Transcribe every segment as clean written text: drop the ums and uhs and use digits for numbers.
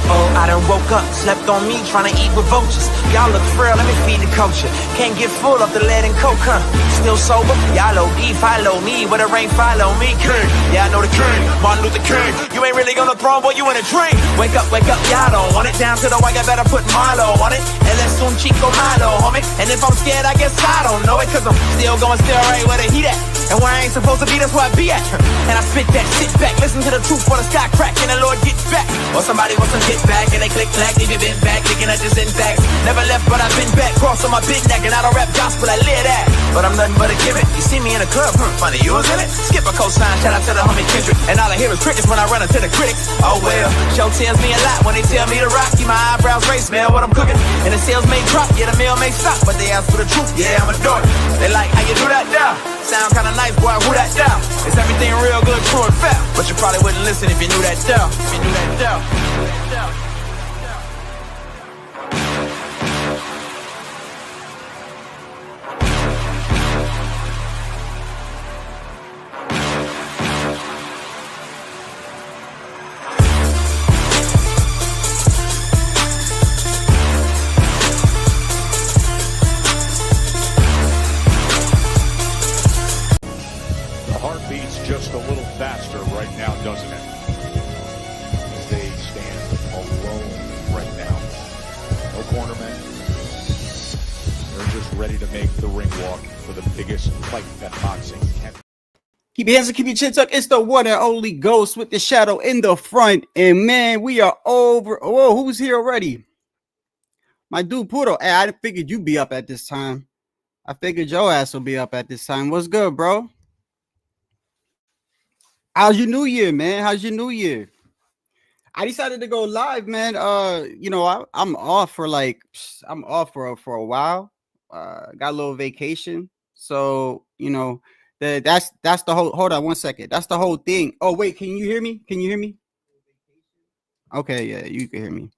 I done woke up, slept on me, trying to eat with vultures. Y'all look frail, let me feed the culture. Can't get full of the lead and coke, huh? Still sober? Y'all OD, follow me. Where the rain follow me, king. Yeah, I know the king, Martin Luther King. You ain't really on the throne, boy, you in a dream. Wake up, y'all don't want it. Down to the white, I better put Milo on it. And let's soon Chico Milo, homie. And if I'm scared, I guess I don't know it. Cause I'm still going still right where the heat at. And where I ain't supposed to be, that's where I be at. And I spit that, sit back, listen to the truth for the sky crack. And the Lord gets back. Or somebody wants to get back. And they click clack, leave it been back. Looking at this intact. Never left, but I've been back. Cross on my big neck. And I don't rap gospel, I live that. But I'm nothing but a gimmick. You see me in the club, funny, you was in it. Skip a cosign, shout out to the homie Kendrick. And all I hear is crickets when I run into the critics. Oh well, show tells me a lot when they tell me to rock. Keep my eyebrows raised, smell what I'm cooking. And the sales may drop, yeah, the meal may stop. But they ask for the truth, yeah, I'm a dork. They like, how you do that now? Sound kinda nice, boy, who that down? Is everything real good, true and fair? But you probably wouldn't listen if you knew that down. If you knew that down. Just a little faster right now, doesn't it? As they stand alone right now. No cornermen. They're just ready to make the ring walk for the biggest fight that boxing can. Keep your hands and keep your chin tucked. It's the one and only Ghost with the shadow in the front. And man, we are over. Oh, who's here already? My dude Puto. Hey, I figured you'd be up at this time. I figured your ass will be up at this time. What's good, bro? How's your new year, man? How's your new year? I decided to go live, man. I'm off for a while. Got a little vacation. So, that's the whole, hold on one second. That's the whole thing. Oh, wait, can you hear me? Can you hear me? Okay, yeah, you can hear me.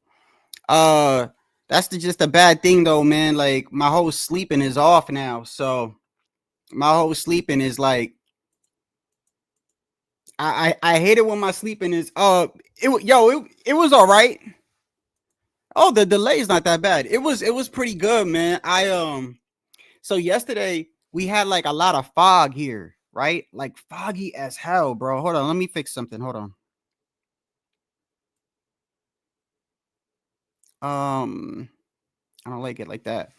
That's just a bad thing though, man. Like my whole sleeping is off now. So my whole sleeping is like, I hate it when my sleeping is it was all right. Oh, the delay is not that bad. It was pretty good, man. So yesterday we had like a lot of fog here, right? Like foggy as hell, bro. Hold on, let me fix something. Hold on. I don't like it like that.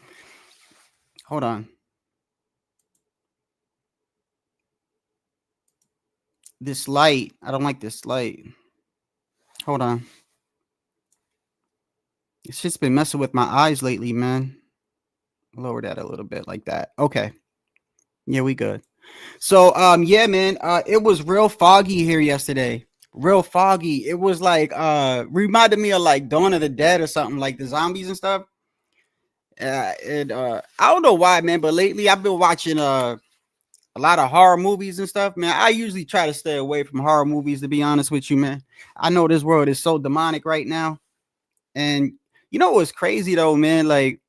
Hold on. This light, I don't like this light. Hold on. It's just been messing with my eyes lately, man. Lower that a little bit like that. Okay. Yeah, we good. So, yeah, man, it was real foggy here yesterday. Real foggy. It was like, reminded me of like Dawn of the Dead or something, like the zombies and stuff. I don't know why, man, but lately I've been watching, a lot of horror movies and stuff, man. I usually try to stay away from horror movies, to be honest with you, man. I know this world is so demonic right now. And you know what's crazy though, man? Like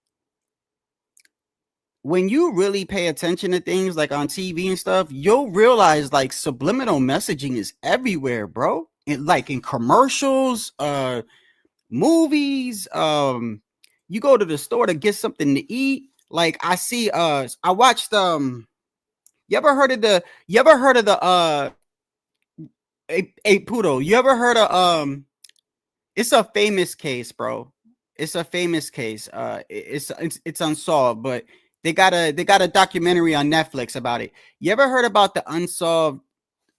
when you really pay attention to things like on TV and stuff, you'll realize like subliminal messaging is everywhere, bro. Like in commercials, movies, you go to the store to get something to eat. Like I see, I watched, you ever heard of the hey Pudo, you ever heard of it's a famous case, bro. It's a famous case. It's unsolved, but they got a documentary on Netflix about it. You ever heard about the unsolved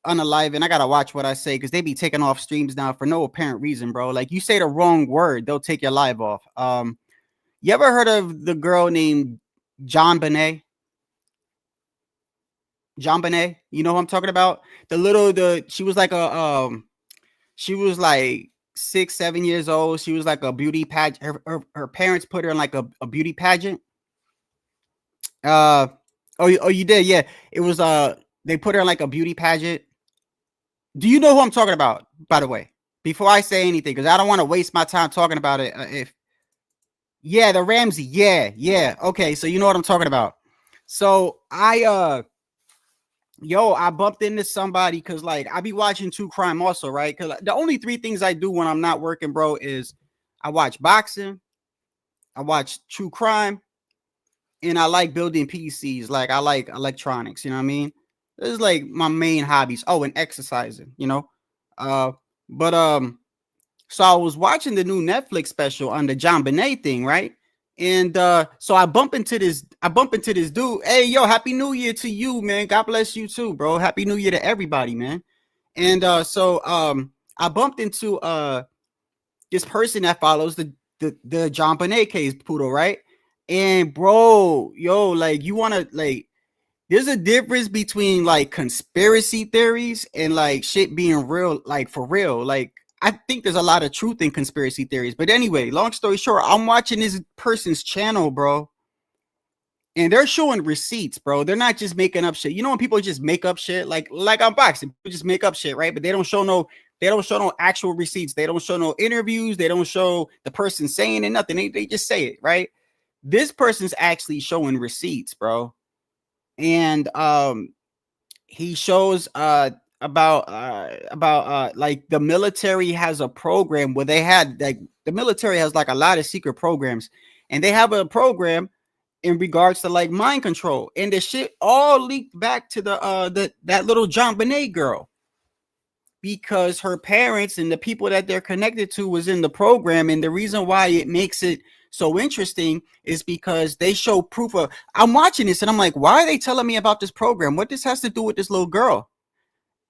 unalive? And I gotta watch what I say because they be taking off streams now for no apparent reason, bro. Like you say the wrong word, they'll take your live off. You ever heard of the girl named John Bonet? John Bonet, you know who I'm talking about? She was like she was like 6-7 years old. She was like a beauty pageant. Her parents put her in like a beauty pageant. Oh, you did? Yeah. It was they put her in like a beauty pageant. Do you know who I'm talking about, by the way? Before I say anything, because I don't want to waste my time talking about it. Yeah, the Ramsey. Yeah. Okay, so you know what I'm talking about. So I bumped into somebody because like I be watching true crime also, right? Because the only three things I do when I'm not working, bro, is I watch boxing, I watch true crime, and I like building PCs. Like I like electronics, you know what I mean? This is like my main hobbies. Oh, and exercising, you know. Uh, but so I was watching the new Netflix special on the John Bonet thing, right? And so I bump into this dude. Hey, yo, happy new year to you, man. God bless you too, bro. Happy new year to everybody, man. And so I bumped into this person that follows the John Bonet case, Poodle, right? And bro, yo, like you wanna like there's a difference between like conspiracy theories and like shit being real, like for real. Like I think there's a lot of truth in conspiracy theories. But anyway, long story short, I'm watching this person's channel, bro. And they're showing receipts, bro. They're not just making up shit. You know when people just make up shit, like unboxing, people just make up shit, right? But they don't show no actual receipts. They don't show no interviews. They don't show the person saying it, nothing. They just say it, right? This person's actually showing receipts, bro. And he shows about like the military has a program where they had like the military has like a lot of secret programs, and they have a program in regards to like mind control, and the shit all leaked back to that little John Bonet girl, because her parents and the people that they're connected to was in the program. And the reason why it makes it so interesting is because they show proof of, I'm watching this and I'm like, why are they telling me about this program? What this has to do with this little girl?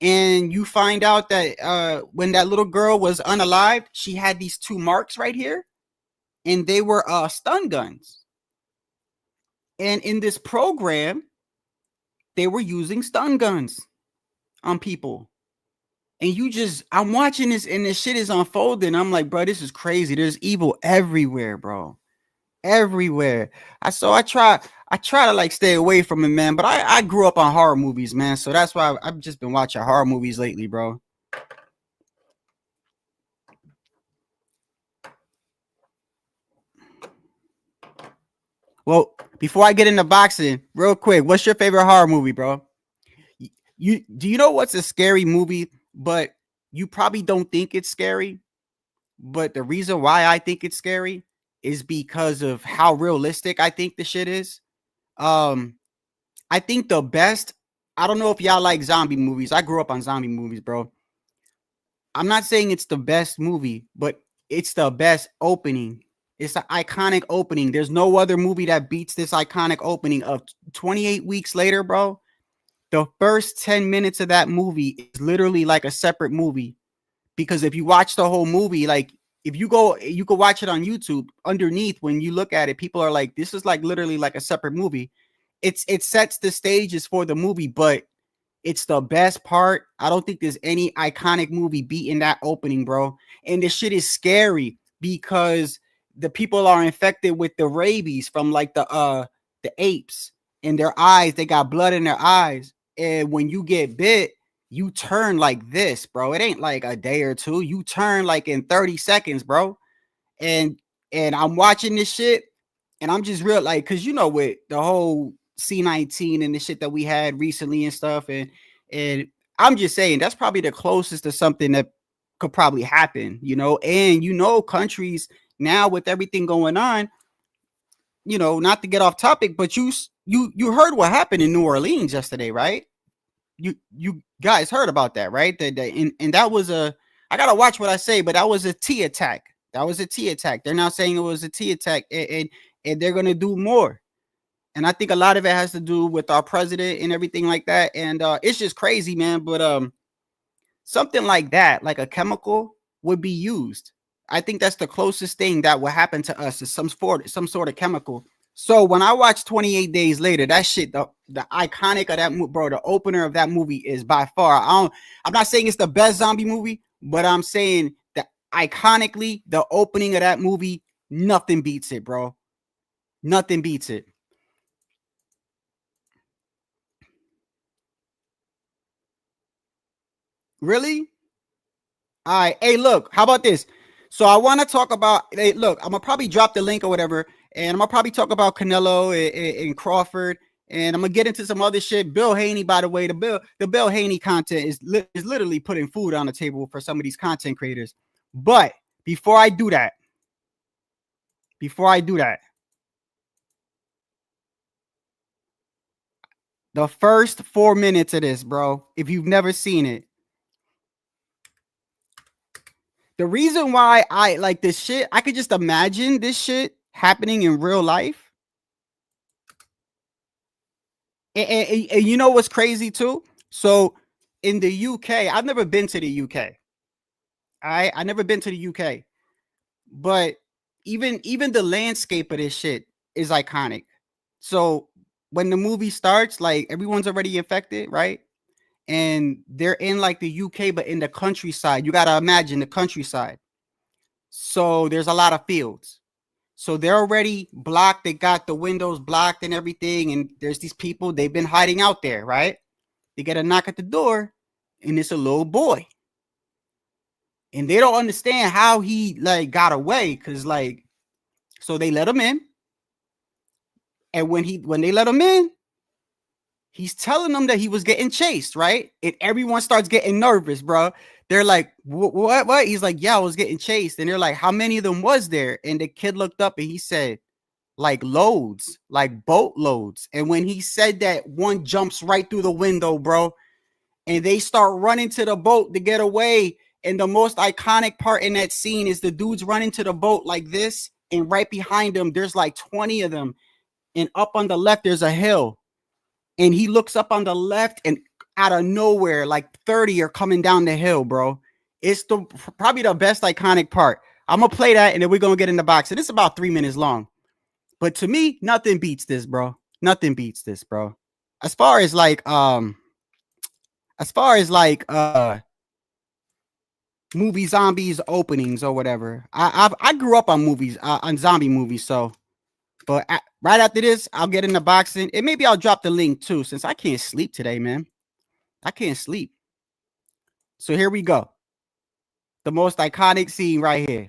And you find out that when that little girl was unalived, she had these 2 marks right here, and they were stun guns. And in this program, they were using stun guns on people. And I'm watching this and this shit is unfolding. I'm like, bro, this is crazy. There's evil everywhere, bro. Everywhere. I try to like stay away from it, man. But I grew up on horror movies, man. So that's why I've just been watching horror movies lately, bro. Well, before I get into boxing, real quick, what's your favorite horror movie, bro? Do you know what's a scary movie, but you probably don't think it's scary? But the reason why I think it's scary is because of how realistic I think the shit is. I think the best, I don't know if y'all like zombie movies. I grew up on zombie movies, bro. I'm not saying it's the best movie, but it's the best opening. It's an iconic opening. There's no other movie that beats this iconic opening of 28 weeks later, bro. The first 10 minutes of that movie is literally like a separate movie. Because if you watch the whole movie, like if you go, you could watch it on YouTube. Underneath, when you look at it, people are like, this is like literally like a separate movie. It sets the stages for the movie, but it's the best part. I don't think there's any iconic movie beating that opening, bro. And this shit is scary because the people are infected with the rabies from like the apes in their eyes. They got blood in their eyes. And when you get bit, you turn like this, bro. It ain't like a day or two. You turn like in 30 seconds, bro. And I'm watching this shit and I'm just real like, cause you know, with the whole C-19 and the shit that we had recently and stuff. And I'm just saying that's probably the closest to something that could probably happen, you know. And you know, countries now with everything going on, you know, not to get off topic, but you heard what happened in New Orleans yesterday, right? You guys heard about that, right? And that was I gotta watch what I say, but that was a T attack. That was a T attack. They're now saying it was a T attack, and they're gonna do more. And I think a lot of it has to do with our president and everything like that. And it's just crazy, man. But something like that, like a chemical, would be used. I think that's the closest thing that will happen to us is some sort of chemical. So when I watch 28 Days Later, that shit, the iconic of that movie, bro, the opener of that movie is by far. I'm not saying it's the best zombie movie, but I'm saying that iconically, the opening of that movie, nothing beats it, bro. Nothing beats it. Really? All right. Hey, look, how about this? So I want to talk about, hey, look, I'm going to probably drop the link or whatever, and I'm going to probably talk about Canelo and Crawford, and I'm going to get into some other shit. Bill Haney, by the way, the Bill Haney content is literally putting food on the table for some of these content creators. But before I do that, before I do that, the first 4 minutes of this, bro, if you've never seen it, the reason why I like this shit, I could just imagine this shit happening in real life. And you know what's crazy too? So in the UK, I've never been to the UK. I never been to the UK, but even the landscape of this shit is iconic. So when the movie starts, like everyone's already infected, right? And they're in like the UK, but in the countryside. You gotta imagine the countryside. So there's a lot of fields. So they're already blocked. They got the windows blocked and everything. And there's these people, they've been hiding out there, right? They get a knock at the door, and it's a little boy. And they don't understand how he like got away, because like, so they let him in. And when they let him in, he's telling them that he was getting chased, right? And everyone starts getting nervous, bro. They're like, what? He's like, yeah, I was getting chased. And they're like, how many of them was there? And the kid looked up and he said, like loads, like boatloads. And when he said that, one jumps right through the window, bro. And they start running to the boat to get away. And the most iconic part in that scene is the dudes running to the boat like this. And right behind them, there's like 20 of them. And up on the left, there's a hill. And he looks up on the left, and out of nowhere, like 30 are coming down the hill, bro. It's probably the best iconic part. I'm going to play that, and then we're going to get in the box. And it's about 3 minutes long. But to me, nothing beats this, bro. Nothing beats this, bro. As far as movie zombies openings or whatever. I grew up on movies, on zombie movies, so. But right after this, I'll get into boxing. And maybe I'll drop the link too, since I can't sleep today, man. I can't sleep. So here we go. The most iconic scene right here.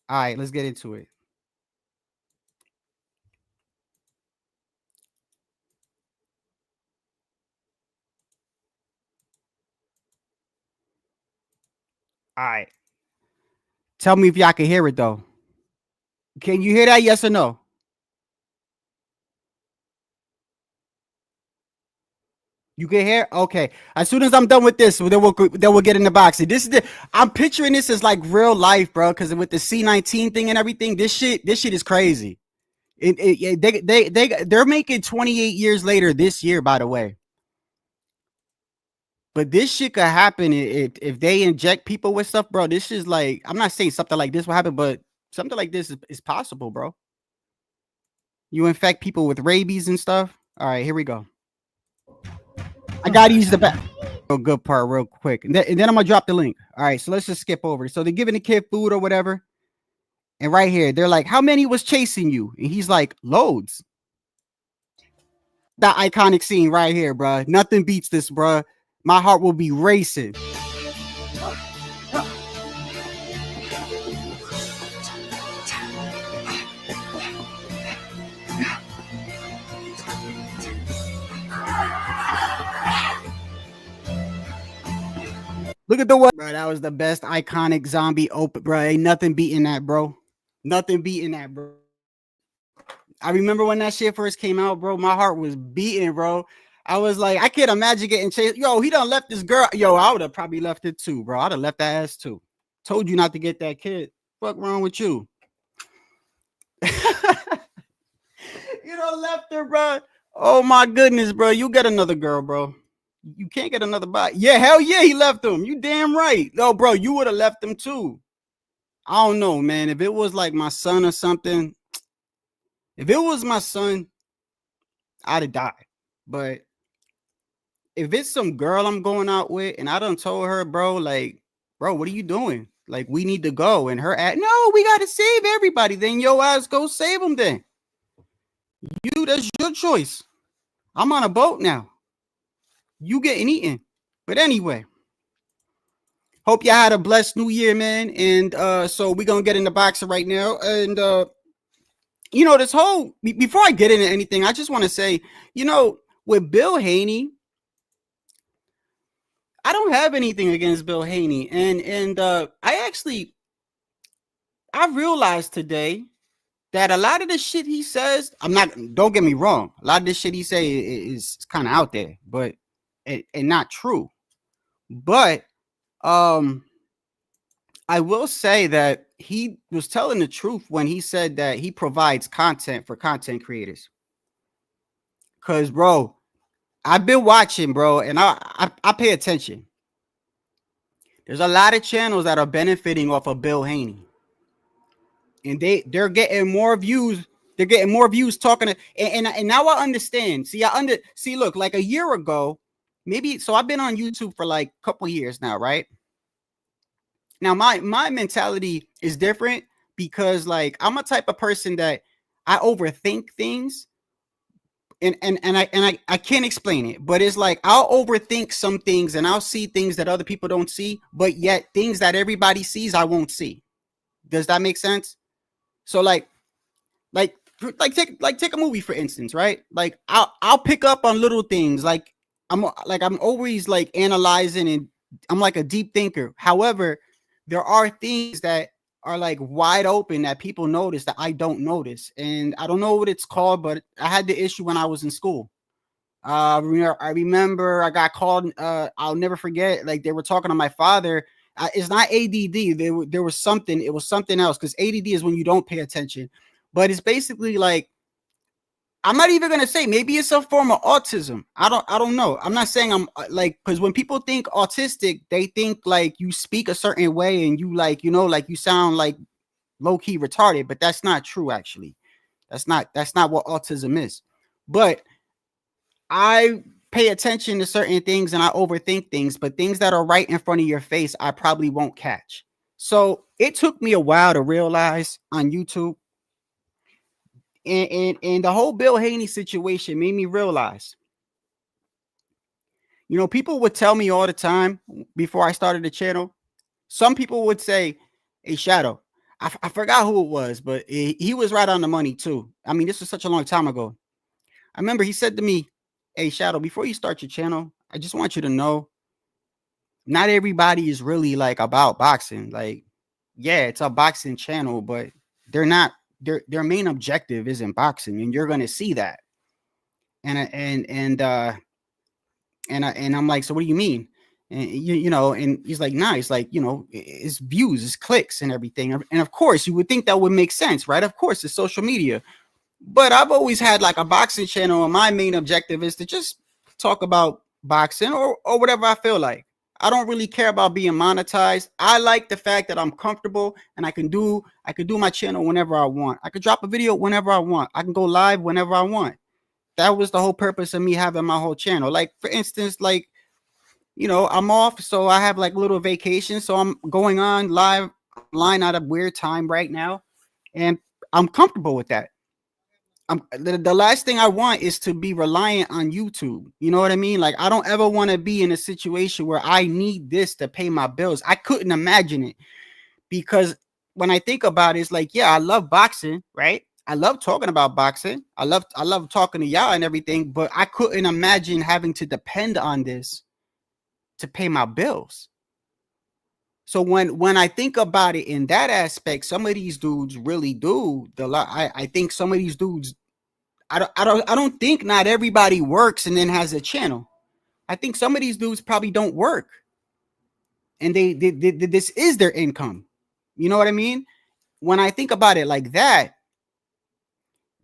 All right, let's get into it. All right. Tell me if y'all can hear it, though. Can you hear that? Yes or no? You can hear? Okay. As soon as I'm done with this, then we'll get in the boxing. I'm picturing this as like real life, bro. Because with the C-19 thing and everything, this shit is crazy. They're making 28 years later this year, by the way. But this shit could happen if they inject people with stuff, bro. This is like, I'm not saying something like this will happen, but something like this is possible, bro. You infect people with rabies and stuff. All right, here we go. I gotta use the back. Good part real quick. And then I'm gonna drop the link. All right, so let's just skip over. So they're giving the kid food or whatever. And right here, they're like, how many was chasing you? And he's like, loads. That iconic scene right here, bro. Nothing beats this, bro. My heart will be racing. Look at the one, bro. That was the best iconic zombie open, bro. Ain't nothing beating that, bro. Nothing beating that, bro. I remember when that shit first came out, bro. My heart was beating, bro. I was like, I can't imagine getting chased. Yo, he done left this girl. Yo, I would have probably left it too, bro. I'd have left that ass too. Told you not to get that kid. Fuck wrong with you? You done left her, bro. Oh my goodness, bro. You get another girl, bro. You can't get another body. Yeah, hell yeah, he left him. You damn right. No, bro, you would have left him too. I don't know, man. If it was like my son or something, if it was my son, I'd have died. But if it's some girl I'm going out with and I done told her, bro, like, bro, what are you doing? Like, we need to go. And her ass, no, we got to save everybody. Then your ass go save them then. That's your choice. I'm on a boat now. You getting eaten. But anyway, hope y'all had a blessed new year, man. And so we're going to get in the boxing right now. And, you know, this whole, before I get into anything, I just want to say, you know, with Bill Haney, I don't have anything against Bill Haney. And I I realized today that a lot of the shit he says, don't get me wrong, a lot of this shit he say is kind of out there, but and not true. But I will say that he was telling the truth when he said that he provides content for content creators. Cause bro, I've been watching, bro, and I pay attention. There's a lot of channels that are benefiting off of Bill Haney. And they're getting more views. They're getting more views talking to, and now I understand. See, look, like a year ago, maybe. So I've been on YouTube for like a couple years now, right? Now my mentality is different because like I'm a type of person that I overthink things, and I can't explain it, but it's like I'll overthink some things and I'll see things that other people don't see, but yet things that everybody sees I won't see. Does that make sense? So like take a movie for instance, right? Like I'll pick up on little things. Like I'm always like analyzing, and I'm like a deep thinker. However, there are things that are like wide open that people notice that I don't notice, and I don't know what it's called, but I had the issue when I was in school. I remember I got called. I'll never forget. Like they were talking to my father. It's not ADD. There was something. It was something else, because ADD is when you don't pay attention. But it's basically like, I'm not even gonna say, maybe it's a form of autism. I don't know. I'm not saying I'm like, because when people think autistic, they think like you speak a certain way and you like, like you sound like low-key retarded, but that's not true actually. That's not what autism is. But I pay attention to certain things and I overthink things, but things that are right in front of your face, I probably won't catch. So it took me a while to realize on YouTube. And the whole Bill Haney situation made me realize, people would tell me all the time before I started the channel. Some people would say, "Hey, Shadow," I forgot who it was, but he was right on the money too. I mean, this was such a long time ago. I remember he said to me, "Hey, Shadow, before you start your channel, I just want you to know, not everybody is really like about boxing. Like, yeah, it's a boxing channel, but they're not. Their main objective isn't boxing, and you're gonna see that." And I'm like, "So what do you mean?" And and he's like, "Nah." He's like, it's views, it's clicks, and everything. And of course, you would think that would make sense, right? Of course, it's social media. But I've always had like a boxing channel, and my main objective is to just talk about boxing or whatever I feel like. I don't really care about being monetized. I like the fact that I'm comfortable and I can do my channel whenever I want. I could drop a video whenever I want. I can go live whenever I want. That was the whole purpose of me having my whole channel. Like for instance, like, I'm off, so I have like little vacation. So I'm going on live line at a weird time right now, and I'm comfortable with that. The last thing I want is to be reliant on YouTube. You know what I mean? Like, I don't ever want to be in a situation where I need this to pay my bills. I couldn't imagine it, because when I think about it, it's like, yeah, I love boxing, right? I love talking about boxing. I love talking to y'all and everything, but I couldn't imagine having to depend on this to pay my bills. So when I think about it in that aspect, some of these dudes really do the lot. I think some of these dudes, I don't think not everybody works and then has a channel. I think some of these dudes probably don't work, and they this is their income. You know what I mean? When I think about it like that,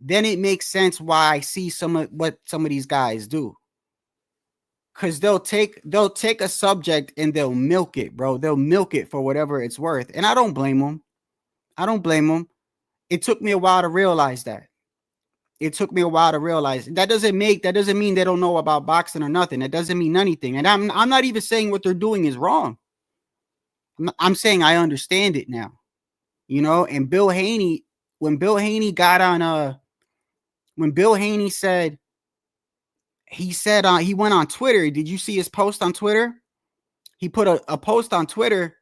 then it makes sense why I see some of what some of these guys do. Because they'll take a subject and they'll milk it, bro. They'll milk it for whatever it's worth. And I don't blame them. It took me a while to realize that. That doesn't mean they don't know about boxing or nothing. That doesn't mean anything. And I'm not even saying what they're doing is wrong. I'm saying I understand it now. And Bill Haney, when Bill Haney said, he went on Twitter. Did you see his post on Twitter? He put a post on Twitter.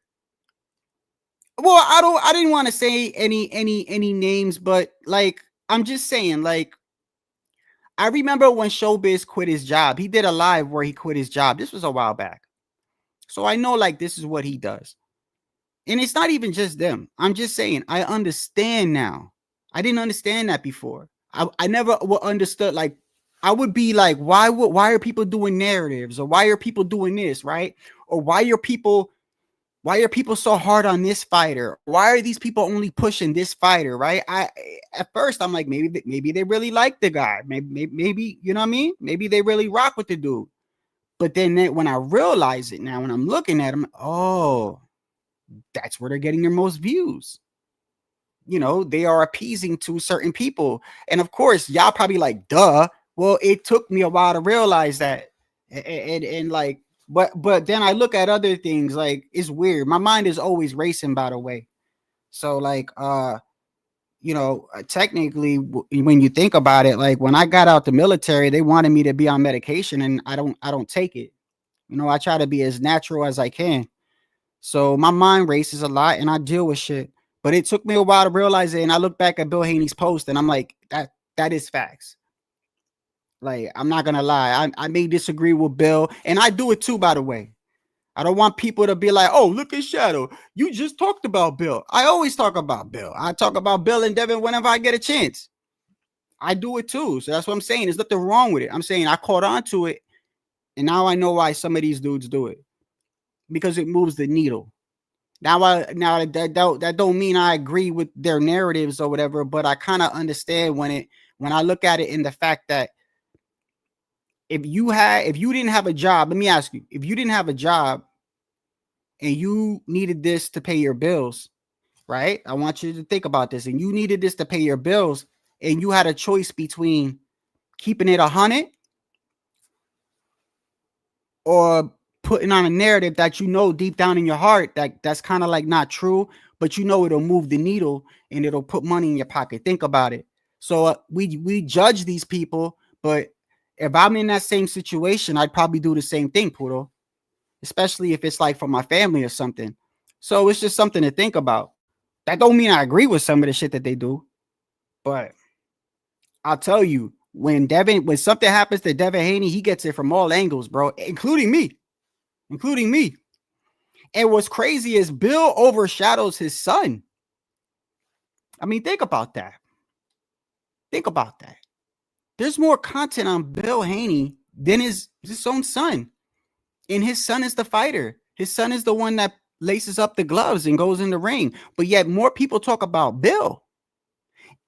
Well, I didn't want to say any names, but like, I'm just saying, like, I remember when Showbiz quit his job. He did a live where he quit his job. This was a while back. So I know, like, this is what he does. And it's not even just them. I'm just saying, I understand now. I didn't understand that before. I never understood. Like, I would be like, why are people doing narratives, or why are people doing this, right? Or why are people so hard on this fighter? Why are these people only pushing this fighter, right? At first I'm like, maybe they really like the guy. Maybe you know what I mean? Maybe they really rock with the dude. But then when I realize it now, when I'm looking at him, oh, that's where they're getting their most views. You know, they are appeasing to certain people. And of course, y'all probably like, duh. Well, it took me a while to realize that. And like, but then I look at other things, like, it's weird. My mind is always racing, by the way. So like, you know, technically, when you think about it, like when I got out the military, they wanted me to be on medication, and I don't take it. You know, I try to be as natural as I can. So my mind races a lot, and I deal with shit. But it took me a while to realize it. And I look back at Bill Haney's post, and I'm like, that is facts. Like, I'm not gonna lie. I may disagree with Bill, and I do it too, by the way. I don't want people to be like, oh, look at Shadow. You just talked about Bill. I always talk about Bill. I talk about Bill and Devin whenever I get a chance. I do it too. So that's what I'm saying. There's nothing wrong with it. I'm saying I caught on to it, and now I know why some of these dudes do it. Because it moves the needle. Now that don't mean I agree with their narratives or whatever, but I kind of understand when I look at it in the fact that if you didn't have a job, let me ask you, if you didn't have a job and you needed this to pay your bills, right? I want you to think about this, and you needed this to pay your bills, and you had a choice between keeping it 100 or putting on a narrative that you know deep down in your heart that's kind of like not true, but you know it'll move the needle and it'll put money in your pocket. Think about it. So we judge these people, but if I'm in that same situation, I'd probably do the same thing, Puro, especially if it's like for my family or something. So it's just something to think about. That don't mean I agree with some of the shit that they do, but I'll tell you, when something happens to Devin Haney, he gets it from all angles, bro, including me. And what's crazy is Bill overshadows his son. I mean, think about that. There's more content on Bill Haney than his own son. And his son is the fighter. His son is the one that laces up the gloves and goes in the ring. But yet more people talk about Bill.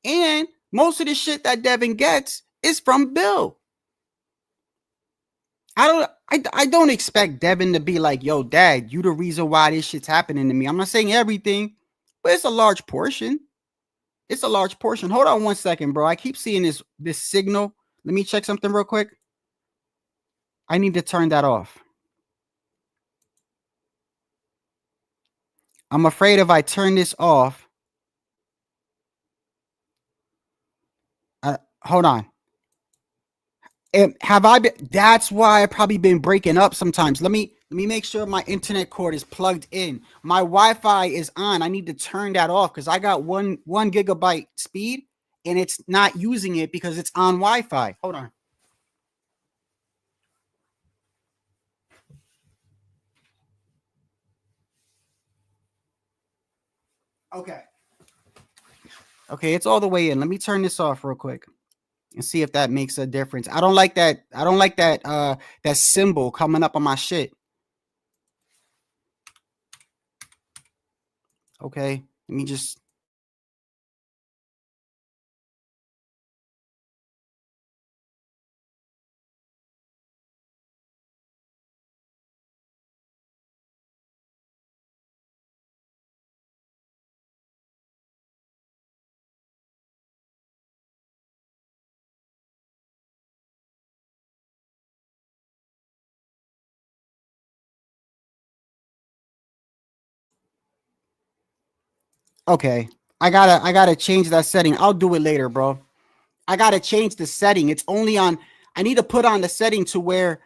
And most of the shit that Devin gets is from Bill. I don't expect Devin to be like, yo, dad, you the reason why this shit's happening to me. I'm not saying everything, but it's a large portion. Hold on 1 second, bro. I keep seeing this signal. Let me check something real quick. I need to turn that off. I'm afraid if I turn this off. Hold on. Have I been? That's why I've probably been breaking up sometimes. Let me make sure my internet cord is plugged in. My Wi-Fi is on. I need to turn that off because I got one gigabyte speed and it's not using it because it's on Wi-Fi. Hold on. Okay, it's all the way in. Let me turn this off real quick and see if that makes a difference. I don't like that. That symbol coming up on my shit. Okay, let me just. Okay, I gotta change that setting. I'll do it later, bro. I gotta change the setting. It's only on. I need to put on the setting to where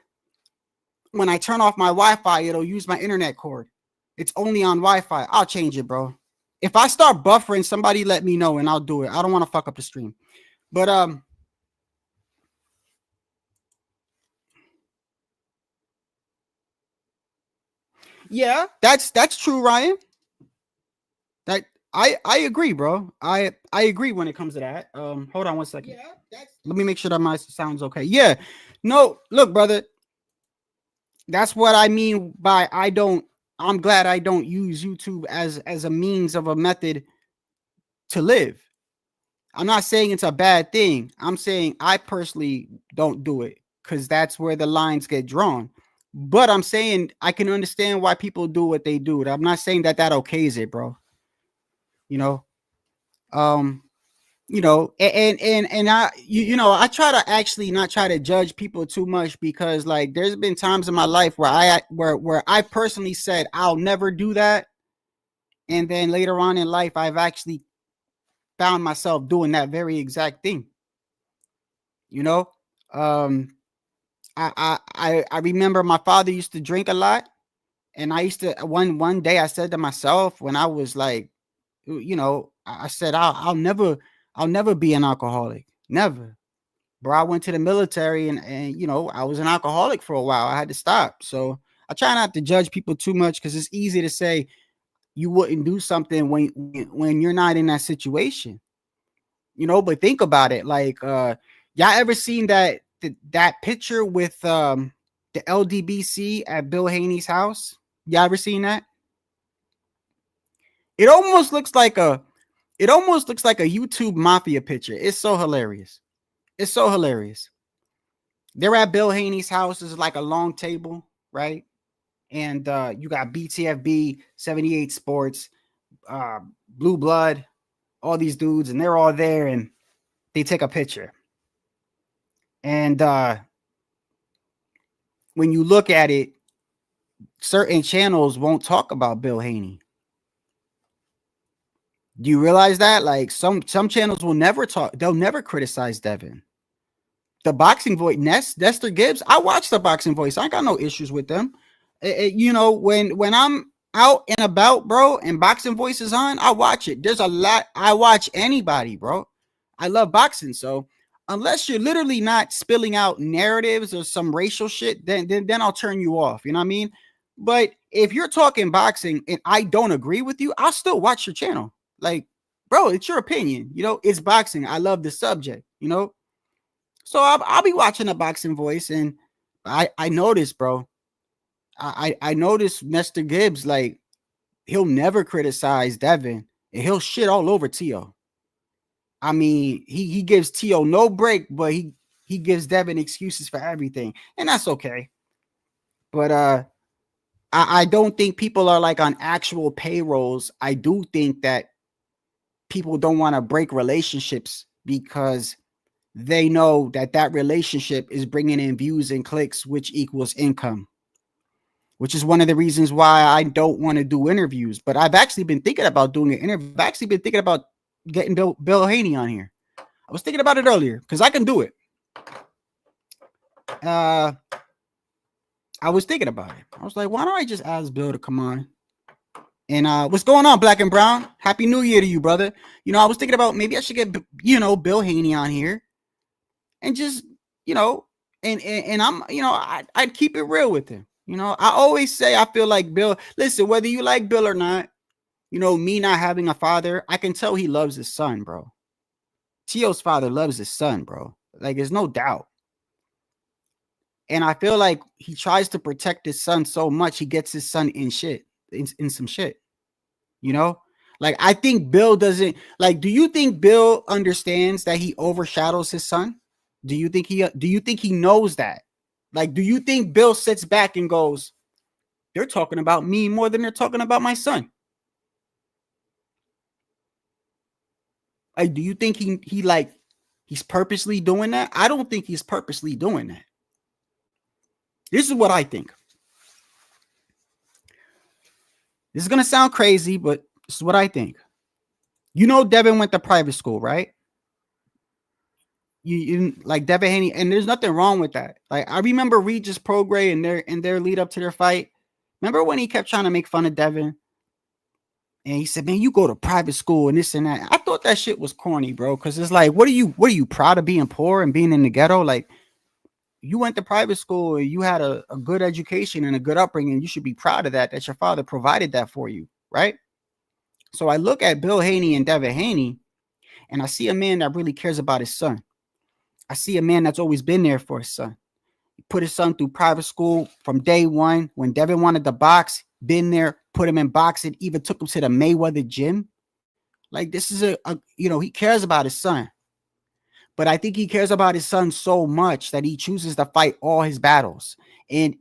when I turn off my Wi-Fi, it'll use my internet cord. It's only on Wi-Fi. I'll change it, bro. If I start buffering, somebody let me know and I'll do it. I don't want to fuck up the stream. But yeah, that's true, Ryan. That I agree, bro. I agree when it comes to that. Hold on one second. Let me make sure that my sound's okay. Yeah. No, look, brother. That's what I mean by I'm glad I don't use YouTube as a means of a method to live. I'm not saying it's a bad thing. I'm saying I personally don't do it because that's where the lines get drawn. But I'm saying I can understand why people do what they do. I'm not saying that okays it, bro. You know, um, and I try to actually not try to judge people too much because like there's been times in my life where I personally said I'll never do that, and then later on in life I've actually found myself doing that very exact thing. You know, um, I remember my father used to drink a lot, and I used to one day I said to myself when I was like, I said I'll never be an alcoholic, never. Bro, I went to the military and I was an alcoholic for a while. I had to stop. So I try not to judge people too much because it's easy to say you wouldn't do something when you're not in that situation. But think about it. Like, y'all ever seen that picture with the LDBC at Bill Haney's house? Y'all ever seen that? It almost looks like a YouTube mafia picture. It's so hilarious. It's so hilarious. They're at Bill Haney's house. It's like a long table, right? And you got BTFB, 78 Sports, Blue Blood, all these dudes, and they're all there, and they take a picture. And when you look at it, certain channels won't talk about Bill Haney. Do you realize that? Like some channels will never talk. They'll never criticize Devin. The Boxing Voice, Nestor Gibbs. I watch the Boxing Voice. I ain't got no issues with them. When I'm out and about, bro, and Boxing Voice is on, I watch it. There's a lot. I watch anybody, bro. I love boxing. So unless you're literally not spilling out narratives or some racial shit, then I'll turn you off. You know what I mean? But if you're talking boxing and I don't agree with you, I'll still watch your channel. Like, bro, it's your opinion. It's boxing. I love the subject, So I'll be watching a Boxing Voice, and I noticed, bro. I noticed Nestor Gibbs, like, he'll never criticize Devin, and he'll shit all over Tio. I mean, he gives Tio no break, but he gives Devin excuses for everything, and that's okay. But I don't think people are like on actual payrolls. I do think that people don't want to break relationships because they know that relationship is bringing in views and clicks, which equals income, which is one of the reasons why I don't want to do interviews. But I've actually been thinking about doing an interview. I've actually been thinking about getting Bill Haney on here. I was thinking about it earlier because I can do it. I was thinking about it. I was like, why don't I just ask Bill to come on? And what's going on, Black and Brown? Happy New Year to you, brother. I was thinking about maybe I should get, Bill Haney on here and just, and I'm, I'd keep it real with him. I always say I feel like Bill. Listen, whether you like Bill or not, me not having a father, I can tell he loves his son, bro. Tio's father loves his son, bro. Like, there's no doubt. And I feel like he tries to protect his son so much, he gets his son in some shit. Like, I think Bill doesn't, like, do you think Bill understands that he overshadows his son? Do you think he knows that? Like, do you think Bill sits back and goes, they're talking about me more than they're talking about my son? Like, do you think he's purposely doing that? I don't think he's purposely doing that. This is what I think. This is going to sound crazy, but this is what I think. Devin went to private school, right? You like Devin Haney, and there's nothing wrong with that. Like, I remember Regis Prograis and their lead up to their fight. Remember when he kept trying to make fun of Devin? And he said, man, you go to private school and this and that. I thought that shit was corny, bro. Because it's like, what are you proud of being poor and being in the ghetto? Like, you went to private school and you had a good education and a good upbringing. You should be proud of that your father provided that for you, right? So I look at Bill Haney and Devin Haney, and I see a man that really cares about his son. I see a man that's always been there for his son. He put his son through private school from day one. When Devin wanted to box, been there, put him in boxing, even took him to the Mayweather gym. Like, this is he cares about his son. But I think he cares about his son so much that he chooses to fight all his battles. And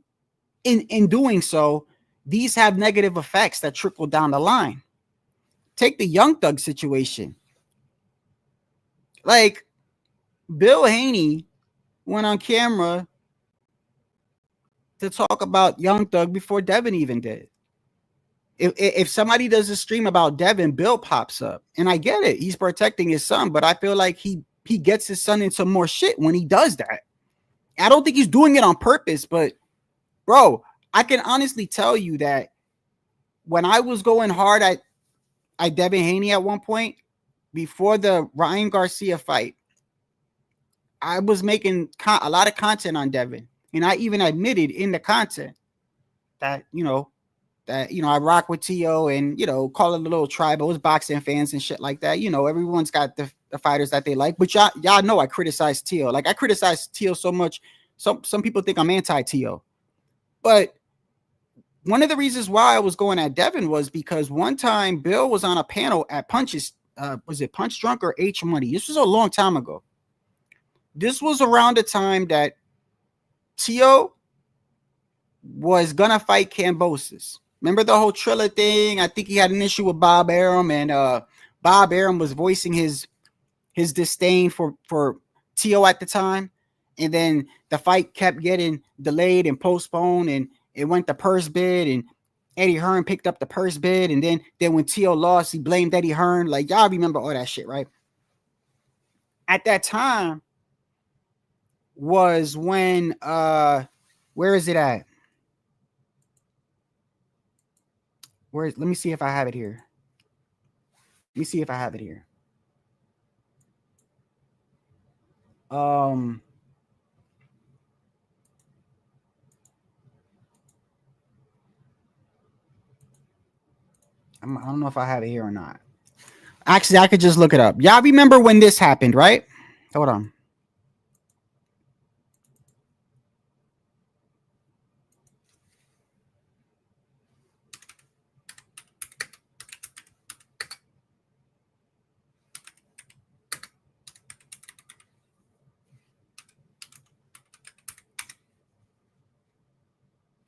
in doing so, these have negative effects that trickle down the line. Take the Young Thug situation. Like, Bill Haney went on camera to talk about Young Thug before Devin even did. If somebody does a stream about Devin, Bill pops up. And I get it. He's protecting his son, but I feel like he gets his son into more shit when he does that. I don't think he's doing it on purpose, but bro, I can honestly tell you that when I was going hard at Devin Haney at one point, before the Ryan Garcia fight, I was making a lot of content on Devin. And I even admitted in the content that, I rock with T.O. and, call it a little tribal. It was boxing fans and shit like that. Everyone's got the fighters that they like. But y'all know I criticize T.O. Like, I criticize T.O. so much. Some people think I'm anti-T.O. But one of the reasons why I was going at Devin was because one time Bill was on a panel at Punches. Was it Punch Drunk or H Money? This was a long time ago. This was around the time that T.O. was going to fight Kambosos. Remember the whole Triller thing? I think he had an issue with Bob Arum, and Bob Arum was voicing his disdain for T.O. at the time. And then the fight kept getting delayed and postponed, and it went to purse bid, and Eddie Hearn picked up the purse bid. And then when T.O. lost, he blamed Eddie Hearn. Like, y'all remember all that shit, right? At that time was when, where is it at? Let me see if I have it here. Let me see if I have it here. I don't know if I have it here or not. Actually, I could just look it up. Y'all remember when this happened, right? Hold on.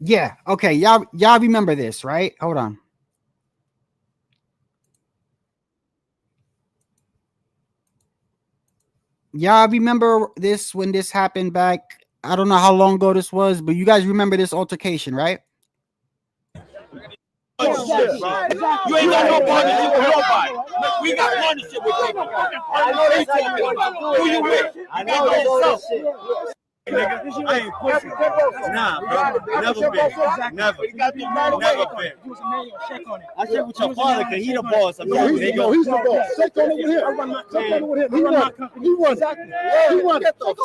Yeah. Okay. Y'all remember this, right? Hold on. Y'all remember this when this happened back? I don't know how long ago this was, but you guys remember this altercation, right? You ain't got no partnership with nobody. We got partnership with people. Who you with? I know this shit. Nigga, I ain't pussy. Nah, bro. Never been. Never been. I shake with your father because he the boss. He's the boss. Shake on over here. He runs.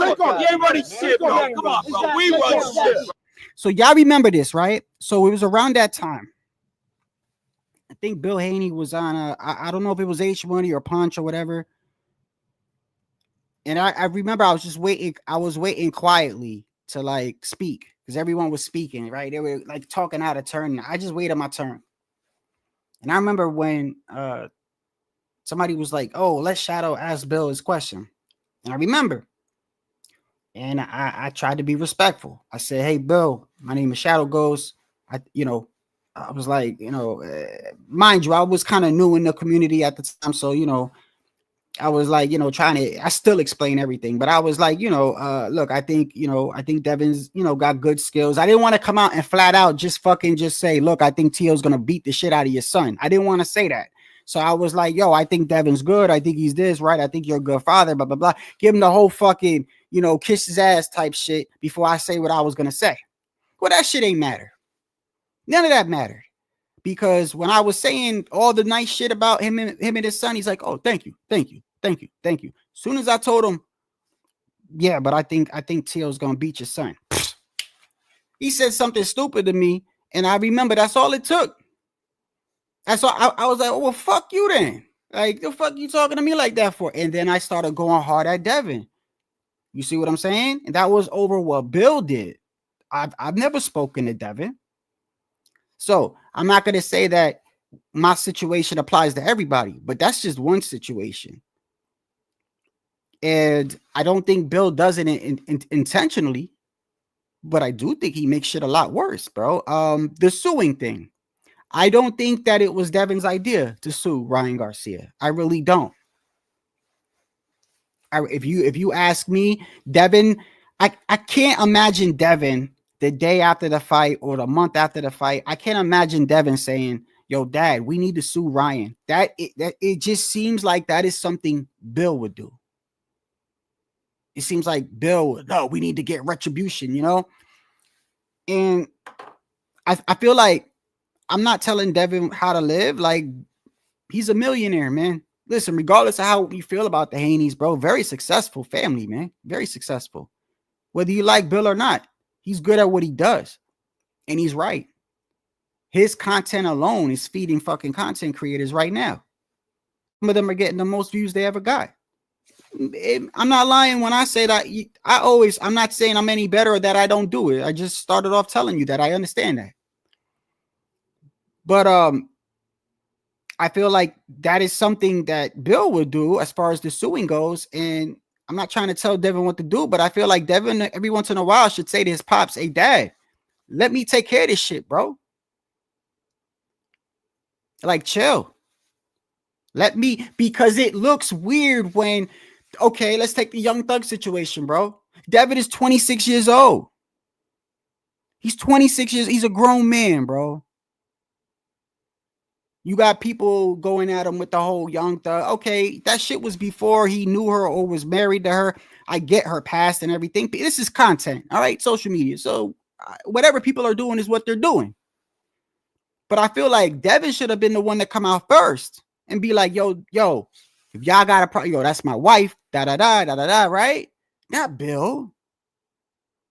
Shake on. You ain't running shit, bro. Come on, bro. We run shit. So y'all remember this, right? So it was around that time. I think Bill Haney was on I don't know if it was H Money or Punch or whatever. And I remember I was just waiting. I was waiting quietly to like speak because everyone was speaking, right? They were like talking out of turn. I just waited my turn. And I remember when somebody was like, "Oh, let Shadow ask Bill his question." And I remember. And I tried to be respectful. I said, "Hey, Bill, my name is Shadow Ghost." I was like, mind you, I was kind of new in the community at the time. So, I was like, I still explain everything, but I was like, look, I think Devin's, got good skills. I didn't want to come out and flat out just say, look, I think T.O.'s going to beat the shit out of your son. I didn't want to say that. So I was like, yo, I think Devin's good. I think he's this, right? I think you're a good father, blah, blah, blah. Give him the whole fucking, kiss his ass type shit before I say what I was going to say. Well, that shit ain't matter. None of that mattered. Because when I was saying all the nice shit about him and his son, he's like, oh, thank you. As soon as I told him, yeah, but I think T.O.'s gonna beat your son. He said something stupid to me, and I remember that's all it took. And so I was like, oh, well, fuck you then. Like, the fuck you talking to me like that for? And then I started going hard at Devin. You see what I'm saying? And that was over what Bill did. I've never spoken to Devin. So I'm not going to say that my situation applies to everybody, but that's just one situation. And I don't think Bill does it intentionally, but I do think he makes shit a lot worse, bro. The suing thing. I don't think that it was Devin's idea to sue Ryan Garcia. I really don't. If you ask me, Devin, I can't imagine Devin the day after the fight or the month after the fight. I can't imagine Devin saying, yo, Dad, we need to sue Ryan. It just seems like that is something Bill would do. It seems like Bill would, no, we need to get retribution, you know? And I feel like I'm not telling Devin how to live. Like, he's a millionaire, man. Listen, regardless of how you feel about the Haneys, bro, very successful family, man. Very successful. Whether you like Bill or not, he's good at what he does. And he's right. His content alone is feeding fucking content creators right now. Some of them are getting the most views they ever got. I'm not lying when I say that. I'm not saying I'm any better or that I don't do it. I just started off telling you that I understand that. But I feel like that is something that Bill would do as far as the suing goes. And I'm not trying to tell Devin what to do, but I feel like Devin every once in a while should say to his pops, hey, Dad, let me take care of this shit, bro. Like, chill. Let me, because it looks weird when, okay, let's take the Young Thug situation, bro. Devin is 26 years old. He's 26 years. He's a grown man, bro. You got people going at him with the whole Young Thug. Okay, that shit was before he knew her or was married to her. I get her past and everything. This is content, all right? Social media. So whatever people are doing is what they're doing. But I feel like Devin should have been the one to come out first and be like, yo, if y'all got a problem, yo, that's my wife, da-da-da, right? Not Bill.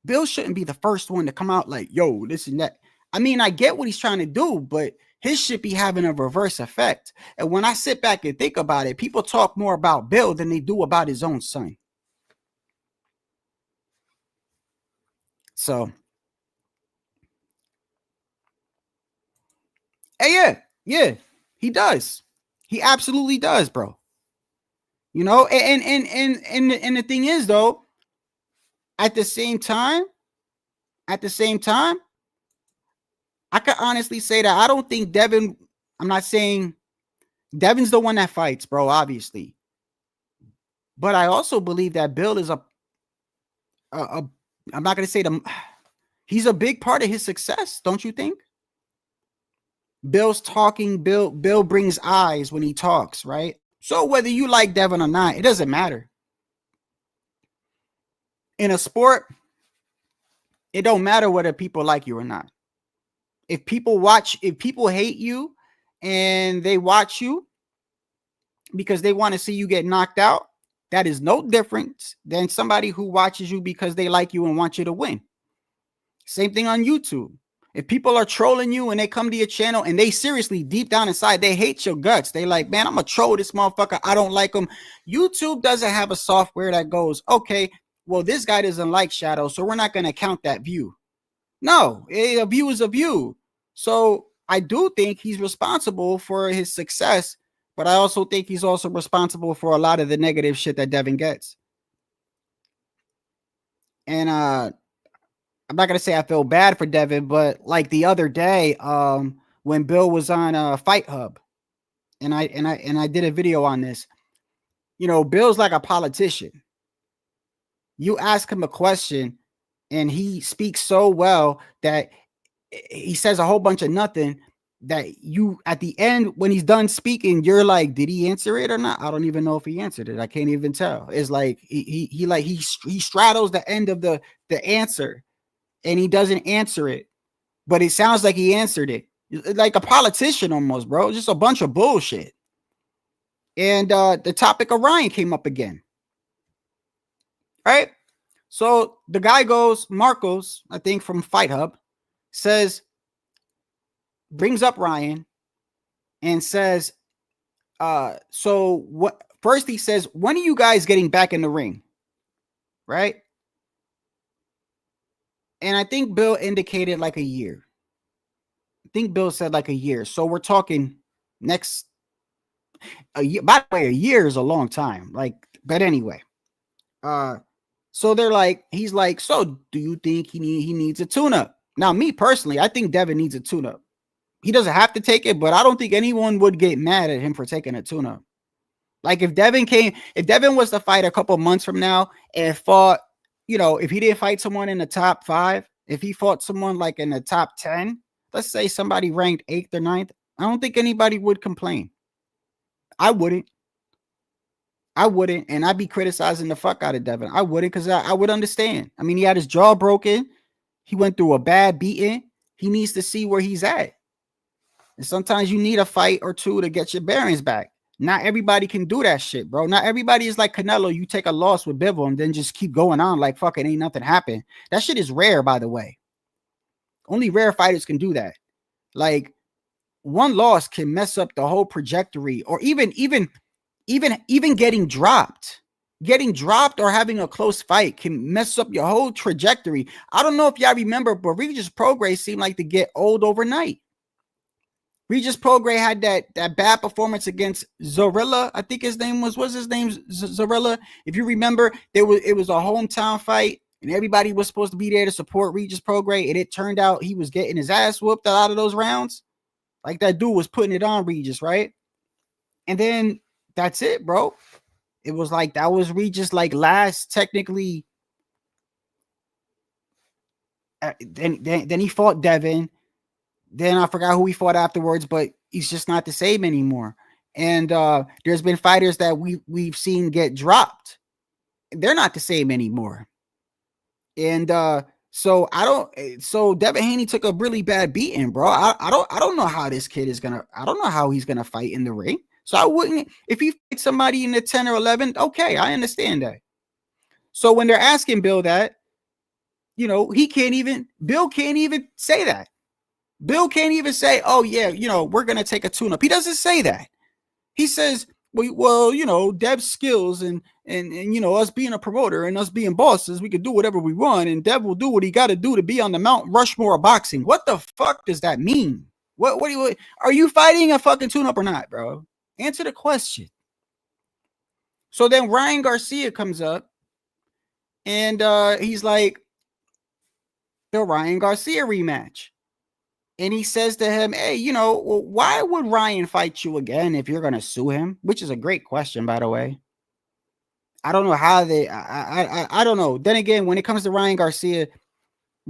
Bill shouldn't be the first one to come out like, yo, this and that. I mean, I get what he's trying to do, but his shit be having a reverse effect. And when I sit back and think about it, people talk more about Bill than they do about his own son. So, hey, yeah, he does. He absolutely does, bro. You know, and the thing is, though, at the same time, I can honestly say that I don't think Devin, I'm not saying Devin's the one that fights, bro, obviously. But I also believe that Bill is I'm not going to say he's a big part of his success, don't you think? Bill's talking, Bill brings eyes when he talks, right? So whether you like Devin or not, it doesn't matter. In a sport, it don't matter whether people like you or not. If people hate you and they watch you because they want to see you get knocked out, that is no different than somebody who watches you because they like you and want you to win. Same thing on YouTube. If people are trolling you and they come to your channel and they seriously deep down inside, they hate your guts. They like, man, I'm going to troll this motherfucker. I don't like him. YouTube doesn't have a software that goes, okay, well, this guy doesn't like Shadow, so we're not going to count that view. No, a view is a view. So I do think he's responsible for his success, but I also think he's also responsible for a lot of the negative shit that Devin gets. And I'm not gonna say I feel bad for Devin, but like the other day, when Bill was on Fight Hub, and I did a video on this. You know, Bill's like a politician. You ask him a question, and he speaks so well that he says a whole bunch of nothing. That you at the end when he's done speaking, you're like, did he answer it or not? I don't even know if he answered it. I can't even tell. It's like he straddles the end of the answer. And he doesn't answer it, but it sounds like he answered it. Like a politician almost, bro. Just a bunch of bullshit. And the topic of Ryan came up again. All right. So the guy goes, Marcos, I think from Fight Hub, brings up Ryan and says, so what? First he says, when are you guys getting back in the ring? Right? And I think Bill indicated like a year. I think Bill said like a year. So we're talking next a year. By the way, a year is a long time. Like, but anyway. So they're like, he's like, so do you think he needs a tune-up? Now, me personally, I think Devin needs a tune-up. He doesn't have to take it, but I don't think anyone would get mad at him for taking a tune-up. Like if Devin was to fight a couple months from now and fought, if he didn't fight someone in the top 5, if he fought someone like in the top 10, let's say somebody ranked 8th or 9th, I don't think anybody would complain. I wouldn't. And I'd be criticizing the fuck out of Devin. I wouldn't, because I would understand. I mean, he had his jaw broken. He went through a bad beating. He needs to see where he's at. And sometimes you need a fight or two to get your bearings back. Not everybody can do that shit, bro. Not everybody is like Canelo. You take a loss with Bivol and then just keep going on like fucking ain't nothing happened. That shit is rare, by the way. Only rare fighters can do that. Like, one loss can mess up the whole trajectory, or even getting dropped. Getting dropped or having a close fight can mess up your whole trajectory. I don't know if y'all remember, but Regis Prograis seemed like to get old overnight. Regis Prograis had that bad performance against Zorilla. I think his name was Zorilla. If you remember, it was a hometown fight and everybody was supposed to be there to support Regis Prograis, and it turned out he was getting his ass whooped out of those rounds. Like, that dude was putting it on Regis, right? And then that's it, bro. It was like that was Regis like last technically. Then he fought Devin. Then I forgot who he fought afterwards, but he's just not the same anymore. And there's been fighters that we've seen get dropped. They're not the same anymore. And so Devin Haney took a really bad beating, bro. I don't know how this kid is gonna. I don't know how he's gonna fight in the ring. So I wouldn't, if he fights somebody in the 10 or 11, okay, I understand that. So when they're asking Bill that, Bill can't even say that. Bill can't even say, oh yeah, we're going to take a tune-up. He doesn't say that. He says, well, Dev's skills and us being a promoter and us being bosses, we can do whatever we want, and Dev will do what he got to do to be on the Mount Rushmore of boxing. What the fuck does that mean? What are you fighting a fucking tune-up or not, bro? Answer the question. So then Ryan Garcia comes up and he's like, the Ryan Garcia rematch. And he says to him, hey, why would Ryan fight you again if you're going to sue him? Which is a great question, by the way. I don't know how I don't know. Then again, when it comes to Ryan Garcia,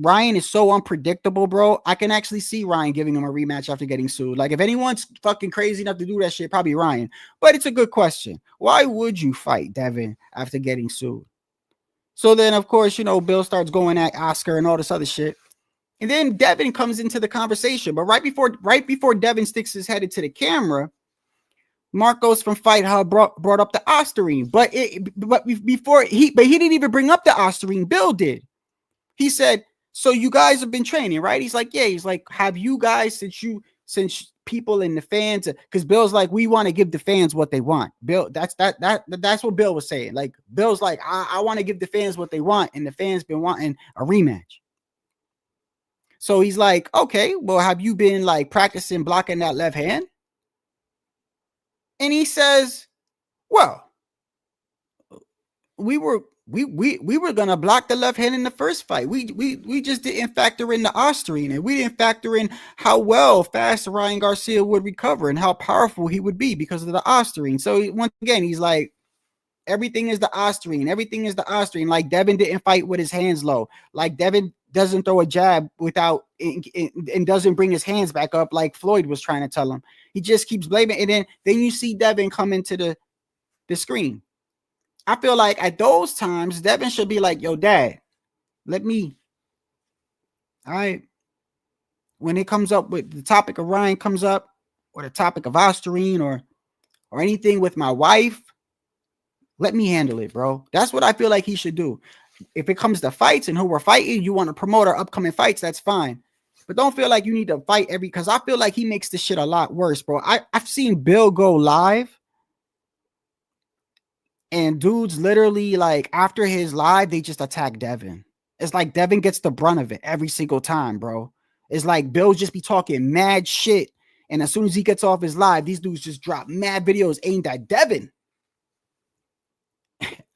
Ryan is so unpredictable, bro. I can actually see Ryan giving him a rematch after getting sued. Like, if anyone's fucking crazy enough to do that shit, probably Ryan. But it's a good question. Why would you fight Devin after getting sued? So then, of course, Bill starts going at Oscar and all this other shit. And then Devin comes into the conversation. But right before Devin sticks his head into the camera, Marcos from Fight Hub brought up the Osterine. But he didn't even bring up the Osterine. Bill did. He said, so you guys have been training, right? He's like, yeah. He's like, have you guys, since people and the fans, because Bill's like, we want to give the fans what they want. Bill, that's what Bill was saying. Like, Bill's like, I want to give the fans what they want, and the fans been wanting a rematch. So he's like, okay, well, have you been like practicing blocking that left hand? And he says, well, we were gonna block the left hand in the first fight. We just didn't factor in the Osterine, and we didn't factor in how fast Ryan Garcia would recover and how powerful he would be because of the Osterine. So once again, he's like, everything is the Osterine. Everything is the Osterine. Like, Devin didn't fight with his hands low. Like, Devin doesn't throw a jab without and doesn't bring his hands back up like Floyd was trying to tell him. He just keeps blaming. And then you see Devin come into the screen. I feel like at those times, Devin should be like, yo, Dad, all right. When it comes up with the topic of Ryan comes up, or the topic of Osterine or anything with my wife, let me handle it, bro. That's what I feel like he should do. If it comes to fights and who we're fighting, you want to promote our upcoming fights, that's fine. but don't feel like you need to fight because I feel like he makes this shit a lot worse, bro. I've seen Bill go live and dudes literally like after his live, they just attack Devin. It's like Devin gets the brunt of it every single time, bro. It's like Bill just be talking mad shit. And as soon as he gets off his live, these dudes just drop mad videos aimed at Devin.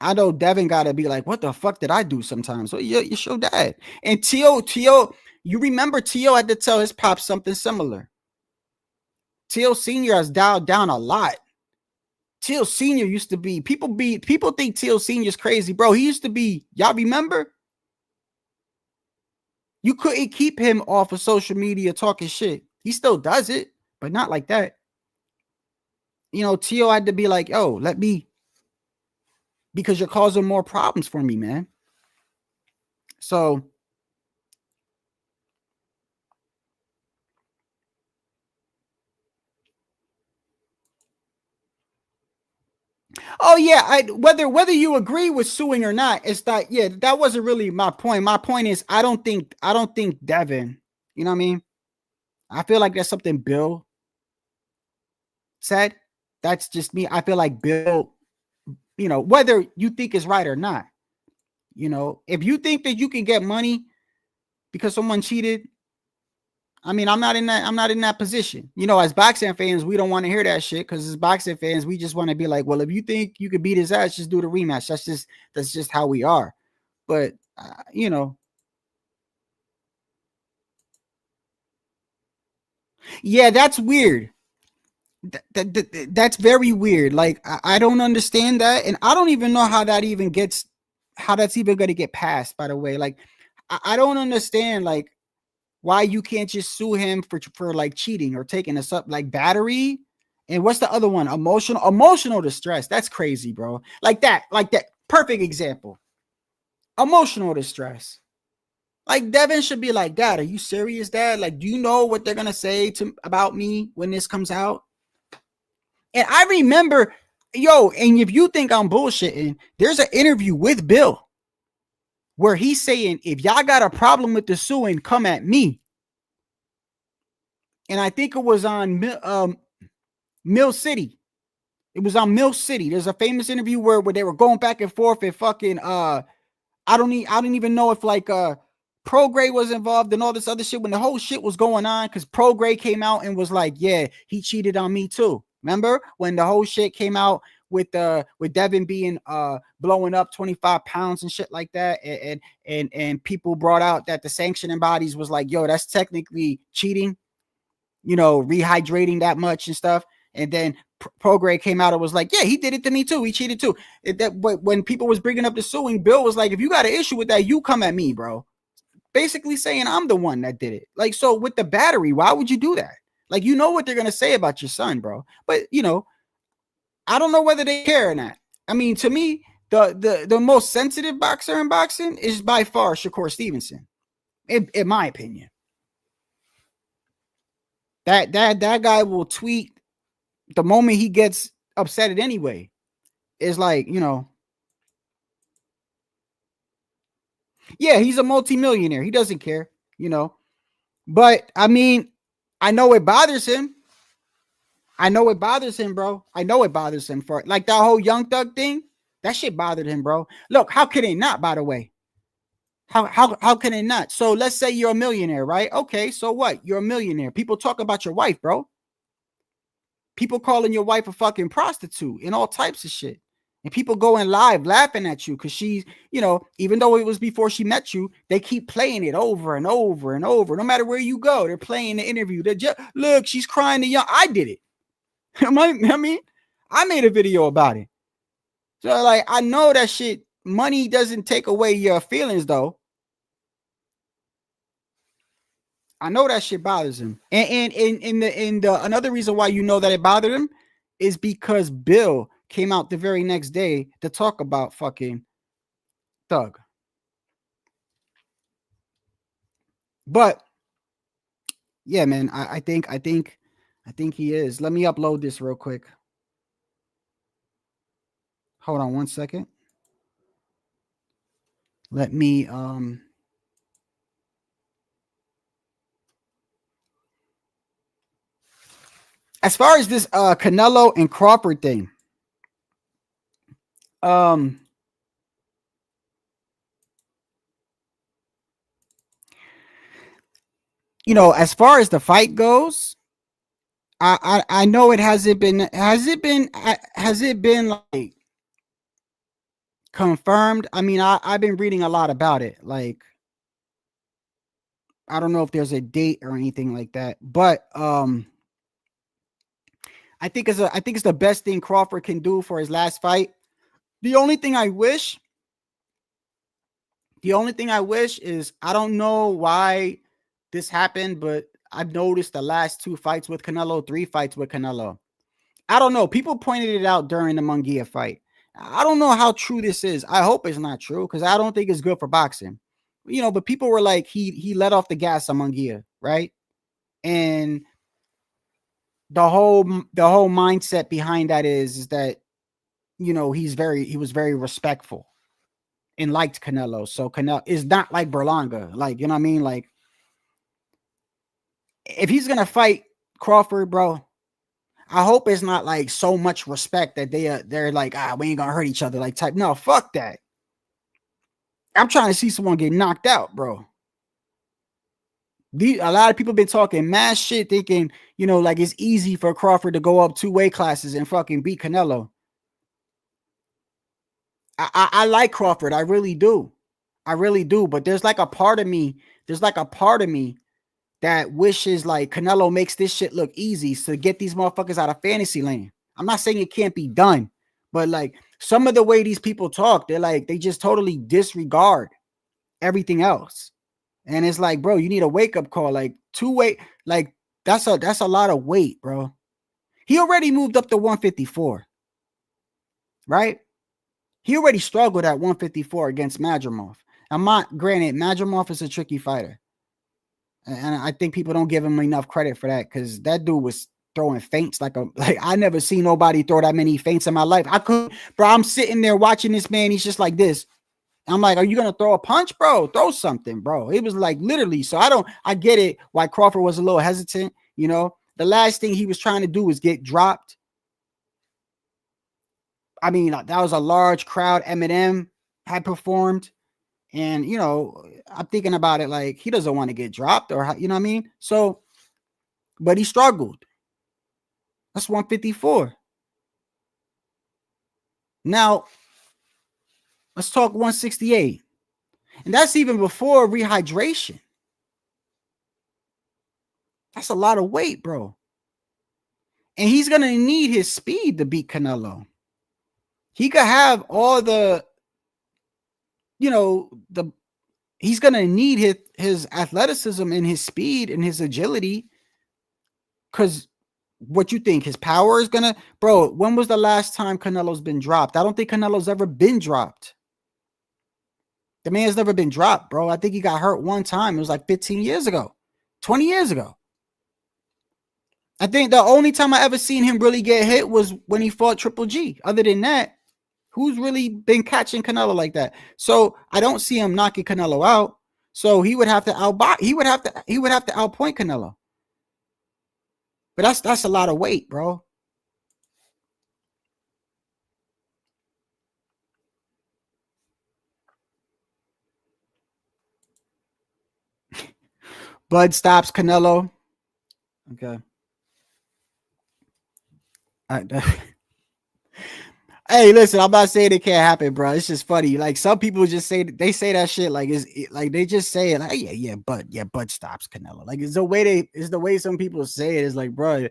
I know Devin got to be like, what the fuck did I do sometimes? So you show that. And T.O., you remember T.O. had to tell his pops something similar. T.O. Sr. has dialed down a lot. T.O. Sr. used to be, people think T.O. Sr. is crazy, bro. He used to be, y'all remember? You couldn't keep him off of social media talking shit. He still does it, but not like that. You know, T.O. had to be like, yo, let me, because you're causing more problems for me, man. So, oh yeah, whether you agree with suing or not, it's that that wasn't really my point. My point is I don't think Devin, you know what I mean? I feel like that's something Bill said. That's just me. I feel like Bill, you know, whether you think is right or not, you know, if you think that you can get money because someone cheated, I mean, I'm not in that position. You know, as boxing fans, we don't want to hear that shit because as boxing fans, we just want to be like, well, if you think you could beat his ass, just do the rematch. That's just how we are. But you know, yeah, that's weird. That's very weird. Like I don't understand that, and I don't even know how that's even going to get passed. By the way, like I don't understand like why you can't just sue him for like cheating or taking us up like battery. And what's the other one? Emotional distress. That's crazy, bro. Like that. Perfect example. Emotional distress. Like Devin should be like, Dad, are you serious, Dad? Like, do you know what they're gonna say about me when this comes out? And I remember, and if you think I'm bullshitting, there's an interview with Bill where he's saying, if y'all got a problem with the suing, come at me. And I think it was on Mill City. It was on Mill City. There's a famous interview where they were going back and forth and fucking I don't even know if like Progray was involved and all this other shit when the whole shit was going on because Progray came out and was like, yeah, he cheated on me too. Remember when the whole shit came out with Devin being blowing up 25 pounds and shit like that, and people brought out that the sanctioning bodies was like, yo, that's technically cheating, you know, rehydrating that much and stuff. And then Progray came out and was like, yeah, he did it to me too. He cheated too. But when people was bringing up the suing, Bill was like, if you got an issue with that, you come at me, bro. Basically saying I'm the one that did it. Like, so with the battery, why would you do that? Like, you know what they're going to say about your son, bro. But, you know, I don't know whether they care or not. I mean, to me, the most sensitive boxer in boxing is by far Shakur Stevenson, in my opinion. That guy will tweet the moment he gets upset at anyway. It's like, you know, yeah, he's a multimillionaire. He doesn't care, you know. But I mean, I know it bothers him. I know it bothers him, bro. I know it bothers him for like that whole Young Thug thing. That shit bothered him, bro. Look, how can it not, by the way? How can it not? So let's say you're a millionaire, right? Okay, so what? You're a millionaire. People talk about your wife, bro. People calling your wife a fucking prostitute and all types of shit. And people going live laughing at you because she's, you know, even though it was before she met you, they keep playing it over and over and over. No matter where you go, they're playing the interview. Look, she's crying to young. I did it. I mean, I made a video about it. So, like, I know that shit, money doesn't take away your feelings, though. I know that shit bothers him. And another reason why you know that it bothered him is because Bill came out the very next day to talk about fucking Thug. But yeah, man, I think he is. Let me upload this real quick. Hold on 1 second. Let me as far as this Canelo and Crawford thing, you know, as far as the fight goes, I know it hasn't been has it been like confirmed? I mean, I've been reading a lot about it. Like, I don't know if there's a date or anything like that, but I think it's the best thing Crawford can do for his last fight. The only thing I wish is, I don't know why this happened, but I've noticed the last 2 fights with Canelo, 3 fights with Canelo. I don't know. People pointed it out during the Munguia fight. I don't know how true this is. I hope it's not true, because I don't think it's good for boxing. You know, but people were like, he let off the gas on Munguia, right? And the whole mindset behind that is that, you know, he was very respectful and liked Canelo. So Canelo is not like Berlanga. Like, you know what I mean? Like, if he's gonna fight Crawford, bro, I hope it's not like so much respect that they're like, we ain't gonna hurt each other, like type. No, fuck that. I'm trying to see someone get knocked out, bro. A lot of people been talking mass shit, thinking, you know, like it's easy for Crawford to go up 2 weight classes and fucking beat Canelo. I like Crawford, I really do. But there's like a part of me that wishes like Canelo makes this shit look easy to get these motherfuckers out of fantasy land. I'm not saying it can't be done, but like some of the way these people talk, they just totally disregard everything else. And it's like, bro, you need a wake-up call. Like 2 weight, like that's a lot of weight, bro. He already moved up to 154, right? He already struggled at 154 against Madrimov. Granted, Madrimov is a tricky fighter. And I think people don't give him enough credit for that, because that dude was throwing feints like I never seen nobody throw that many feints in my life. I'm sitting there watching this man. He's just like this. I'm like, are you going to throw a punch, bro? Throw something, bro. It was like literally. So I get it why Crawford was a little hesitant. You know, the last thing he was trying to do was get dropped. I mean, that was a large crowd. Eminem had performed. And, you know, I'm thinking about it like he doesn't want to get dropped, or, you know what I mean? So, but he struggled. That's 154. Now, let's talk 168. And that's even before rehydration. That's a lot of weight, bro. And he's going to need his speed to beat Canelo. He could have all the, you know, he's going to need his athleticism and his speed and his agility. Because what you think, his power is going to, bro, when was the last time Canelo's been dropped? I don't think Canelo's ever been dropped. The man's never been dropped, bro. I think he got hurt one time. It was like 15 years ago, 20 years ago. I think the only time I ever seen him really get hit was when he fought Triple G. Other than that, who's really been catching Canelo like that? So I don't see him knocking Canelo out. So he would have to outbox. He would have to outpoint Canelo. But that's a lot of weight, bro. Bud stops Canelo. Okay. Hey, listen, I'm not saying it can't happen, bro. It's just funny. Like some people just say that shit like they just say it like, Bud stops Canelo. Like it's the way some people say it is like, bro,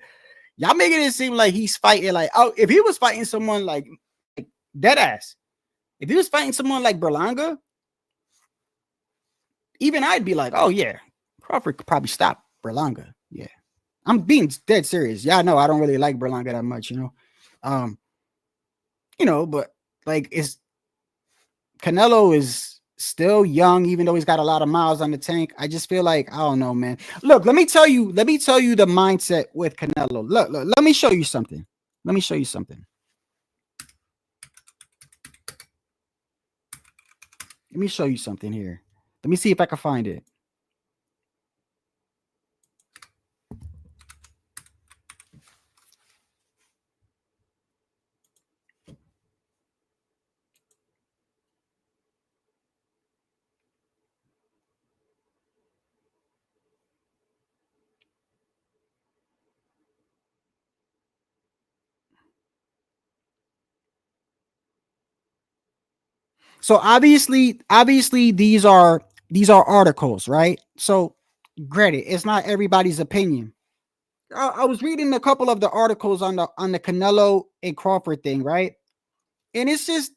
y'all making it seem like he's fighting like, oh, if he was fighting someone like dead ass, if he was fighting someone like Berlanga, even I'd be like, oh yeah, Crawford could probably stop Berlanga. Yeah. I'm being dead serious. Yeah, I know I don't really like Berlanga that much, you know. But like Canelo is still young, even though he's got a lot of miles on the tank. I just feel like, I don't know, man. Look, let me tell you the mindset with Canelo. Look, let me show you something. Let me show you something here. Let me see if I can find it. So obviously these are articles, right? So granted, it's not everybody's opinion. I was reading a couple of the articles on the Canelo and Crawford thing, right? And it's just,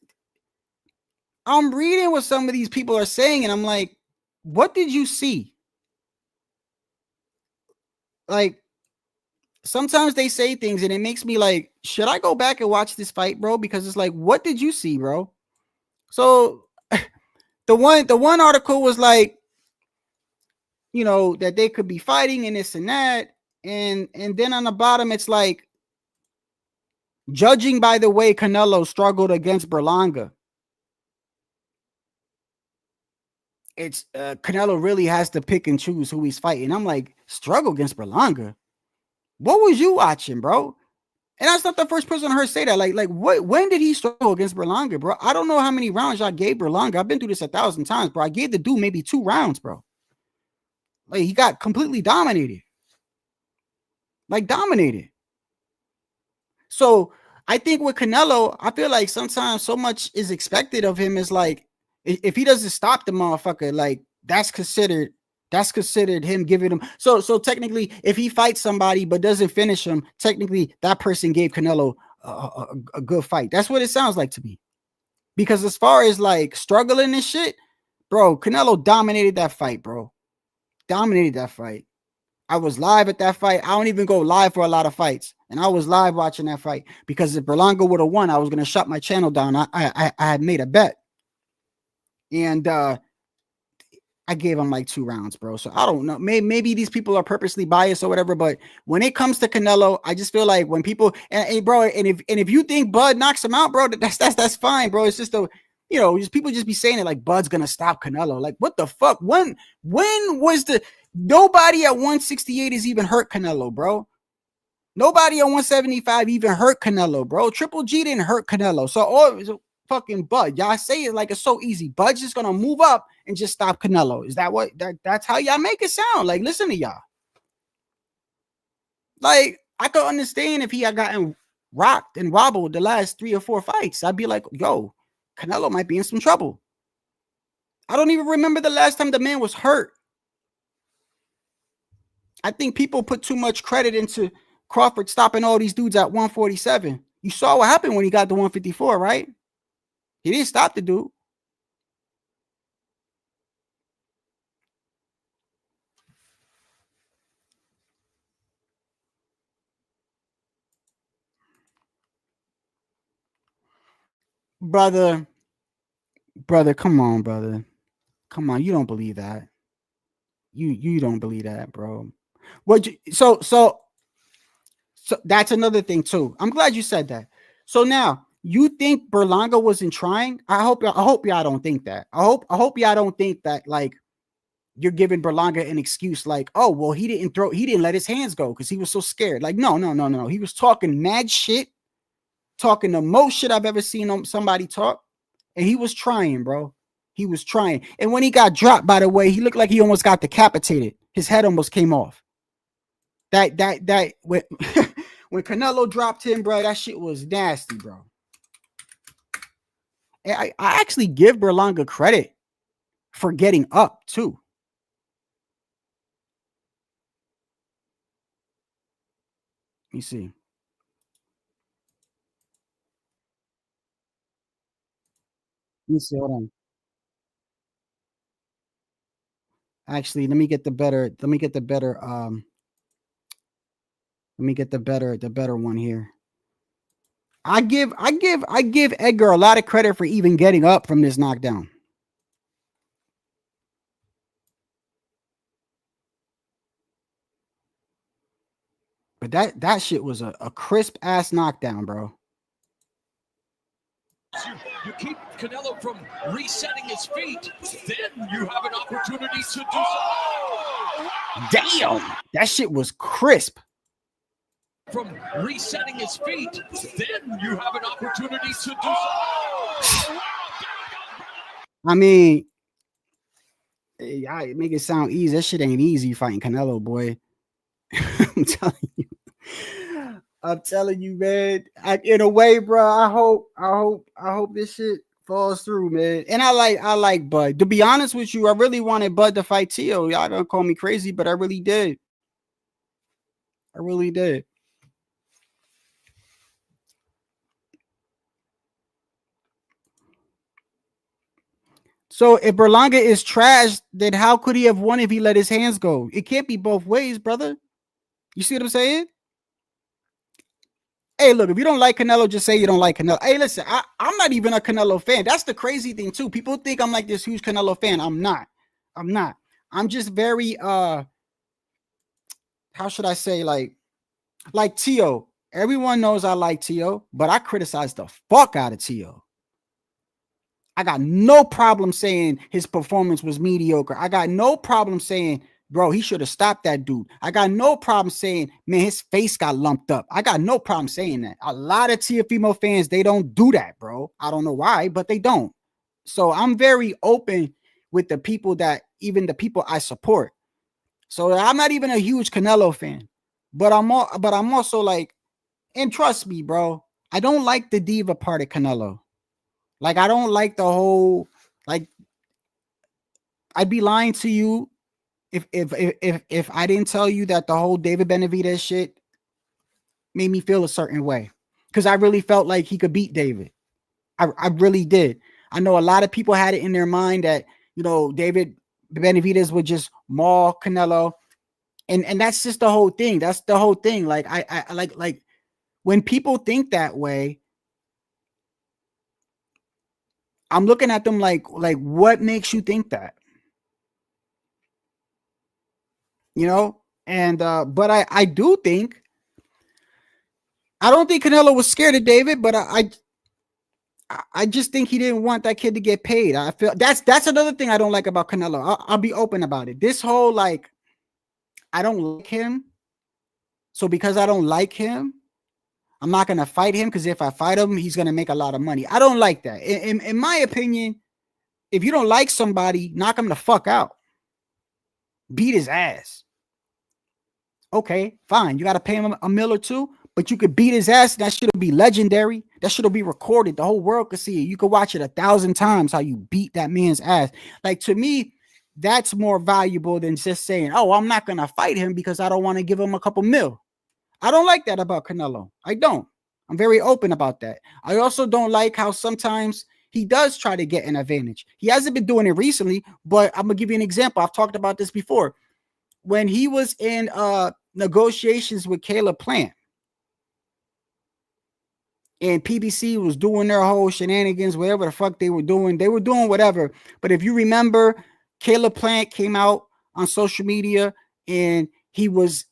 I'm reading what some of these people are saying, and I'm like, what did you see? Like, sometimes they say things and it makes me like, should I go back and watch this fight, bro? Because it's like, what did you see, bro? So the one article was like, you know, that they could be fighting and this and that. And then on the bottom, it's like, judging by the way Canelo struggled against Berlanga, it's Canelo really has to pick and choose who he's fighting. I'm like, struggle against Berlanga? What was you watching, bro? And that's not the first person I heard say that. Like what? When did he struggle against Berlanga, bro? I don't know how many rounds I gave Berlanga. I've been through this 1,000 times, bro. I gave the dude maybe 2 rounds, bro. Like, he got completely dominated. Like, dominated. So I think with Canelo, I feel like sometimes so much is expected of him. Is like, if he doesn't stop the motherfucker, like, that's considered him giving him. So technically, if he fights somebody but doesn't finish him, technically that person gave Canelo a good fight. That's what it sounds like to me. Because as far as like struggling and shit, bro, Canelo dominated that fight, bro. Dominated that fight. I was live at that fight. I don't even go live for a lot of fights. And I was live watching that fight because if Berlanga would have won, I was going to shut my channel down. I had made a bet. And I gave him like 2 rounds, bro. So I don't know. Maybe these people are purposely biased or whatever. But when it comes to Canelo, I just feel like when people, and bro, and if you think Bud knocks him out, bro, that's fine, bro. It's just just people just be saying it like Bud's gonna stop Canelo. Like, what the fuck? When was nobody at 168 has even hurt Canelo, bro? Nobody at 175 even hurt Canelo, bro. Triple G didn't hurt Canelo. So fucking Bud, y'all say it like it's so easy. Bud's just gonna move up and just stop Canelo. Is that what that's how y'all make it sound? Like, listen to y'all. Like, I could understand if he had gotten rocked and wobbled the last 3 or 4 fights. I'd be like, yo, Canelo might be in some trouble. I don't even remember the last time the man was hurt. I think people put too much credit into Crawford stopping all these dudes at 147. You saw what happened when he got to 154, right? He didn't stop the dude. Brother, come on, brother. Come on, you don't believe that. You don't believe that, bro. So that's another thing too. I'm glad you said that. So now, you think Berlanga wasn't trying? I hope y'all don't think that. I hope y'all don't think that, like, you're giving Berlanga an excuse like, oh, well, he didn't let his hands go because he was so scared. Like, no. He was talking mad shit, talking the most shit I've ever seen somebody talk. And he was trying, bro. He was trying. And when he got dropped, by the way, he looked like he almost got decapitated. His head almost came off. When Canelo dropped him, bro, that shit was nasty, bro. And I actually give Berlanga credit for getting up too. Let me see. Hold on. Actually, let me get the better one here. I give Edgar a lot of credit for even getting up from this knockdown. But that shit was a crisp ass knockdown, bro. You keep Canelo from resetting his feet, then you have an opportunity to do so. Damn, that shit was crisp. From resetting his feet, then you have an opportunity to do so. I mean, I make it sound easy. That shit ain't easy fighting Canelo, boy. I'm telling you, man. In a way, bro. I hope this shit falls through, man. And I like Bud. To be honest with you, I really wanted Bud to fight Tio. Y'all gonna call me crazy, but I really did. I really did. So if Berlanga is trash, then how could he have won if he let his hands go? It can't be both ways, brother. You see what I'm saying? Hey, look, if you don't like Canelo, just say you don't like Canelo. Hey, listen, I'm not even a Canelo fan. That's the crazy thing, too. People think I'm like this huge Canelo fan. I'm not. I'm just very, how should I say, like Tio. Everyone knows I like Tio, but I criticize the fuck out of Tio. I got no problem saying his performance was mediocre. I got no problem saying, bro, he should have stopped that dude. I got no problem saying, man, his face got lumped up. I got no problem saying that. A lot of Teofimo fans, they don't do that, bro. I don't know why, but they don't. So I'm very open with the people that, even the people I support. So I'm not even a huge Canelo fan, but I'm also like, and trust me, bro, I don't like the diva part of Canelo. Like, I don't like the whole, like, I'd be lying to you if I didn't tell you that the whole David Benavidez shit made me feel a certain way. Because I really felt like he could beat David. I really did. I know a lot of people had it in their mind that, you know, David Benavidez would just maul Canelo. And that's just the whole thing. That's the whole thing. Like, I like when people think that way, I'm looking at them like what makes you think that? You know? And but I do think, I don't think Canelo was scared of David, but I just think he didn't want that kid to get paid. I feel that's another thing I don't like about Canelo. I'll be open about it. This whole, like, I don't like him. So because I don't like him, I'm not going to fight him, because if I fight him, he's going to make a lot of money. I don't like that. In my opinion, if you don't like somebody, knock him the fuck out. Beat his ass. Okay, fine. You got to pay him a mil or two, but you could beat his ass. And that shit'll be legendary. That shit'll be recorded. The whole world could see it. You could watch it 1,000 times how you beat that man's ass. Like, to me, that's more valuable than just saying, oh, I'm not going to fight him because I don't want to give him a couple mil. I don't like that about Canelo. I don't. I'm very open about that. I also don't like how sometimes he does try to get an advantage. He hasn't been doing it recently, but I'm going to give you an example. I've talked about this before. When he was in negotiations with Caleb Plant, and PBC was doing their whole shenanigans, whatever the fuck they were doing whatever. But if you remember, Caleb Plant came out on social media and he was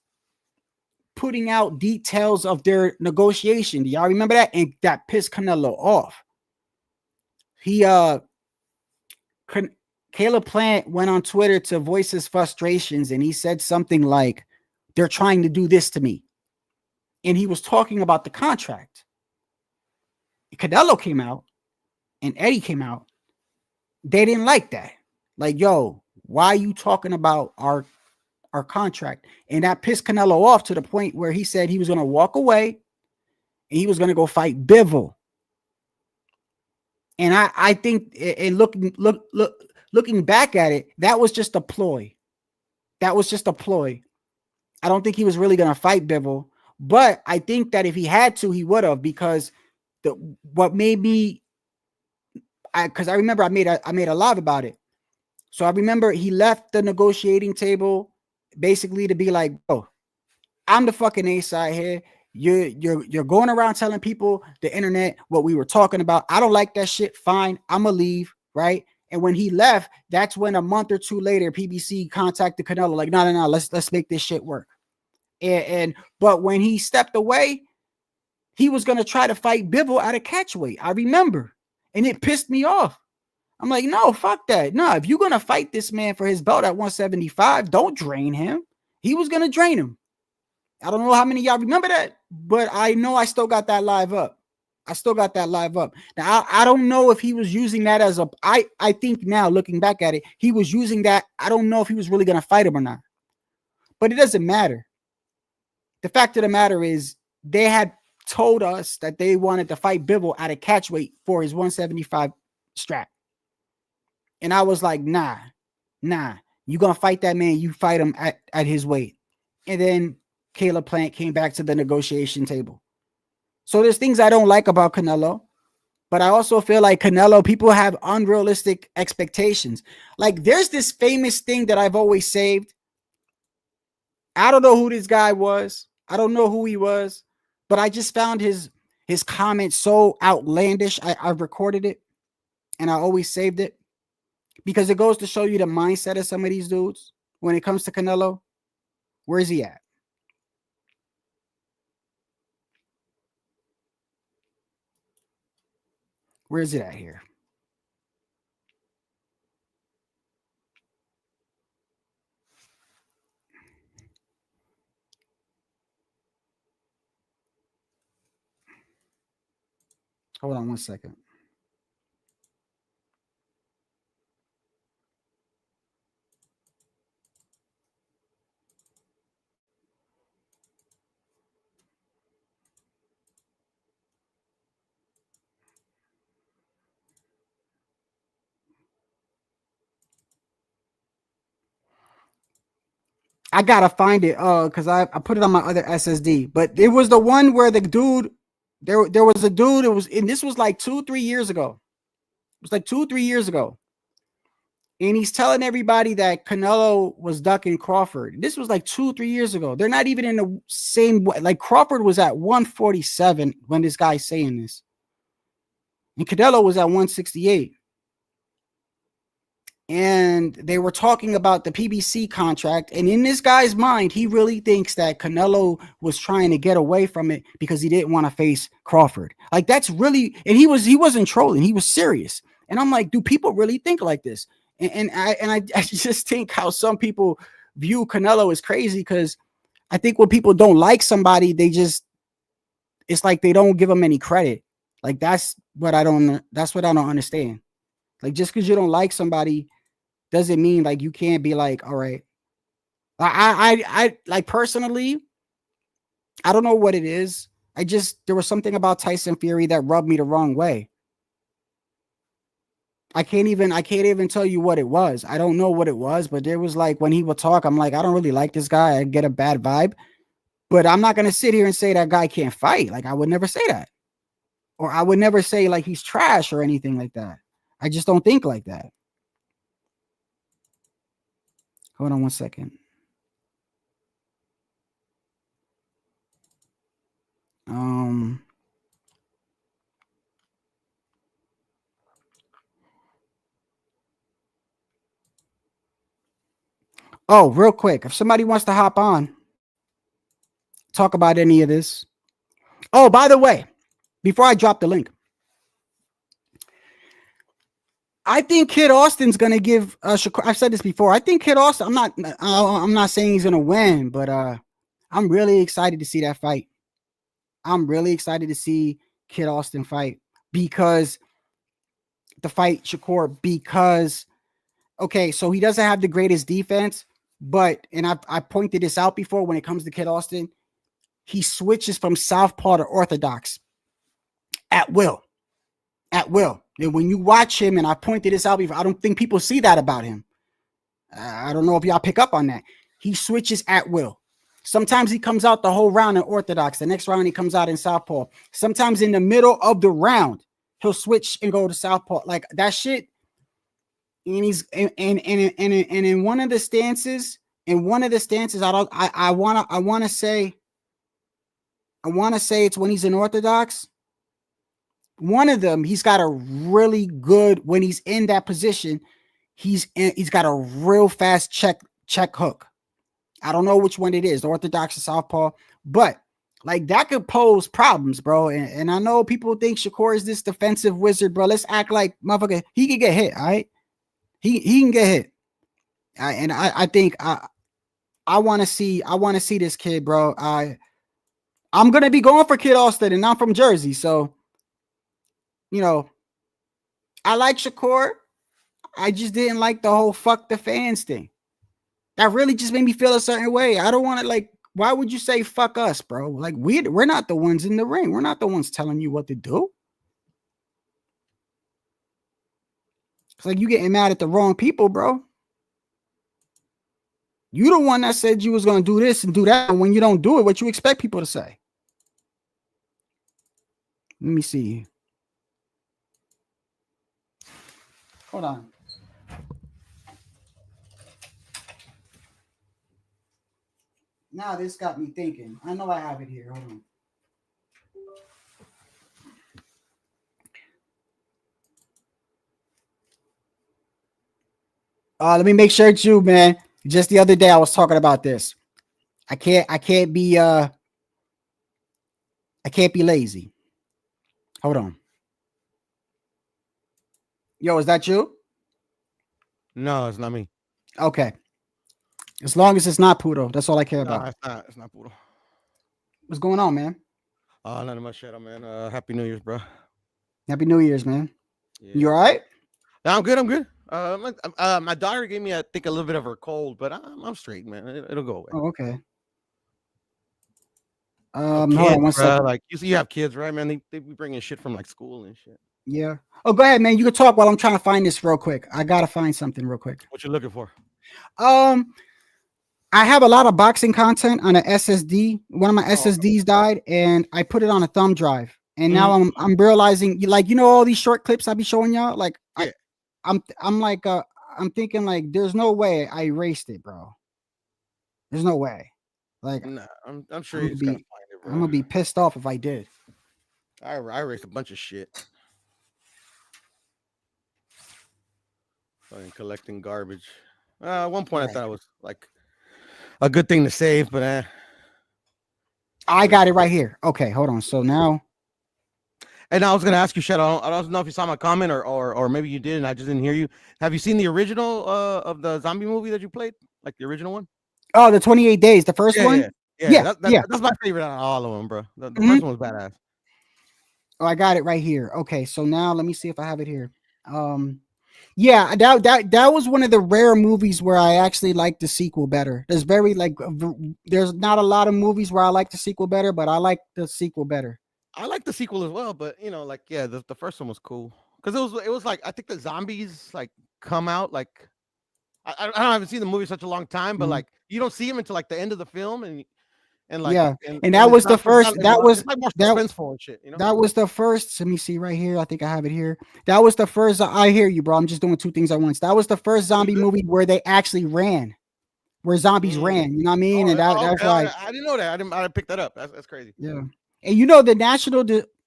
putting out details of their negotiation. Do y'all remember that? And that pissed Canelo off. Caleb Plant went on Twitter to voice his frustrations, and he said something like, they're trying to do this to me. And he was talking about the contract. Canelo came out and Eddie came out. They didn't like that. Like, yo, why are you talking about our contract? And that pissed Canelo off to the point where he said he was going to walk away and he was going to go fight Bivol. And I think, and looking back at it, that was just a ploy. That was just a ploy. I don't think he was really going to fight Bivol, but I think that if he had to, he would have, because what made me, because I remember I made a live about it. So I remember he left the negotiating table basically to be like, bro, I'm the fucking A side here. You're going around telling people, the internet, what we were talking about. I don't like that shit. Fine, I'ma leave, right? And when he left, that's when a month or two later, PBC contacted Canelo like, no, let's make this shit work. But when he stepped away, he was gonna try to fight Bivol at a catchweight. I remember, and it pissed me off. I'm like, no, fuck that. No, if you're going to fight this man for his belt at 175, don't drain him. He was going to drain him. I don't know how many of y'all remember that, but I know I still got that live up. Now, I don't know if he was using that as I think now, looking back at it, he was using that. I don't know if he was really going to fight him or not. But it doesn't matter. The fact of the matter is, they had told us that they wanted to fight Bivol at a catchweight for his 175 strap. And I was like, nah, you gonna fight that man, you fight him at his weight. And then Caleb Plant came back to the negotiation table. So there's things I don't like about Canelo, but I also feel like Canelo, people have unrealistic expectations. Like there's this famous thing that I've always saved. I don't know who this guy was. I don't know who he was, but I just found his comment so outlandish. I recorded it and I always saved it because it goes to show you the mindset of some of these dudes when it comes to Canelo. Where is he at? Where is it at here? Hold on one second. I gotta find it because I put it on my other SSD, but it was the one where the dude there was a dude, and this was like 2-3 years ago. It was like 2-3 years ago. And he's telling everybody that Canelo was ducking Crawford. This was like 2-3 years ago. They're not even in the same way. Like Crawford was at 147 when this guy's saying this. And Canelo was at 168. And they were talking about the PBC contract. And in this guy's mind, he really thinks that Canelo was trying to get away from it because he didn't want to face Crawford. Like that's really, and he wasn't trolling. He was serious. And I'm like, do people really think like this? And I just think how some people view Canelo as crazy because I think when people don't like somebody, it's like they don't give them any credit. Like that's what I don't understand. Like just because you don't like somebody doesn't mean like you can't be like, all right. I like personally, I don't know what it is. There was something about Tyson Fury that rubbed me the wrong way. I can't even tell you what it was. I don't know what it was, but there was like when he would talk, I'm like, I don't really like this guy. I get a bad vibe, but I'm not going to sit here and say that guy can't fight. Like I would never say that. Or I would never say like he's trash or anything like that. I just don't think like that. Hold on one second. Oh, real quick. If somebody wants to hop on, talk about any of this. Oh, by the way, before I drop the link, I think Kid Austin's gonna give Shakur. I've said this before. I think Kid Austin. I'm not saying he's gonna win, but I'm really excited to see that fight. I'm really excited to see Kid Austin fight because Shakur. Because okay, so he doesn't have the greatest defense, but I pointed this out before when it comes to Kid Austin, he switches from southpaw to orthodox at will. At will. And when you watch him, and I pointed this out before, I don't think people see that about him. I don't know if y'all pick up on that. He switches at will. Sometimes he comes out the whole round in orthodox. The next round he comes out in southpaw. Sometimes in the middle of the round, he'll switch and go to southpaw. Like that shit. And he's in one of the stances, I want to say it's when he's in orthodox. One of them, he's got a really good, when he's in that position, he's got a real fast check hook. I don't know which one it is, the orthodox or southpaw, but like that could pose problems, bro. And I know people think Shakur is this defensive wizard, bro. Let's act like motherfucker, he can get hit, all right? He can get hit. I think I want to see this kid, bro. I'm gonna be going for Kid Austin, and I'm from Jersey, so you know, I like Shakur. I just didn't like the whole fuck the fans thing. That really just made me feel a certain way. I don't want to like, why would you say fuck us, bro? Like we're not the ones in the ring. We're not the ones telling you what to do. It's like you getting mad at the wrong people, bro. You the one that said you was gonna do this and do that, and when you don't do it, what you expect people to say? Let me see. Hold on. Now this got me thinking. I know I have it here. Hold on. Let me make sure it's you, man. Just the other day I was talking about this. I can't be lazy. Hold on. Yo, is that you? No, it's not me. Okay. As long as it's not Puto, that's all I care about. It's not Poodle. What's going on, man? Not much shit, man. Happy New Year's, bro. Happy New Year's, man. Yeah. You all right? Yeah, I'm good. My daughter gave me, I think, a little bit of her cold, but I'm straight, man. It'll go away. Oh, okay. Kids, hold on one second. like you have kids, right, man? They be bringing shit from like school and shit. Yeah. Oh, go ahead, man. You can talk while I'm trying to find this real quick. I gotta find something real quick. What you looking for? I have a lot of boxing content on an SSD. One of my SSDs died, and I put it on a thumb drive. And now I'm realizing, like, all these short clips I be showing y'all. Like, yeah. I'm thinking like, there's no way I erased it, bro. There's no way. Like, nah, I'm sure you're gonna find it, bro. I'm gonna be pissed off if I did. I erased a bunch of shit. Fucking collecting garbage. At one point, I thought it was like a good thing to save, but I got it right here. Okay, hold on. So now, and I was gonna ask you, Shed. I don't know if you saw my comment or maybe you did, and I just didn't hear you. Have you seen the original of the zombie movie that you played, like the original one? Oh, the 28 Days, the first one. Yeah. That's my favorite out of all of them, bro. The first one was badass. Oh, I got it right here. Okay, so now let me see if I have it here. Yeah, that was one of the rare movies where I actually like the sequel better. There's there's not a lot of movies where I like the sequel better, but I like the sequel better. I like the sequel as well, but the first one was cool because it was like, I think the zombies like come out like I haven't seen the movie in such a long time, but like you don't see him until like the end of the film, and like and that was the first. That was like more suspenseful and shit. That was the first. Let me see right here. I think I have it here. That was the first. I hear you, bro. I'm just doing two things at once. That was the first zombie movie where they actually ran, where zombies ran. You know what I mean? And that's like I didn't know that. I didn't pick that up. That's crazy. Yeah, and the national.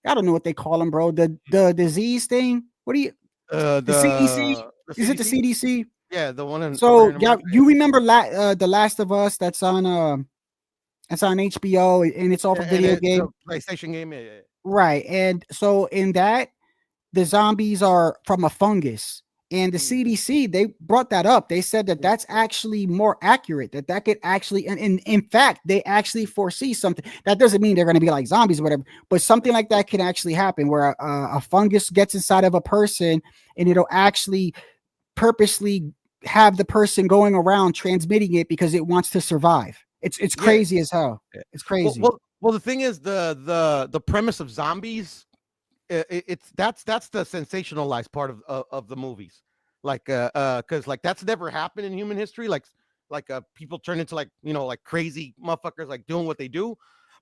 I don't know what they call them, bro. The disease thing. What do you? The CDC. Is it the CDC? Yeah, the one in. So yeah, you remember The Last of Us? That's on it's on HBO and it's off a video game. PlayStation game, yeah. Right. And so in that, the zombies are from a fungus. And the CDC, they brought that up. They said that that's actually more accurate, that could actually, and in fact, they actually foresee something. That doesn't mean they're going to be like zombies or whatever, but something like that can actually happen where a fungus gets inside of a person and it'll actually purposely have the person going around transmitting it because it wants to survive. It's crazy as hell. It's crazy. Well, the thing is, the premise of zombies, that's the sensationalized part of the movies, like because like that's never happened in human history, like people turn into like like crazy motherfuckers like doing what they do,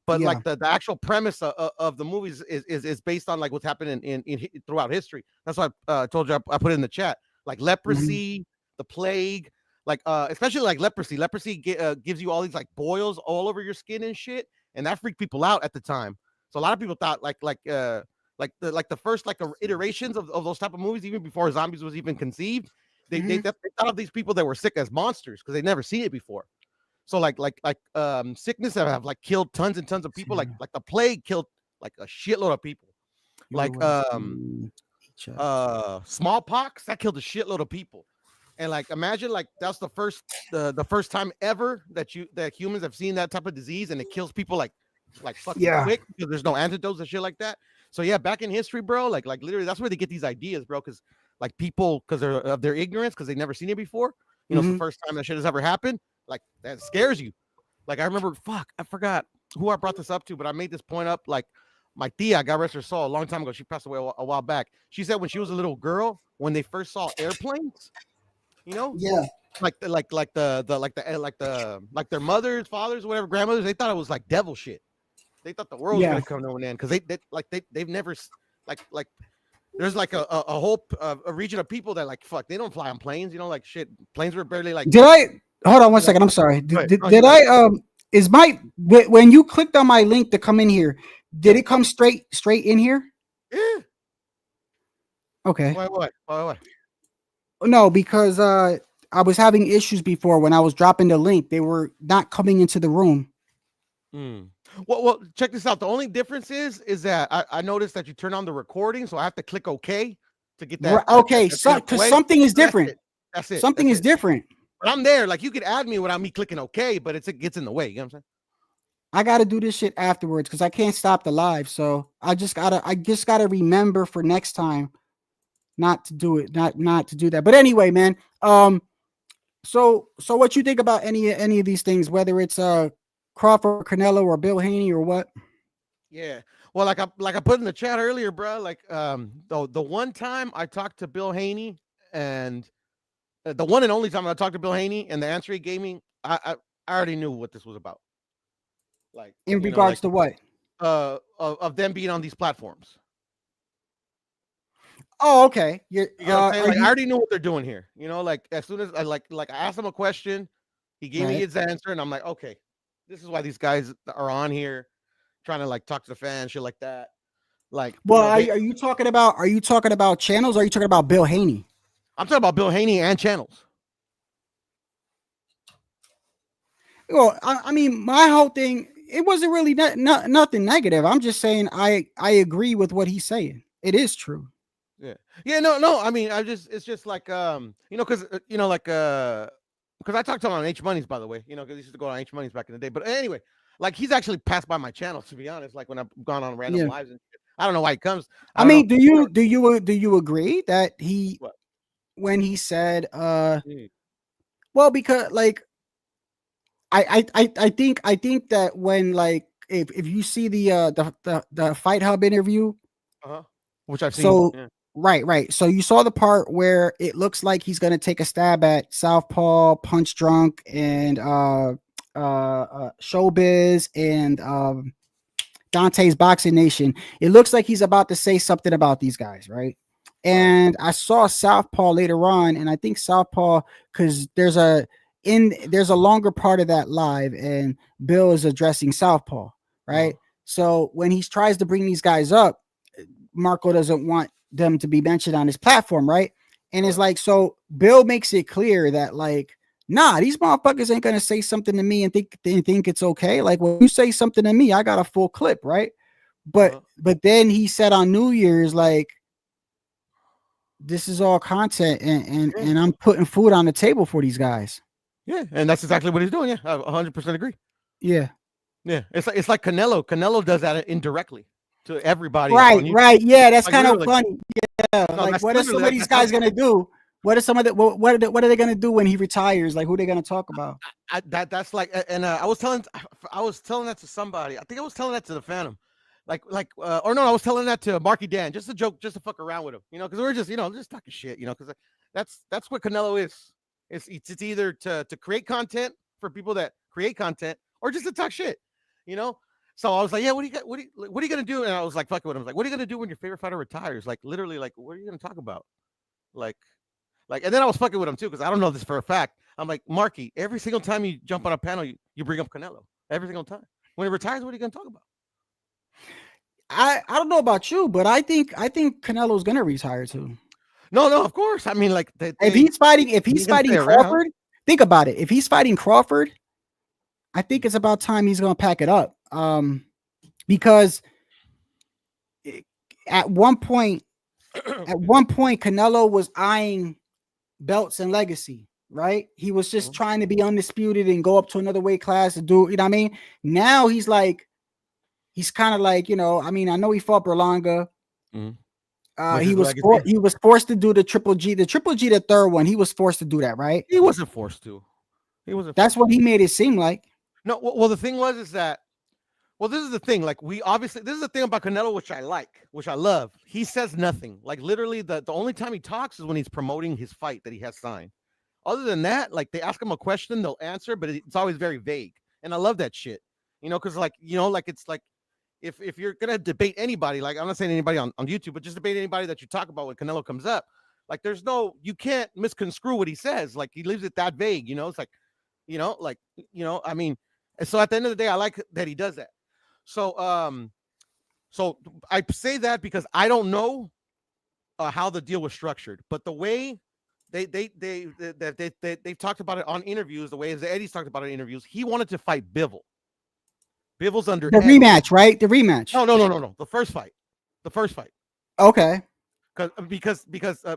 but like the actual premise of the movies is based on like what's happened in throughout history. That's why I told you I put it in the chat, like leprosy, the plague. Like especially like leprosy gives you all these like boils all over your skin and shit, and that freaked people out at the time. So a lot of people thought like the first like iterations of those type of movies, even before zombies was even conceived, they thought of these people that were sick as monsters because they'd never seen it before. So like sickness that have like killed tons and tons of people, like the plague killed like a shitload of people, like smallpox that killed a shitload of people. And like imagine like that's the first time ever that humans have seen that type of disease, and it kills people like fucking quick because there's no antidotes and shit like that. So yeah, back in history, bro, like literally that's where they get these ideas, bro, because like people, because of their ignorance, because they've never seen it before, it's the first time that shit has ever happened, like that scares you. Like I remember, I forgot who I brought this up to, but I made this point up like my tia, God rest her soul, a long time ago. She passed away a while back. She said when she was a little girl, when they first saw airplanes, Yeah. like their mothers, fathers, whatever, grandmothers, they thought it was like devil shit. They thought the world was gonna come to an end because they've never like there's like a whole a region of people that like fuck, they don't fly on planes, like shit. Planes were barely like. Did I hold on one second? I'm sorry. Did I is my when you clicked on my link to come in here? Did it come straight in here? Yeah. Okay. Why? No, because I was having issues before when I was dropping the link. They were not coming into the room. Well, check this out. The only difference is that I noticed that you turn on the recording, so I have to click OK to get that. Okay, because something is different. That's it. Something is different. But I'm there. Like you could add me without me clicking OK, but it gets in the way. You know what I'm saying? I gotta do this shit afterwards because I can't stop the live. So I just gotta remember for next time not to do it, not to do that. But anyway, man. So what you think about any of these things, whether it's Crawford, Canelo, or Bill Haney, or what? Yeah. Well, like I put in the chat earlier, bro. Like the one time I talked to Bill Haney, and the one and only time I talked to Bill Haney, and the answer he gave me, I already knew what this was about. Like in regards to what? Of them being on these platforms. Oh, okay. You know what I'm saying? Like, I already knew what they're doing here. Like as soon as I like I asked him a question, he gave me his answer, and I'm like, okay, this is why these guys are on here, trying to like talk to the fans, shit like that. Like, well, are you talking about channels? Or are you talking about Bill Haney? I'm talking about Bill Haney and channels. Well, I mean, my whole thing, it wasn't really nothing negative. I'm just saying I agree with what he's saying. It is true. Yeah. No. I mean, it's just like because because I talked to him on H Money's, by the way, because he used to go on H Money's back in the day. But anyway, like he's actually passed by my channel, to be honest. Like when I've gone on random lives and shit. I don't know why he comes. I mean, do you agree that when he said well, because like I think that when like if you see the Fight Hub interview, which I've seen, so right, so you saw the part where it looks like he's gonna take a stab at Southpaw, Punch Drunk, and Showbiz, and Dante's Boxing Nation. It looks like he's about to say something about these guys, right? And I saw Southpaw later on, and I think Southpaw, because there's a longer part of that live, and Bill is addressing Southpaw, right? So when he tries to bring these guys up, Marco doesn't want them to be mentioned on his platform, right? And it's like, so Bill makes it clear that like, nah, these motherfuckers ain't gonna say something to me and think it's okay. Like when you say something to me, I got a full clip, right? But then he said on New Year's, like, this is all content, and I'm putting food on the table for these guys. Yeah, and that's exactly what he's doing. Yeah, I 100% agree. Yeah. It's like Canelo. Canelo does that indirectly to everybody. Right. Yeah, that's like, kind of funny. Yeah, no, like what are some of these guys gonna do? What are some of the what are they gonna do when he retires? Like who are they gonna talk about? That's like, and I was telling that to somebody. I think I was telling that to the Phantom. I was telling that to Marky Dan, just a joke, just to fuck around with him, because we're just, just talking shit, because that's what Canelo is. It's either to create content for people that create content or just to talk shit, So I was like, yeah, what are you gonna do? And I was like, fucking with him. I was like, what are you gonna do when your favorite fighter retires? Like literally, like what are you gonna talk about? Like, and then I was fucking with him too because I don't know this for a fact. I'm like, Marky, every single time you jump on a panel, you bring up Canelo every single time. When he retires, what are you gonna talk about? I don't know about you, but I think Canelo's gonna retire too. No, of course. I mean, like if he's fighting Crawford, think about it. If he's fighting Crawford, I think it's about time he's gonna pack it up. Because at one point, Canelo was eyeing belts and legacy, right? He was just trying to be undisputed and go up to another weight class to do, you know what I mean? Now he's like, he's kind of like, I mean, I know he fought Berlanga. He was forced to do the Triple G, the third one. He was forced to do that, right? He wasn't forced to. That's what he made it seem like. No, well, the thing was is that, Well, this is the thing. Like, this is the thing about Canelo, which I love. He says nothing. Like, literally, the only time he talks is when he's promoting his fight that he has signed. Other than that, like, they ask him a question, they'll answer, but it's always very vague. And I love that shit. Because, like, like, it's like, if you're gonna debate anybody, like, I'm not saying anybody on YouTube, but just debate anybody that you talk about when Canelo comes up, like, you can't misconstrue what he says. Like, he leaves it that vague. It's like, I mean, and so at the end of the day, I like that he does that. So so I say that because I don't know how the deal was structured, but the way they've talked about it on interviews, the way Eddie's talked about it in interviews, he wanted to fight Bivol. Bivol's under the Eddie. rematch, right? The rematch. No. The first fight. Okay. Because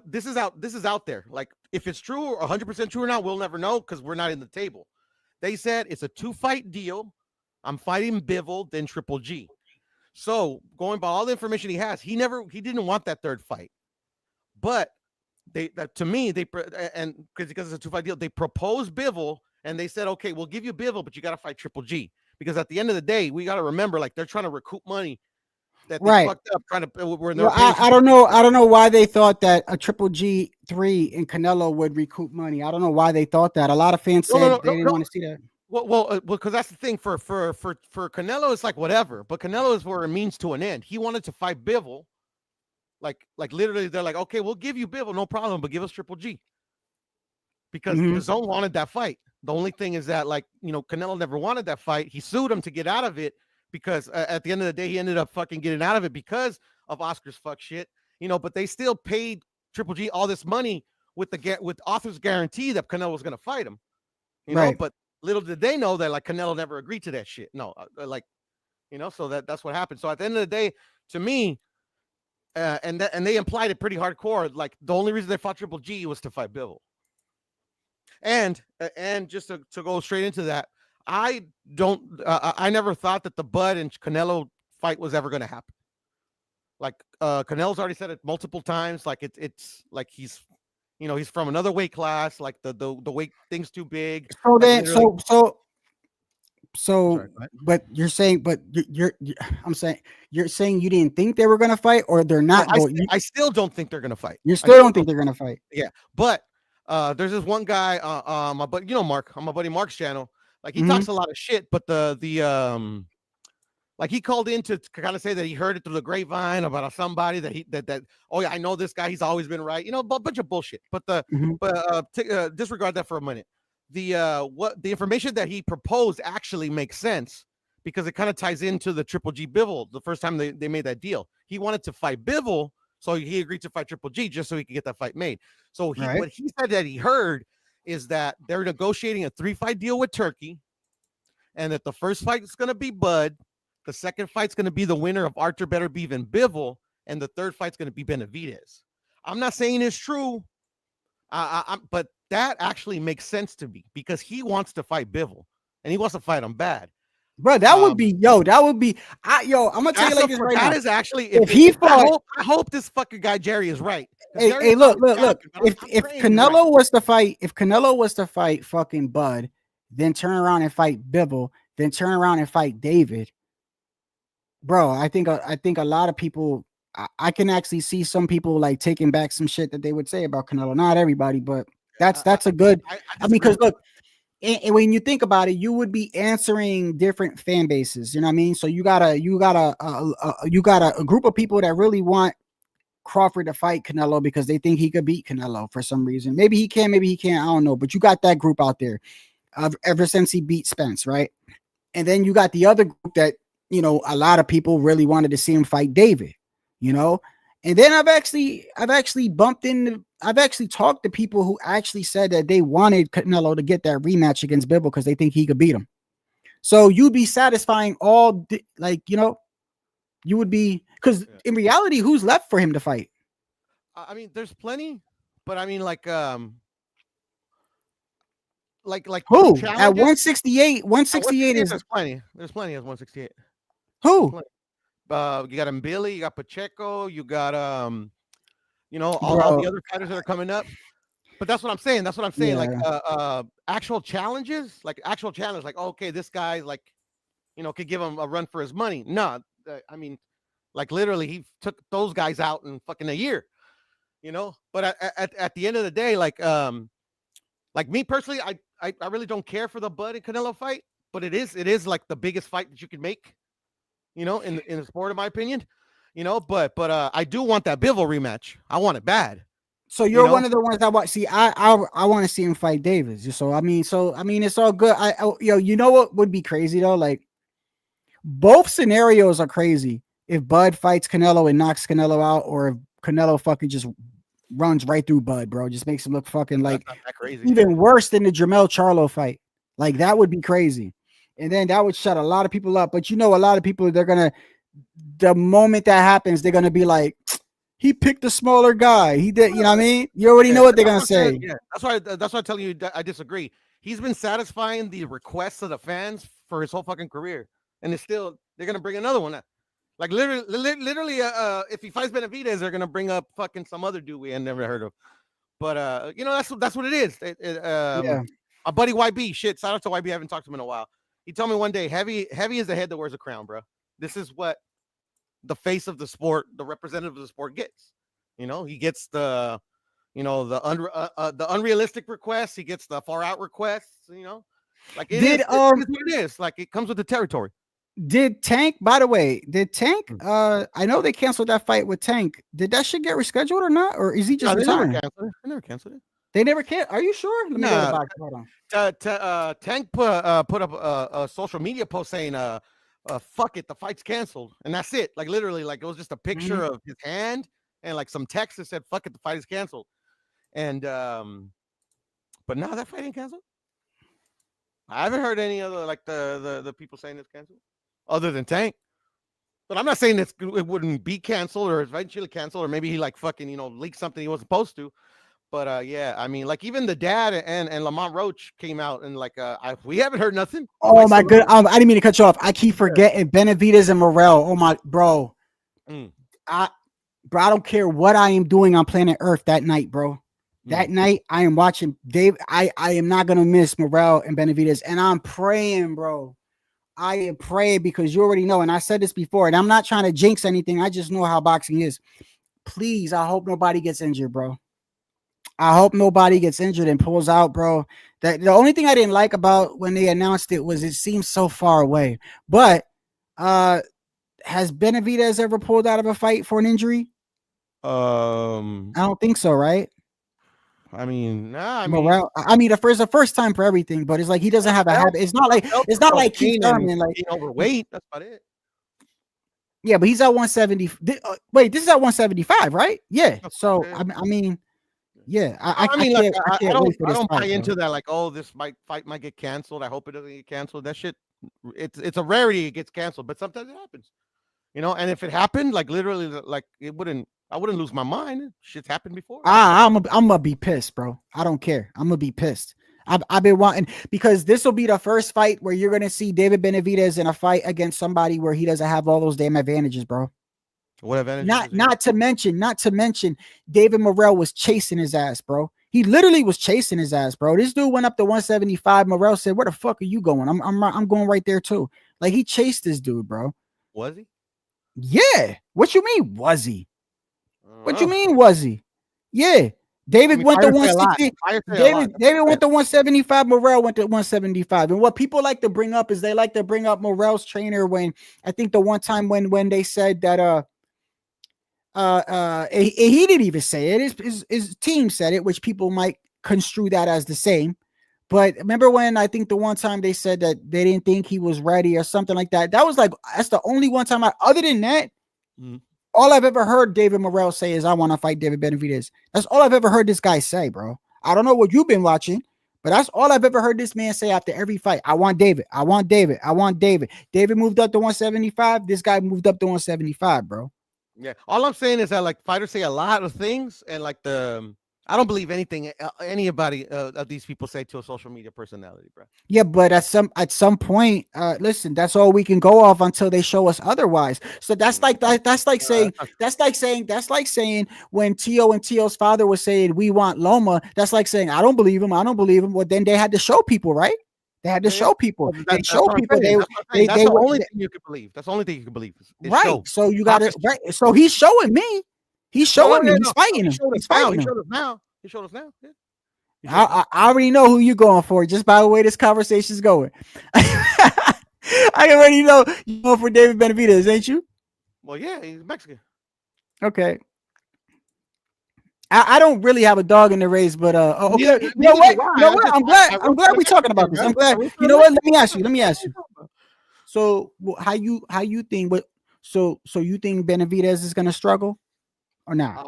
this is out there. Like, if it's true or 100% true or not, we'll never know because we're not in the table. They said it's a 2-fight deal. I'm fighting Bivol, then Triple G. So going by all the information he has, he didn't want that third fight. But because it's a 2-fight deal, they proposed Bivol and they said, okay, we'll give you Bivol, but you got to fight Triple G. Because at the end of the day, we got to remember, like, they're trying to recoup money that they fucked up. I don't know why they thought that a Triple G3 in Canelo would recoup money. I don't know why they thought that. A lot of fans said they didn't want to see that. Well, because that's the thing for Canelo, it's like whatever. But Canelo is where it means to an end. He wanted to fight Bivol, like literally, they're like, okay, we'll give you Bivol, no problem, but give us Triple G. Because the Zone wanted that fight. The only thing is that, like, Canelo never wanted that fight. He sued him to get out of it because at the end of the day, he ended up fucking getting out of it because of Oscar's fuck shit. But they still paid Triple G all this money with Arthur's guarantee that Canelo was going to fight him. But little did they know that, like, Canelo never agreed to that shit. No, so that's what happened. So at the end of the day, to me, and they implied it pretty hardcore. Like, the only reason they fought Triple G was to fight Bivol. And just to go straight into that, I never thought that the Bud and Canelo fight was ever going to happen. Like, Canelo's already said it multiple times. Like, it's like he's from another weight class. Like, the weight thing's too big. So then, like, sorry, but you're saying you're saying you didn't think they were going to fight, or they're not. I still don't think they're going to fight. You still don't think they're going to fight. Yeah, but there's this one guy, Mark, on my buddy Mark's channel. Like, he talks a lot of shit, but like, he called in to kind of say that he heard it through the grapevine about somebody that oh yeah, I know this guy, he's always been right, a bunch of bullshit. But disregard that for a minute. The information that he proposed actually makes sense because it kind of ties into the Triple G Bivol. The first time they made that deal, he wanted to fight Bivol, so he agreed to fight Triple G just so he could get that fight made. So what he said that he heard is that they're negotiating a 3-fight deal with Turkey, and that the first fight is going to be Bud, the second fight's going to be the winner of Arthur Beterbiev and Bivol, and the third fight's going to be Benavidez. I'm not saying it's true, but that actually makes sense to me because he wants to fight Bivol, and he wants to fight him bad. Bro, that would be, I'm gonna tell you like this right now. That is actually, if he fought, I hope this fucking guy Jerry is right. Hey, look. If Canelo was to fight fucking Bud, then turn around and fight Bivol, then turn around and fight David, bro, I think a lot of people, I can actually see some people like taking back some shit that they would say about Canelo. Not everybody, but that's a good. I mean, because look. And when you think about it, you would be answering different fan bases. You know what I mean? So you got a group of people that really want Crawford to fight Canelo because they think he could beat Canelo for some reason. Maybe he can, maybe he can't. I don't know. But you got that group out there ever since he beat Spence, right? And then you got the other group that, a lot of people really wanted to see him fight David, And then I've actually talked to people who actually said that they wanted Canelo to get that rematch against Bivol because they think he could beat him. So you'd be satisfying you would be, because in reality, who's left for him to fight? I mean, there's plenty, but I mean, like who at 168? 168 is there's plenty at 168. Who? You got Mbili, you got Pacheco, you got all the other fighters that are coming up. But that's what I'm saying. Yeah. Like actual challenges, like okay, this guy, like could give him a run for his money. No, I mean, like literally, he took those guys out in fucking a year. But at the end of the day, like me personally, I really don't care for the Bud and Canelo fight, but it is like the biggest fight that you could make, in the sport, in my opinion. But I do want that Bivol rematch. I want it bad. So you're one of the ones I want. See, I want to see him fight Davis. So I mean, it's all good. You know what would be crazy though? Like, both scenarios are crazy. If Bud fights Canelo and knocks Canelo out, or if Canelo fucking just runs right through Bud, bro, just makes him look fucking like crazy. Even worse than the Jermell Charlo fight. Like, that would be crazy, and then that would shut a lot of people up. But a lot of people, the moment that happens, they're gonna be like, he picked a smaller guy. He did, you know what I mean? You already know what they're gonna say. Yeah, that's why I'm telling you that I disagree. He's been satisfying the requests of the fans for his whole fucking career, and they're gonna bring another one. Like literally, if he fights Benavidez, they're gonna bring up fucking some other dude we had never heard of. But that's what it is. A buddy YB, shit. Shout out to YB. I haven't talked to him in a while. He told me one day, heavy is the head that wears a crown, bro. This is what the face of the sport, the representative of the sport gets. He gets the unrealistic requests. He gets the far out requests. Like it is what it is. Like, it comes with the territory. Did Tank, by the way, I know they canceled that fight with Tank. Did that shit get rescheduled or not? Or is he just retiring? They never canceled it. They never canceled. Are you sure? Let me go back. Hold on. Tank put up a social media post saying, fuck it, the fight's canceled. And that's it. Like, literally, like, it was just a picture of his hand and like some text that said, fuck it, the fight is canceled. And but now that fight ain't canceled. I haven't heard any other, like, the people saying it's canceled other than Tank. But I'm not saying it wouldn't be canceled or eventually canceled, or maybe he like fucking leaked something he wasn't supposed to. But yeah, I mean, like, even the dad and Lamont Roach came out and like we haven't heard nothing. Oh my god, I didn't mean to cut you off. I keep forgetting Benavidez and Morrell. Oh my bro. I don't care what I am doing on planet Earth that night, bro. That night I am watching Dave. I am not gonna miss Morrell and Benavidez, and I'm praying, bro. I am praying, because you already know, and I said this before, and I'm not trying to jinx anything. I just know how boxing is. Please, I hope nobody gets injured, bro. I hope nobody gets injured and pulls out, bro. The only thing I didn't like about when they announced it was it seems so far away. But has Benavidez ever pulled out of a fight for an injury? I don't think so, right? I mean, nah. Morrell, it's the first time for everything, but it's like he doesn't have a habit. It's not like Keith Thurman, like overweight. That's about it. Yeah, but he's at 170. Wait, this is at 175, right? Yeah. So I mean, yeah. I don't buy into that. Like, oh, this fight might get canceled. I hope it doesn't get canceled. That shit, it's a rarity it gets canceled, but sometimes it happens. And if it happened, like, literally, like, I wouldn't lose my mind. Shit's happened before. I'm gonna be pissed, bro. I don't care. I'm gonna be pissed. I've been wanting, because this will be the first fight where you're gonna see David Benavidez in a fight against somebody where he doesn't have all those damn advantages, bro. What advantages? Not to mention, David Morrell was chasing his ass, bro. He literally was chasing his ass, bro. This dude went up to 175. Morrell said, "Where the fuck are you going?" I'm going right there too. Like, he chased this dude, bro. Was he? Yeah. What you mean? Was he? What you mean, was he? Yeah. David went to 160. David went to 175. Morrell went to 175. And what people like to bring up is they like to bring up Morrell's trainer when, I think the one time when they said that he didn't even say it. His team said it, which people might construe that as the same. But remember when I think the one time they said that they didn't think he was ready or something like that? That was like, that's the only one time other than that, all I've ever heard David Morrell say is, I want to fight David Benavidez. That's all I've ever heard this guy say, bro. I don't know what you've been watching, but that's all I've ever heard this man say after every fight. I want David. I want David. I want David. David moved up to 175. This guy moved up to 175, bro. Yeah. All I'm saying is that, like, fighters say a lot of things, and like I don't believe anything anybody of these people say to a social media personality, bro. Yeah, but at some point, listen, that's all we can go off until they show us otherwise. So that's like saying when Tio and Tio's father was saying, we want Loma. That's like saying, I don't believe him. Well, then they had to show people, right? They had to show people. They That's show what I'm people saying. they That's the were only thing you can believe. That's the only thing you can believe. Is right. show. So you got it Boxers- right. So he's showing me. He's showing me. He's fighting him. He's fighting He him. showed us now. He showed us now. Yeah. He showed us now. I already know who you're going for just by the way this conversation is going. I already know you're going for David Benavidez, ain't you? Well, yeah, he's Mexican. Okay. I don't really have a dog in the race, but okay. Neither- You know neither what? do I. You know I what? just- I'm glad we're talking about this. I'm glad. You know what? Let me ask you. So how you think what so you think Benavidez is gonna struggle or not?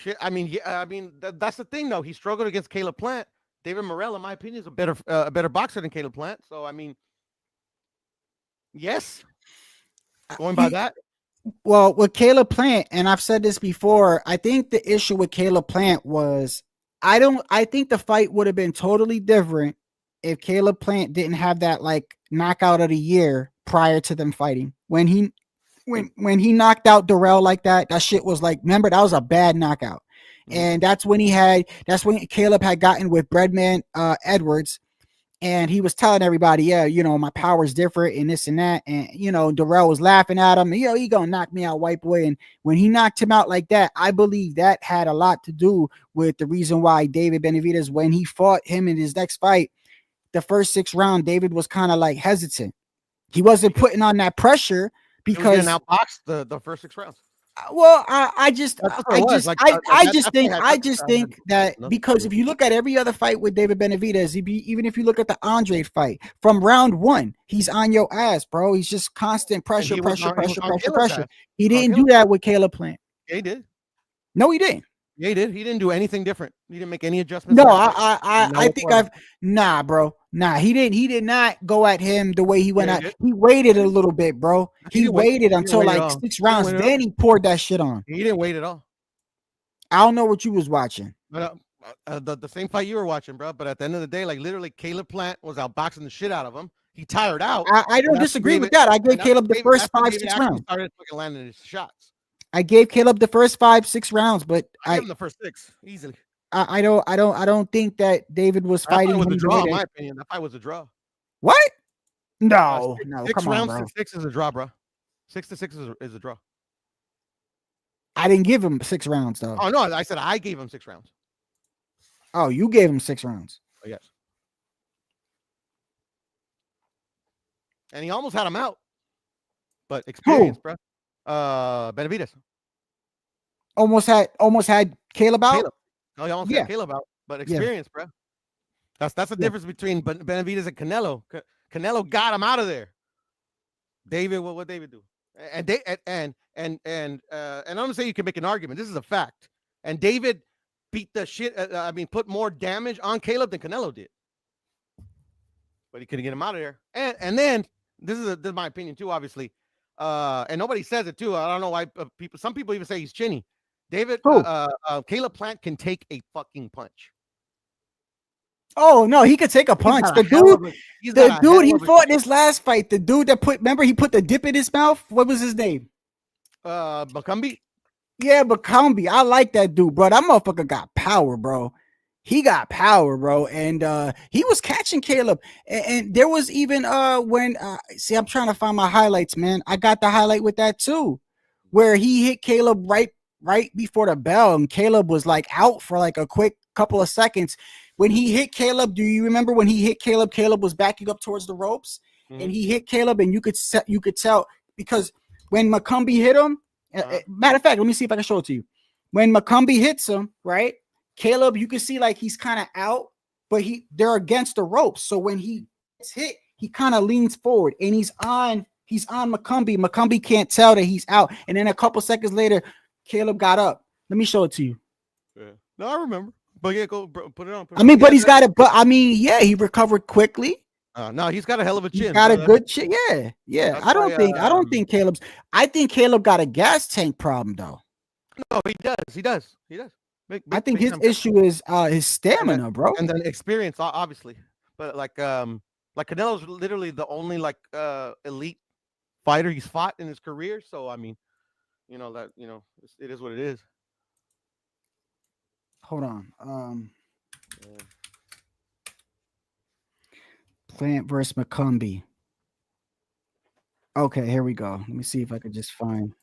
Shit. I mean, yeah. I mean, that's the thing, though. He struggled against Caleb Plant. David Morrell, in my opinion, is a better boxer than Caleb Plant. So, I mean, yes. Going by that. Well, with Caleb Plant, and I've said this before, I think the issue with Caleb Plant was I think the fight would have been totally different if Caleb Plant didn't have that like knockout of the year prior to them fighting. When he knocked out Durrell like that shit was like, remember, that was a bad knockout. And that's when Caleb had gotten with Breadman Edwards. And he was telling everybody, yeah, you know, my power's different and this and that. And, you know, Durrell was laughing at him. You know, he gonna knock me out, white boy. And when he knocked him out like that, I believe that had a lot to do with the reason why David Benavidez, when he fought him in his next fight, the first 6 rounds, David was kind of like hesitant. He wasn't putting on that pressure because outboxed the first 6 rounds. Well, I just think that because if you look at every other fight with David Benavidez, even if you look at the Andre fight from round 1, he's on your ass, bro. He's just constant pressure. He didn't do that with Caleb Plant. Yeah, he did. No, he didn't. Yeah, he did. He didn't do anything different. He didn't make any adjustments. No, I think bro. Nah, he did not go at him the way he went at. He waited a little bit, bro. He waited until like 6 rounds. Then he poured that shit on. He didn't wait at all. I don't know what you was watching. But the same fight you were watching, bro. But at the end of the day, like literally, Caleb Plant was outboxing the shit out of him. He tired out. I don't disagree with that. I gave Caleb the first 5-6 rounds. Started fucking landing his shots. I gave Caleb the first 5-6 rounds, but I gave him the first 6 easily. I don't think that David was fighting. It was a draw, in my opinion. That fight was a draw. What? No, 6 come rounds, on, bro. 6 is a draw, bro. 6-6 is a draw. I didn't give him 6 rounds though. Oh no, I said I gave him 6 rounds. Oh, you gave him 6 rounds. Oh, yes. And he almost had him out. But experience, bro. Benavidez. Almost had Caleb out. No, he almost had Caleb out, but experience, bro. That's the difference between Benavidez and Canelo. Canelo got him out of there. David, what David do? And I'm gonna say you can make an argument. This is a fact. And David beat the shit. Put more damage on Caleb than Canelo did. But he couldn't get him out of there. And then this is my opinion too, obviously. And nobody says it too. I don't know why some people even say he's chinny. David, Caleb Plant can take a fucking punch. Oh no, he could take a punch. The dude he fought in his last fight, the dude that he put the dip in his mouth. What was his name? Bakambi. Yeah, Bakambi. I like that dude, bro. That motherfucker got power, bro. He got power, bro, and he was catching Caleb. And there was even when see, I'm trying to find my highlights, man. I got the highlight with that too, where he hit Caleb right before the bell, and Caleb was like out for like a quick couple of seconds. When he hit Caleb, do you remember when he hit Caleb? Caleb was backing up towards the ropes, and he hit Caleb, and you could tell because when Macumbi hit him. Matter of fact, let me see if I can show it to you. When Macumbi hits him, right? Caleb, you can see like he's kind of out, but they're against the ropes. So when he gets hit, he kind of leans forward and he's on Macumbi. Macumbi can't tell that he's out. And then a couple seconds later, Caleb got up. Let me show it to you. Yeah. No, I remember. But yeah, go put it on. But he's got it. But he recovered quickly. No, he's got a hell of a chin. He's got a good chin. Yeah. I don't think Caleb's. I think Caleb got a gas tank problem though. No, he does. I think his issue is his stamina, bro, and then experience, obviously. But like Canelo's literally the only elite fighter he's fought in his career. So I mean, it is what it is. Hold on. Plant versus McCumbee. Okay, here we go. Let me see if I could just find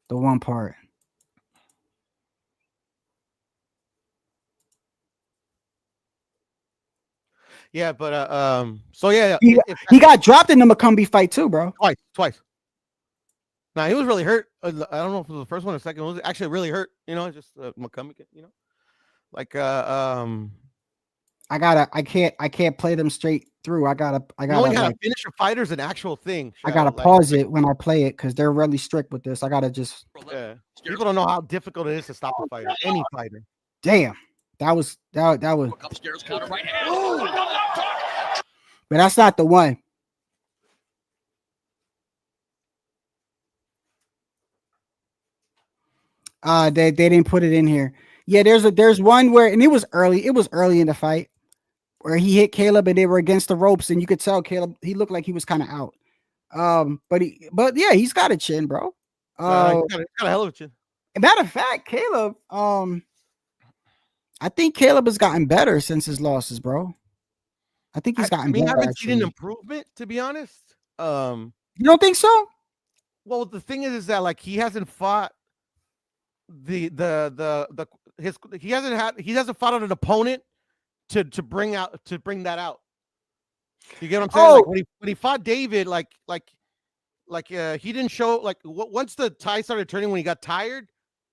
the one part. Yeah, but so yeah, He got dropped in the McCumbee fight too, bro. Twice. Now he was really hurt. I don't know if it was the first one or second. It was actually really hurt. You know, just McCumbee. You know, like I can't play them straight through. I gotta knowing how like, to finish a fighter is an actual thing. I gotta pause it when I play it because they're really strict with this. I gotta just people don't know how difficult it is to stop a fighter, any fighter. Damn. That was Upstairs counter right hand. but that's not the one. They didn't put it in here. Yeah, there's one where, and it was early in the fight where he hit Caleb and they were against the ropes, and you could tell Caleb, he looked like he was kind of out. But yeah, he's got a chin, bro. He's got a hell of a chin. Matter of fact, Caleb, I think Caleb has gotten better since his losses, bro. I think he's gotten better. I haven't seen an improvement, to be honest. You don't think so? Well, the thing is that like he hasn't fought he hasn't fought an opponent to bring that out. You get what I'm saying? Like when he fought David, like he didn't show like once the tide started turning when he got tired.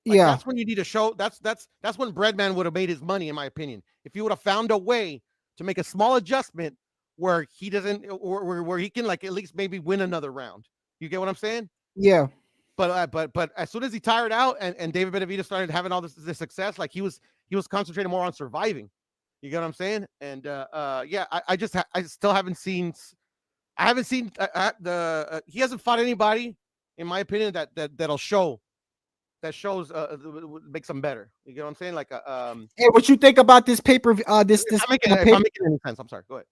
Like, that's when you need to show. That's when Breadman would have made his money, in my opinion. If he would have found a way to make a small adjustment where he doesn't, or where he can like at least maybe win another round. You get what I'm saying? Yeah. But as soon as he tired out and David Benavidez started having all this success, like he was concentrating more on surviving. You get what I'm saying? And yeah, I still haven't seen. I haven't seen he hasn't fought anybody, in my opinion, that'll show. That shows makes them better. You get what I'm saying? Like hey, what you think about this pay-per-view? If I'm making any sense, I'm sorry. Go ahead.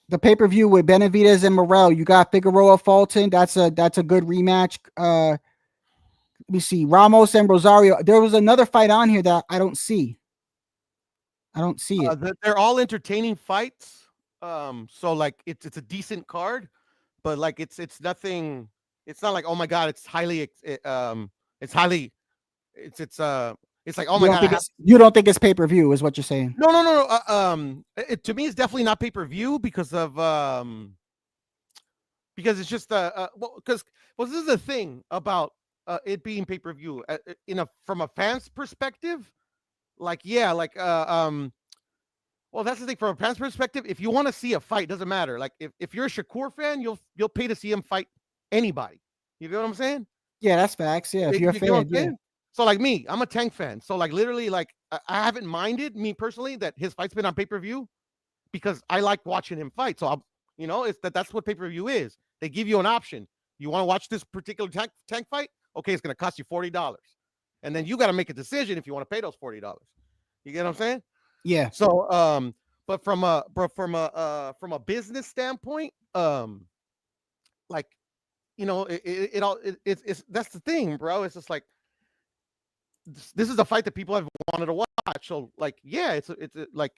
The pay-per-view with Benavidez and Morrell. You got Figueroa Fulton. That's a good rematch. Let me see. Ramos and Rosario. There was another fight on here that I don't see. It. They're all entertaining fights. So like it's a decent card, but like it's nothing. It's not like, oh my god, it's like, oh my god. You don't think it's pay-per-view is what you're saying? No. To me, it's definitely not pay-per-view because it's just because this is the thing about it being pay-per-view from a fan's perspective. Like, yeah, like well, that's the thing from a fan's perspective. If you want to see a fight, doesn't matter. Like if you're a Shakur fan, you'll pay to see him fight anybody. You get what I'm saying? Yeah, that's facts. Yeah, if you're a fan, yeah. So like me, I'm a Tank fan. So like literally, like I haven't minded, me personally, that his fight's been on pay-per-view because I like watching him fight. So that's what pay-per-view is. They give you an option. You want to watch this particular tank fight? Okay, it's gonna cost you $40. And then you got to make a decision if you want to pay those $40. You get what I'm saying? Yeah. So but from a business standpoint, like, you know, it's that's the thing, bro. It's just like this is a fight that people have wanted to watch. So like, yeah, it's like,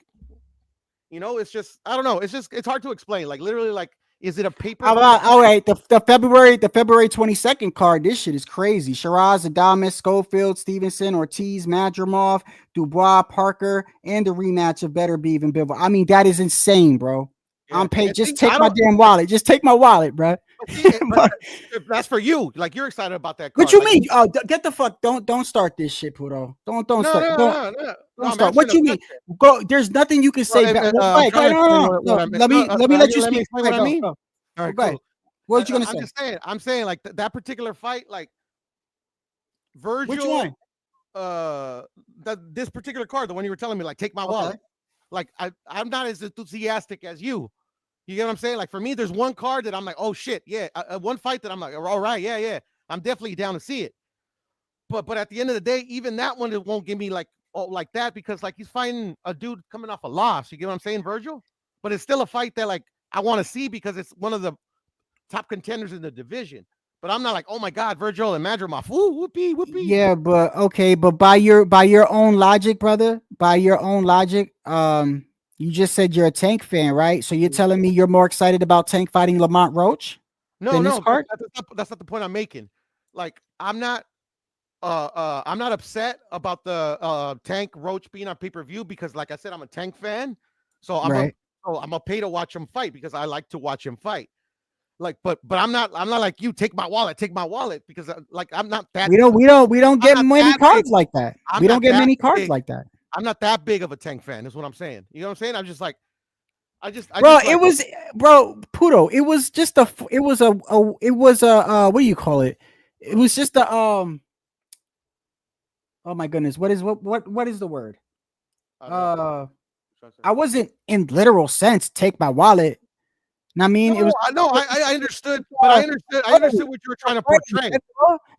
you know, it's just, I don't know. It's hard to explain. Like literally, like, is it a paper? How about, all right, the February 22nd card? This shit is crazy. Shiraz, Adames, Schofield, Stevenson, Ortiz, Madrimov, Dubois, Parker, and the rematch of Beterbiev and Bivol. I mean, that is insane, bro. Yeah, I'm paid. Just take my damn wallet. Just take my wallet, bro. That's for you. Like, you're excited about that What card. you mean? Oh, get the fuck. Don't start this shit, Puto. Don't start. Don't start. What you mean? Go. There's nothing you can say. Let me let you speak. What I mean. All right, go ahead. What you gonna say? I'm saying like that particular fight, like Virgil. Which one? This particular card, the one you were telling me, like, take my wallet. Like I'm not as enthusiastic as you. You get what I'm saying? Like for me, there's one card that I'm like, oh shit, yeah. One fight that I'm like, all right, yeah. I'm definitely down to see it. But at the end of the day, even that one, it won't give me like that because like he's fighting a dude coming off a loss. You get what I'm saying, Virgil? But it's still a fight that like I want to see because it's one of the top contenders in the division. But I'm not like, oh my God, Virgil and Madrimov. Woo, whoopee, whoopee. Yeah, but okay, but by your own logic, brother, by your own logic, you just said you're a Tank fan, right? So you're telling me you're more excited about Tank fighting Lamont Roach? No, than no, this card? that's not the point I'm making. Like, I'm not upset about the Tank Roach being on pay-per-view because, like I said, I'm a Tank fan. So I'm a pay to watch him fight because I like to watch him fight. Like, but I'm not like you. Take my wallet because like I'm not that. We don't get many cards like that. We don't get many cards like that. I'm not that big of a Tank fan. Is what I'm saying. You know what I'm saying? I'm just like, Puto. It was just a what do you call it? It was just a oh my goodness, what is the word? I wasn't in literal sense take my wallet. I mean, it was. I understood, but I understood what you were trying to portray.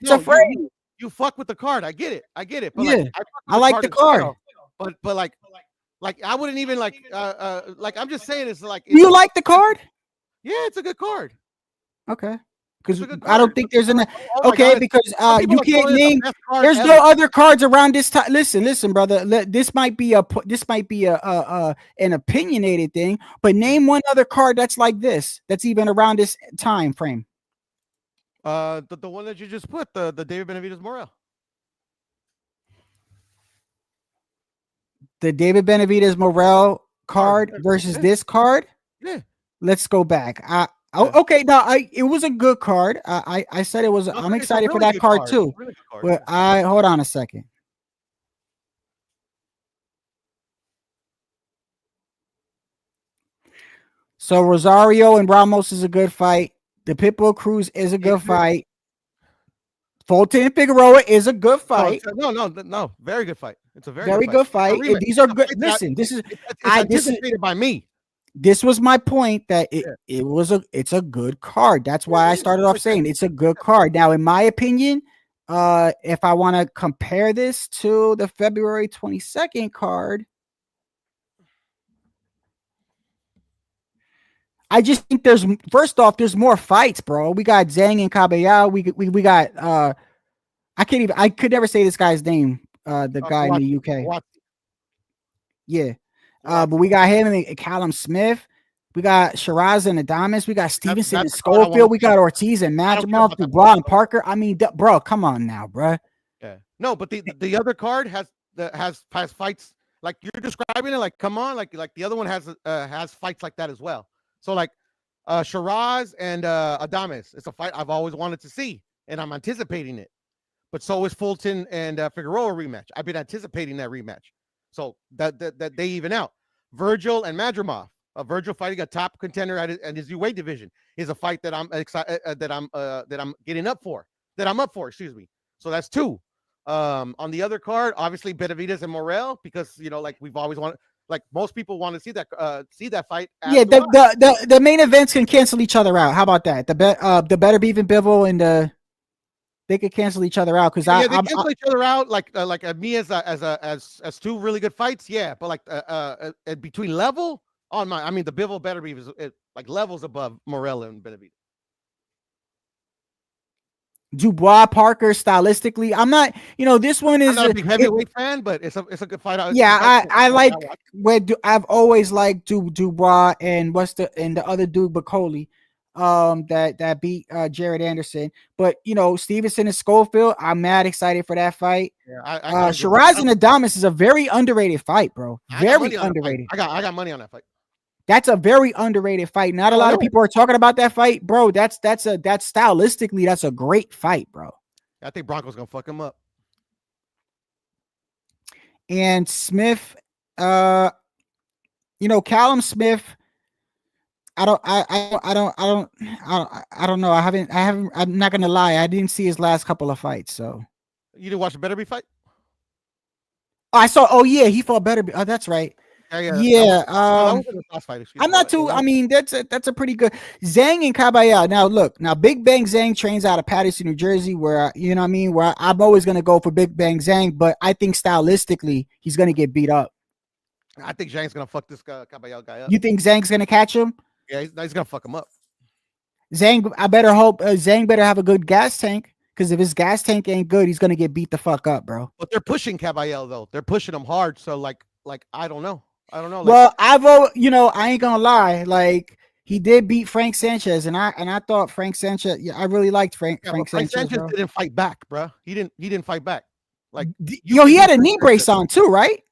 It's a phrase. You fuck with the card. I get it. But yeah, like, I like the card. But like I wouldn't even like I'm just saying it's like. Do you like the card? Yeah, it's a good card. Okay. Because I don't think there's an because you can't name. There's ever. No other cards around this time. Listen, brother. This might be an opinionated thing, but name one other card that's like this. That's even around this time frame. The one that you just put, the David Benavidez Morel. The David Benavidez Morel card versus this card. Yeah. Let's go back. Okay, no, it was a good card. I said it was. I'm excited for that card too. Really card. But hold on a second. So Rosario and Ramos is a good fight. The Pitbull Cruz is a good fight. Fulton and Figueroa is a good fight. No, very good fight. It's a very good fight. These are good. Listen, this is anticipated by me. This was my point that it's a good card. That's why I started off saying it's a good card. Now, in my opinion, if I want to compare this to the February 22nd card, I just think there's more fights, bro. We got Zhang and Caballero. We got I could never say this guy's name. The guy in the UK. Yeah. But we got him and Callum Smith. We got Shiraz and Adames. We got Stevenson and Schofield. We got Ortiz and Madrimov, Dubois and Parker. I mean, bro, come on now, bro. Yeah. No, but the other card has fights like you're describing it. Like, come on, like the other one has fights like that as well. So like Shiraz and Adames, it's a fight I've always wanted to see, and I'm anticipating it. But so is Fulton and Figueroa rematch. I've been anticipating that rematch. So that they even out. Virgil and Madrimov. Virgil fighting a top contender at his weight division is a fight that I'm excited that I'm getting up for. That I'm up for. Excuse me. So that's two. On the other card, obviously Benavidez and Morel, because like we've always wanted. Like most people want to see that fight. Yeah, the main events can cancel each other out. How about that? The Better Beef and Bivol and they could cancel each other out because they cancel each other out like me as two really good fights. Yeah, but like between level on the Bivol Better Beef is like levels above Morel and Benavidez. Dubois Parker stylistically, I'm not. This one is. I'm not a big heavyweight fan, but it's a good fight. Yeah, I like I've always liked Dubois and the other dude Bacoli, that beat Jared Anderson. But Stevenson and Schofield, I'm mad excited for that fight. Yeah, Shiraz and Adames is a very underrated fight, bro. Very underrated. I got money on that fight. That's a very underrated fight. Not a lot of people are talking about that fight, bro. That's stylistically, that's a great fight, bro. I think Bronco's gonna fuck him up. And Smith, Callum Smith. I don't know. I'm not gonna lie. I didn't see his last couple of fights. So you didn't watch the Better Be fight? I saw. Oh yeah, he fought Better Be. Oh, that's right. Yeah. I'm not too. I mean, that's a pretty good Zhang and Caballero. Now Big Bang Zhang trains out of Patterson, New Jersey, where where I'm always gonna go for Big Bang Zhang, but I think stylistically he's gonna get beat up. I think Zhang's gonna fuck this Caballero guy up. You think Zhang's gonna catch him? Yeah, he's gonna fuck him up. Zhang, I better hope Zhang better have a good gas tank, because if his gas tank ain't good, he's gonna get beat the fuck up, bro. But they're pushing Caballero though. They're pushing him hard. So like I don't know. Like, Well, I ain't gonna lie, like he did beat Frank Sanchez, and I thought Frank Sanchez. Yeah, I really liked Frank Sanchez. Bro. didn't fight back, bro. He didn't fight back. Like he had a knee brace on too, right?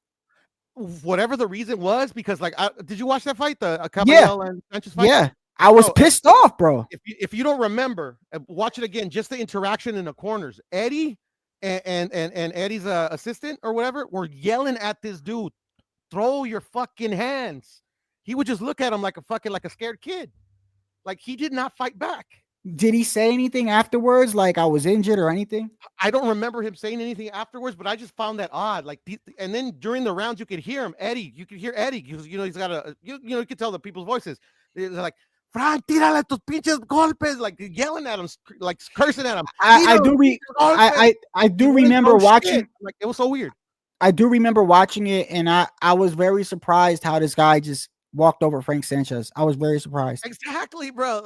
Whatever the reason was, because like, did you watch that fight, the Caballero and Sanchez fight? Yeah, I was pissed off, bro. If you don't remember, watch it again. Just the interaction in the corners. Eddie and Eddie's assistant or whatever were yelling at this dude, "Throw your fucking hands." He would just look at him like a scared kid. Like he did not fight back. Did he say anything afterwards, like I was injured or anything? I don't remember him saying anything afterwards, but I just found that odd. Like, and then during the rounds, you could hear him, Eddie. You could hear Eddie because he's got you could tell the people's voices. They're like, "Frank, tírale tus pinches golpes," like yelling at him, like cursing at him. I do remember watching. Like it was so weird. I do remember watching it, and I was very surprised how this guy just walked over Frank Sanchez. I was very surprised. Exactly, bro.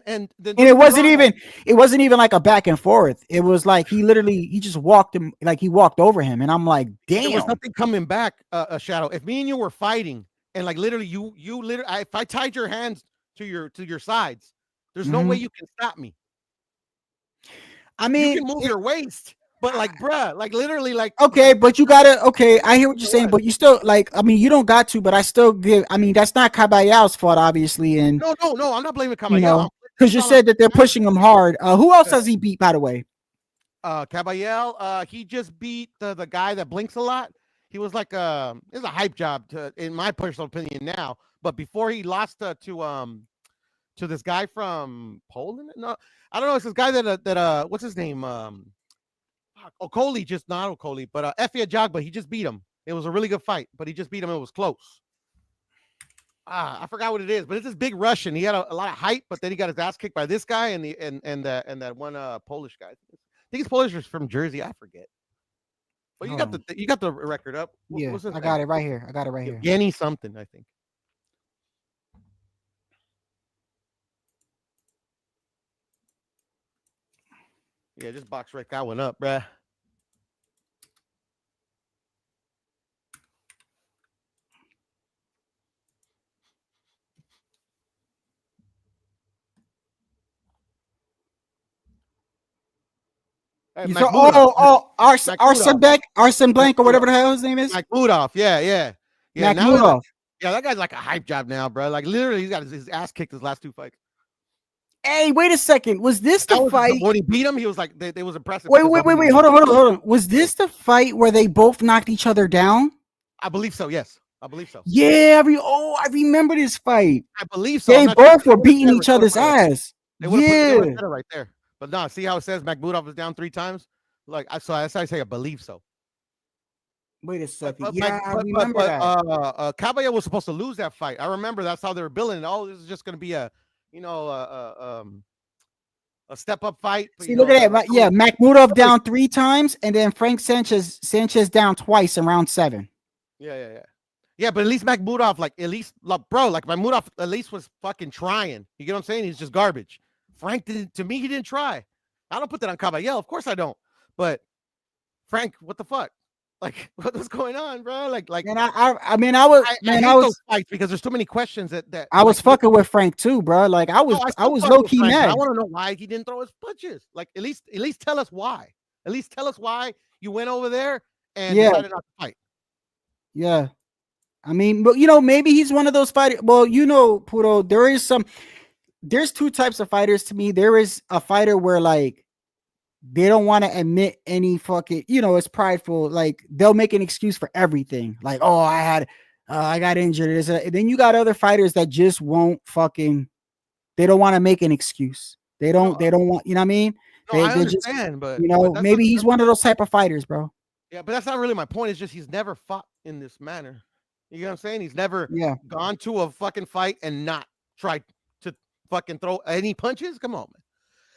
And it wasn't even like a back and forth. It was like he just walked him, like he walked over him, and I'm like, damn. There was nothing coming back. Shadow. If me and you were fighting, and like literally, if I tied your hands to your sides, there's no way you can stop me. I mean, you can move your waist. But like, bruh, like literally, like okay, but you gotta I hear what you're saying, but you still like, I mean, you don't got to, but I still give. I mean, that's not Caballero's fault, obviously, and no, I'm not blaming Caballero because you said that they're pushing him hard. Who else has he beat, by the way? Caballero, he just beat the guy that blinks a lot. He was like it's a hype job in my personal opinion now, but before he lost to this guy from Poland. No, I don't know. It's this guy that what's his name? Okoli, just not Okoli, but Effie Ajagba, he just beat him. It was a really good fight, but he just beat him. It was close. I forgot what it is, but it's this big Russian. He had a lot of hype, but then he got his ass kicked by this guy and that one Polish guy. I think he's Polish or from Jersey. I forget. But you got the record up. Yeah, I got it right here. Yanni something, I think. Yeah, just box right that one up, bruh. Hey, Arsene Blank or whatever the hell his name is. Makhmudov, yeah. Makhmudov. Yeah, that guy's like a hype job now, bro. Like literally, he's got his ass kicked his last two fights. Hey, wait a second. Was this the fight when he beat him? He was like, they was impressive. Wait. Hold on. Was this the fight where they both knocked each other down? I believe so. Yes, I believe so. Yeah. I remember this fight. I believe so. They both were beating each other's ass. They would have put it right there. But no, see how it says Makhmudov was down 3 times? Like that's why I say I believe so. Wait a second. I remember that. Caballero was supposed to lose that fight. I remember that's how they were billing it. Oh, this is just going to be a step up fight. See, look at that. Yeah, Makhmudov down 3 times, and then Frank Sanchez down twice in round 7. Yeah, but at least Makhmudov, Makhmudov at least was fucking trying. You get what I'm saying? He's just garbage. Frank didn't. To me, he didn't try. I don't put that on Caballero. Of course I don't. But Frank, what the fuck? Like, what's going on, bro? Like, and I hate those fights because there's too many questions that I was fucking with Frank too, bro. Like, I was low key mad. I want to know why he didn't throw his punches. Like, at least tell us why. At least tell us why you went over there and decided not to fight. Yeah, I mean, but maybe he's one of those fighters. Well, Puro, there's 2 types of fighters to me. There is a fighter where like they don't want to admit any fucking, it's prideful. Like they'll make an excuse for everything. Like, oh, I got injured. Then you got other fighters that just won't fucking, they don't want to make an excuse. They don't want, you know what I mean? No, I understand, but maybe he's one of those type of fighters, bro. Yeah, but that's not really my point. It's just he's never fought in this manner. You know what I'm saying? He's never gone to a fucking fight and not tried to fucking throw any punches. Come on, man.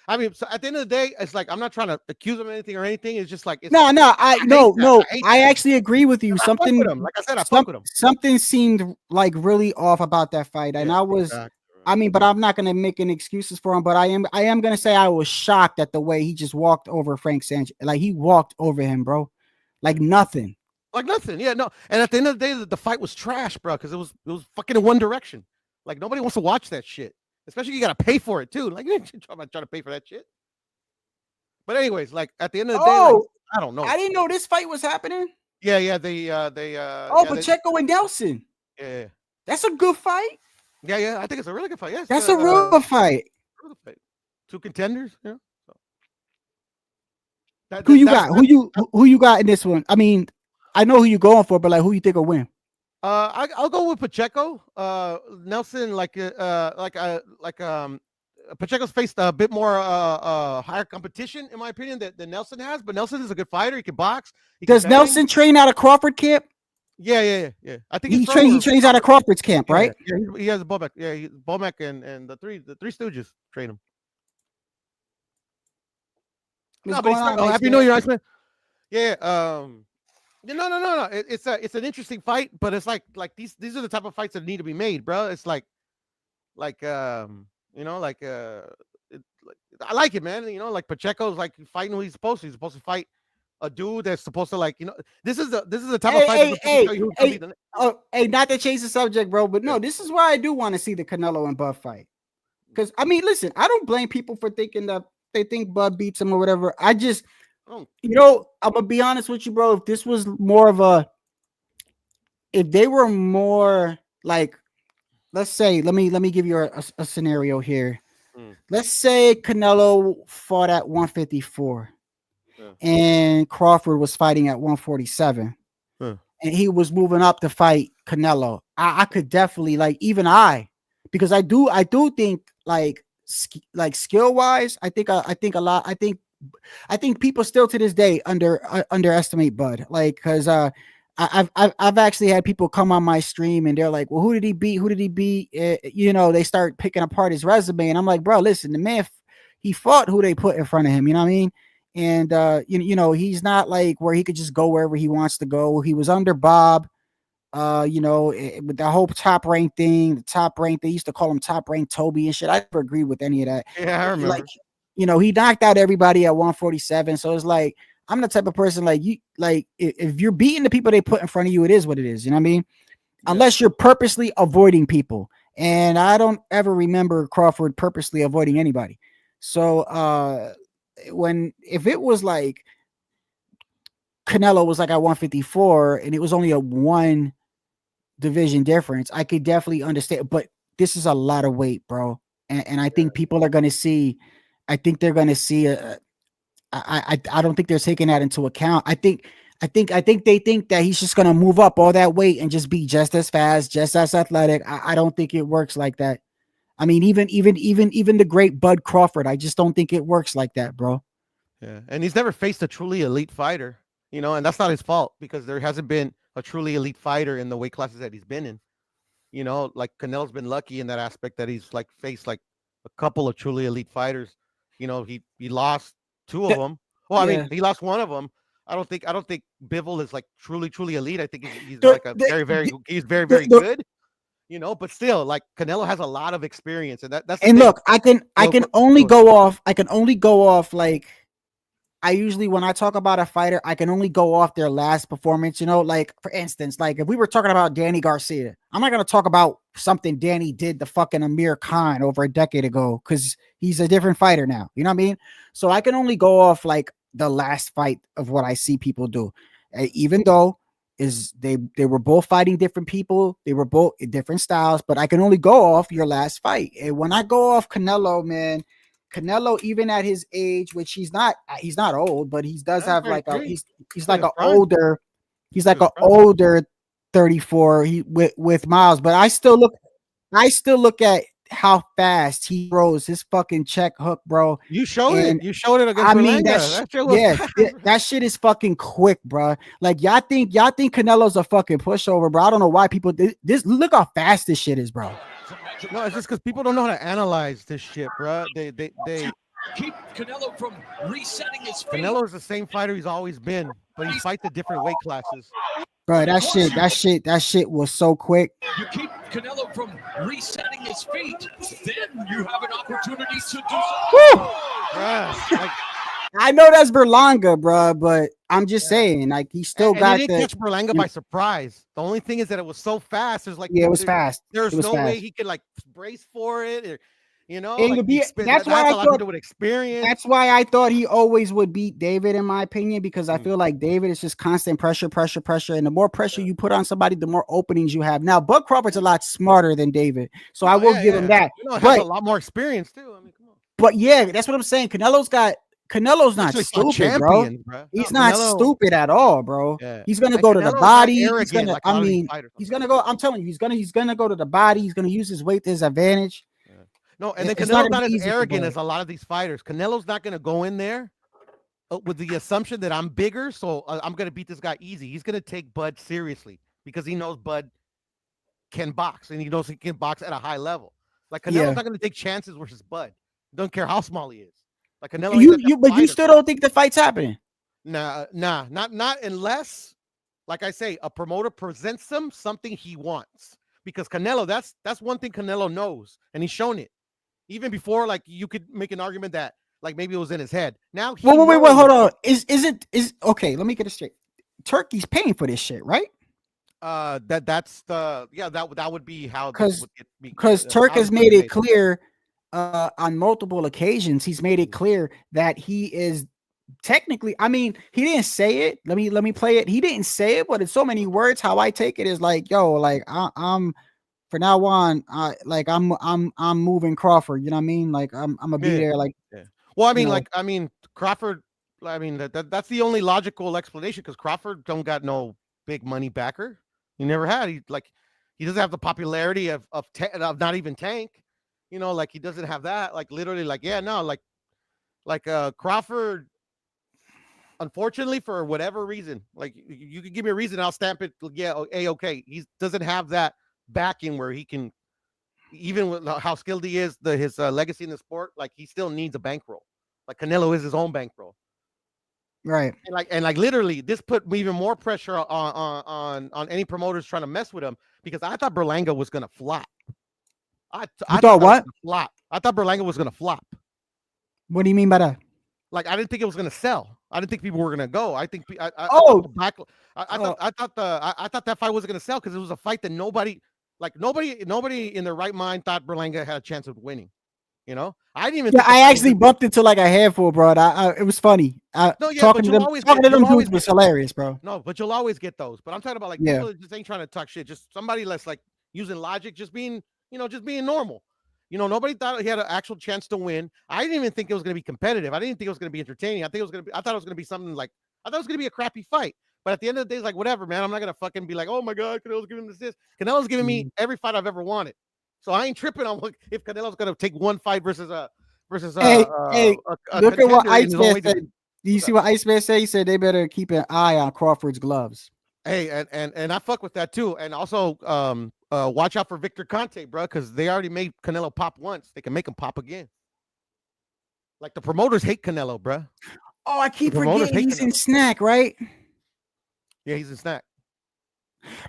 I mean, so at the end of the day, it's like I'm not trying to accuse him of anything or anything. It's just like I actually agree with you. Something with him. Like I said, I fuck with him. Something seemed like really off about that fight, and I was I mean, but I'm not gonna make any excuses for him. But I am gonna say I was shocked at the way he just walked over Frank Sanchez. Like he walked over him, bro. Like nothing. Like nothing. Yeah, no. And at the end of the day, the fight was trash, bro, because it was fucking in one direction. Like nobody wants to watch that shit. Especially you gotta pay for it too. Like I'm not trying to pay for that shit. But anyways, like at the end of the day, like, I don't know. I didn't know this fight was happening. Yeah. They Pacheco and Nelson. Yeah. That's a good fight. Yeah. I think it's a really good fight. Yes. That's a real good fight. Two contenders. Yeah. So. Who you got in this one? I mean, I know who you going for, but like, who you think will win? I'll go with Pacheco. Nelson, Pacheco's faced a bit more higher competition, in my opinion, than Nelson has. But Nelson is a good fighter. He can box. Does Nelson train out of Crawford camp? Yeah. I think he trains out of Crawford's camp, right? Yeah, he has a Bomac. Yeah, Bomac and the three Stooges train him. No, but Happy New Year, Iceman. Yeah. No. It's an interesting fight, but it's like these are the type of fights that need to be made, bro. It's I like it, man. You know, like Pacheco's like fighting who he's supposed to. He's supposed to fight a dude that's supposed to this is the type of fight. Hey, not to change the subject, bro, but no, this is why I do want to see the Canelo and Bud fight. Because I mean, listen, I don't blame people for thinking that they think Bud beats him or whatever. I just, I'm gonna be honest with you, bro. If this was more of if they were more like, let's say, let me give you a scenario here. Let's say Canelo fought at 154 and Crawford was fighting at 147 and he was moving up to fight Canelo. I could definitely because I do think like skill wise, I think people still to this day underestimate Bud, like, because I've actually had people come on my stream and they're like, well, who did he beat? They start picking apart his resume, and I'm like, bro, listen, the man, he fought who they put in front of him, you know what I mean? And he's not like where he could just go wherever he wants to go. He was under Bob, with the whole top rank thing, they used to call him top rank Toby and shit. I never agreed with any of that. Yeah, I remember. Like, he knocked out everybody at 147. So it's like, I'm the type of person if you're beating the people they put in front of you, it is what it is. You know what I mean? Yeah. Unless you're purposely avoiding people. And I don't ever remember Crawford purposely avoiding anybody. So if it was like Canelo was like at 154 and it was only a 1 division difference, I could definitely understand. But this is a lot of weight, bro. And I think people are going to see, I think they're going to see I don't think they're taking that into account. I think they think that he's just gonna move up all that weight and just be just as fast, just as athletic. I don't think it works like that. I mean, even the great Bud Crawford, I just don't think it works like that, bro. Yeah, and he's never faced a truly elite fighter, and that's not his fault because there hasn't been a truly elite fighter in the weight classes that he's been in. Like Canelo's been lucky in that aspect that he's like faced like a couple of truly elite fighters. He lost 2 of them. Well, I mean, he lost 1 of them. I don't think Bivol is like truly elite. I think he's very good. But still, like Canelo has a lot of experience, and that's. And look, I can only go off like, I usually, when I talk about a fighter, I can only go off their last performance. Like for instance, like if we were talking about Danny Garcia, I'm not gonna talk about something Danny did to fucking Amir Khan over a decade ago because he's a different fighter now. You know what I mean? So I can only go off like the last fight of what I see people do, even though they were both fighting different people, they were both in different styles, but I can only go off your last fight. And when I go off Canelo, man, Canelo, even at his age, which he's not old, but he does have like he's like an older 34 with Miles, but I still look at how fast he throws his fucking check hook, bro. You showed it against that shit is fucking quick, bro. Like y'all think Canelo's a fucking pushover, bro. I don't know why people this look how fast this shit is, bro. No, it's just because people don't know how to analyze this shit, bro. They keep Canelo from resetting his feet. Canelo is the same fighter he's always been, but he fights at different weight classes. Bro, that shit was so quick. You keep Canelo from resetting his feet, then you have an opportunity to do something. Like, I know that's Berlanga, bro, but I'm just saying, like, he still and got he didn't the. catch Berlanga by surprise. The only thing is that it was so fast. There's like, Yeah, it was fast. There's It was no way fast. he could like brace for it, or, you know. It Like, would be- that's why I a lot to thought- do with experience. That's why I thought he always would beat David, in my opinion, because I Mm. feel like David is just constant pressure, and the more pressure you put on somebody, the more openings you have. Now, Bud Crawford's a lot smarter than David, so I will give him that. You know, has But a lot more experience too. I mean, come on. But yeah, that's what I'm saying. Canelo's not Actually, stupid, bro. He's not stupid at all, bro. Yeah. He's gonna And go to the Canelo's not body. He's arrogant gonna, like a lot I of these mean, fighters he's gonna go. I'm telling you, he's gonna go to the body. He's gonna use his weight to his advantage. No, and then It's not Canelo's not easy as for arrogant Bud. as a lot of these fighters. Canelo's not gonna go in there with the assumption that I'm bigger, so I'm gonna beat this guy easy. He's gonna take Bud seriously because he knows Bud can box, and he knows he can box at a high level. Like, Canelo's Yeah. not gonna take chances versus Bud. Don't care how small he is. Like, Canelo, ain't that You fighter. still don't think the fight's happening? Nah, not unless, like I say, a promoter presents him something he wants. Because Canelo, that's one thing Canelo knows, and he's shown it. Even before, like, you could make an argument that, like, maybe it was in his head. Now, Wait, hold on. Is okay? Let me get it straight. Turkey's paying for this shit, right? That would be how, because Turk has made it clear on multiple occasions. He's made it clear that he is technically, I mean, he didn't say it. Let me play it. He didn't say it, but in so many words, how I take it is like, yo, like I'm for now on, like I'm moving Crawford. You know what I mean? Like I'm gonna be there. Like, well, I mean, Crawford. I mean, that's the only logical explanation, because Crawford don't got no big money backer. He never had. He doesn't have the popularity of not even Tank. You know, like, he doesn't have that. Like, literally, like, Crawford. Unfortunately, for whatever reason, like, you could give me a reason, I'll stamp it. Yeah, okay. He doesn't have that backing where he can, even with how skilled he is, his legacy in the sport, like, he still needs a bankroll. Like, Canelo is his own bankroll, right? And like literally, this put even more pressure on any promoters trying to mess with him, because I thought Berlanga was gonna flop. I thought what? Flop. I thought Berlanga was gonna flop. What do you mean by that? Like, I didn't think it was gonna sell. I didn't think people were gonna go. I think I thought that fight wasn't gonna sell, because it was a fight that nobody in their right mind thought Berlanga had a chance of winning. You know, I didn't even. Yeah, I actually bumped into like a handful, bro. It was funny. Talking to them dudes was hilarious, bro. No, but you'll always get those. But I'm talking about, like, people that just ain't trying to talk shit. Just somebody less, like, using logic, just being normal. You know, nobody thought he had an actual chance to win. I didn't even think it was going to be competitive. I didn't think it was going to be entertaining. I thought it was going to be something like, I thought it was going to be a crappy fight. But at the end of the day, it's like, whatever, man. I'm not going to fucking be like, oh my God, Canelo's giving this. Canelo's giving me every fight I've ever wanted. So I ain't tripping on if Canelo's going to take one fight versus hey, look at what Iceman said. Do you see what Iceman said? He said they better keep an eye on Crawford's gloves. Hey, and I fuck with that too. And also, watch out for Victor Conte, bro, because they already made Canelo pop once. They can make him pop again. Like, the promoters hate Canelo, bro. Oh, I keep forgetting he's in Snack, right? Yeah, he's in Snack.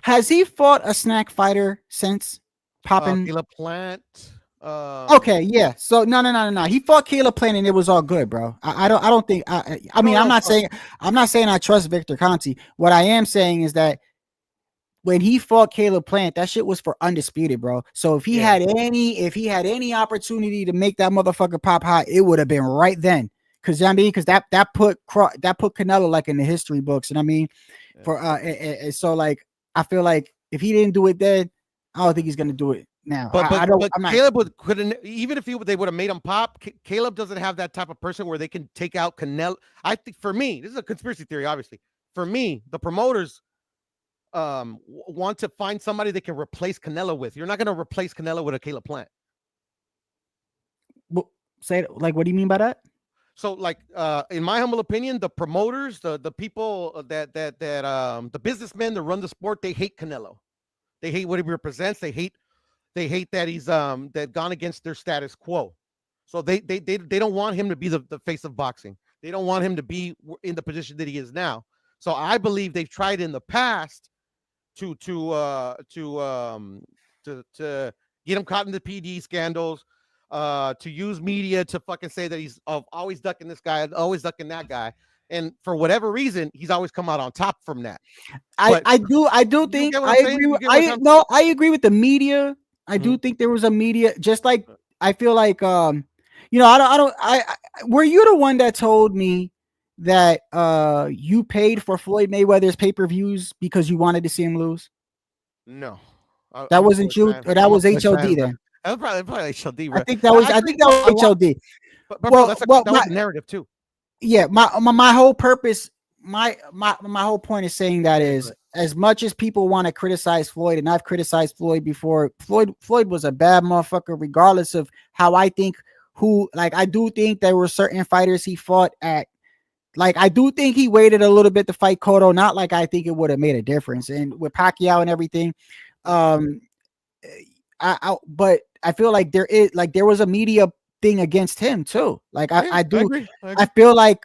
Has he fought a Snack fighter since popping? Caleb Plant. Okay, yeah. So no. He fought Caleb Plant and it was all good, bro. I don't think. I'm not saying I trust Victor Conte. What I am saying is that when he fought Caleb Plant, that shit was for undisputed, bro. So if he had any opportunity to make that motherfucker pop hot, it would have been right then. Because that put Canelo like in the history books, and I mean, so like I feel like if he didn't do it then, I don't think he's gonna do it now. But Caleb couldn't, even if they would have made him pop. Caleb doesn't have that type of person where they can take out Canelo. I think, for me, this is a conspiracy theory, obviously. For me, the promoters want to find somebody they can replace Canelo with. You're not going to replace Canelo with a Caleb Plant. Well, say it, like, what do you mean by that? So, like, in my humble opinion, the promoters, the people that the businessmen that run the sport, they hate Canelo. They hate what he represents. They hate that he's that gone against their status quo. So they don't want him to be the face of boxing. They don't want him to be in the position that he is now. So I believe they've tried in the past to get him caught in the PD scandals, to use media to fucking say that he's always ducking this guy, always ducking that guy, and for whatever reason, he's always come out on top from that. I do think I agree with I agree with the media. I do think there was a media, just like I feel like you know, I were you the one that told me that you paid for Floyd Mayweather's pay-per-views because you wanted to see him lose? No. That wasn't you, or that was HLD then? That was probably HLD, bro. I think that was HLD. But bro, that was the narrative too. Yeah, my whole purpose, my whole point is saying that is, as much as people want to criticize Floyd, and I've criticized Floyd before, Floyd was a bad motherfucker, regardless of how I think I do think there were certain fighters he fought at. Like, I do think he waited a little bit to fight Cotto, not like I think it would have made a difference. And with Pacquiao and everything, but I feel like there was a media thing against him too. Like I agree. I feel like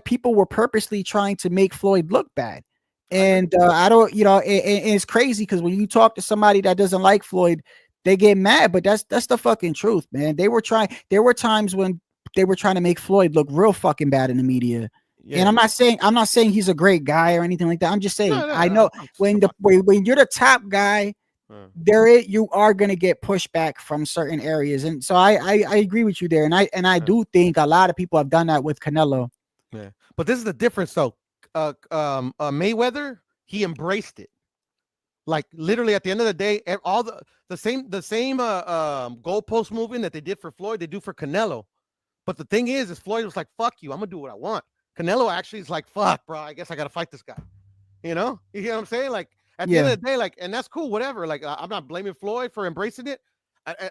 people were purposely trying to make Floyd look bad. And I don't, you know, it's crazy because when you talk to somebody that doesn't like Floyd, they get mad, but that's the fucking truth, man. There were times when they were trying to make Floyd look real fucking bad in the media. Yeah. And I'm not saying he's a great guy or anything like that. I'm just saying I know when you're the top guy, you are gonna get pushback from certain areas. And so I agree with you there. And I do think a lot of people have done that with Canelo. Yeah. But this is the difference though. Mayweather, he embraced it. Like literally at the end of the day, all the same goalpost moving that they did for Floyd, they do for Canelo. But the thing is Floyd was like, fuck you, I'm gonna do what I want. Canelo actually is like, fuck, bro, I guess I gotta fight this guy. You know what I'm saying? Like at the end of the day, like, and that's cool, whatever. Like I'm not blaming Floyd for embracing it.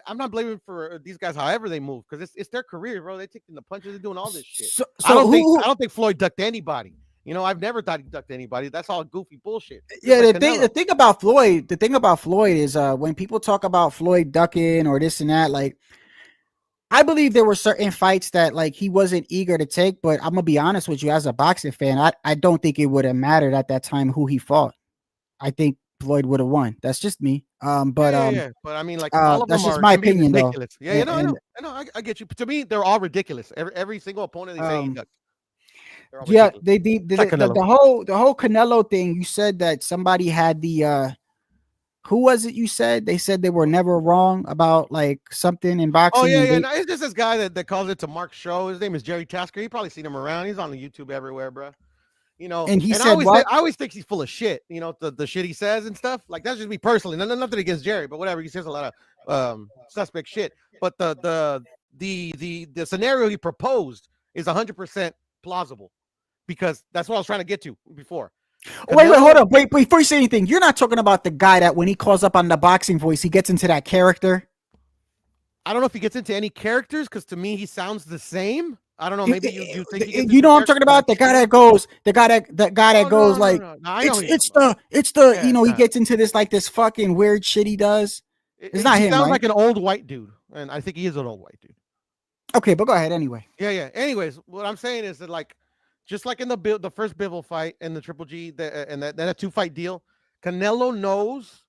I'm not blaming for these guys however they move, because it's their career, bro. They're taking the punches, they're doing all this shit. So I don't think Floyd ducked anybody. You know, I've never thought he ducked anybody. That's all goofy bullshit. Yeah, like the thing about Floyd is when people talk about Floyd ducking or this and that, like, I believe there were certain fights that like he wasn't eager to take, but I'm gonna be honest with you, as a boxing fan, I don't think it would have mattered at that time who he fought. I think Floyd would have won. That's just me. But I mean, like, all of that's them just my opinion, ridiculous. though. I know. I get you. To me, they're all ridiculous. Every single opponent they say he ducked. Yeah, the whole Canelo thing. You said that somebody had the who was it? You said they said they were never wrong about like something in boxing. Oh yeah. No, it's just this guy that calls it to Mark's show. His name is Jerry Tasker. You probably seen him around. He's on the YouTube everywhere, bro. You know, and he said what? I always think he's full of shit. You know, the shit he says and stuff. Like, that's just me personally. Nothing against Jerry, but whatever. He says a lot of suspect shit. But the scenario he proposed is 100% plausible, because that's what I was trying to get to before. Wait, hold on. Wait, before you say anything, you're not talking about the guy that when he calls up on the Boxing Voice, he gets into that character? I don't know if he gets into any characters, because to me he sounds the same. I don't know. Maybe you think he gets, you know, I'm talking about the guy that goes, it's the you know, he gets into this like this fucking weird shit he does. It's not him. He sounds right? like an old white dude, and I think he is an old white dude. Okay, but go ahead anyway. Yeah. Anyways, what I'm saying is that, like, just like in the first Bivol fight and the Triple G, and that 2-fight deal, Canelo knows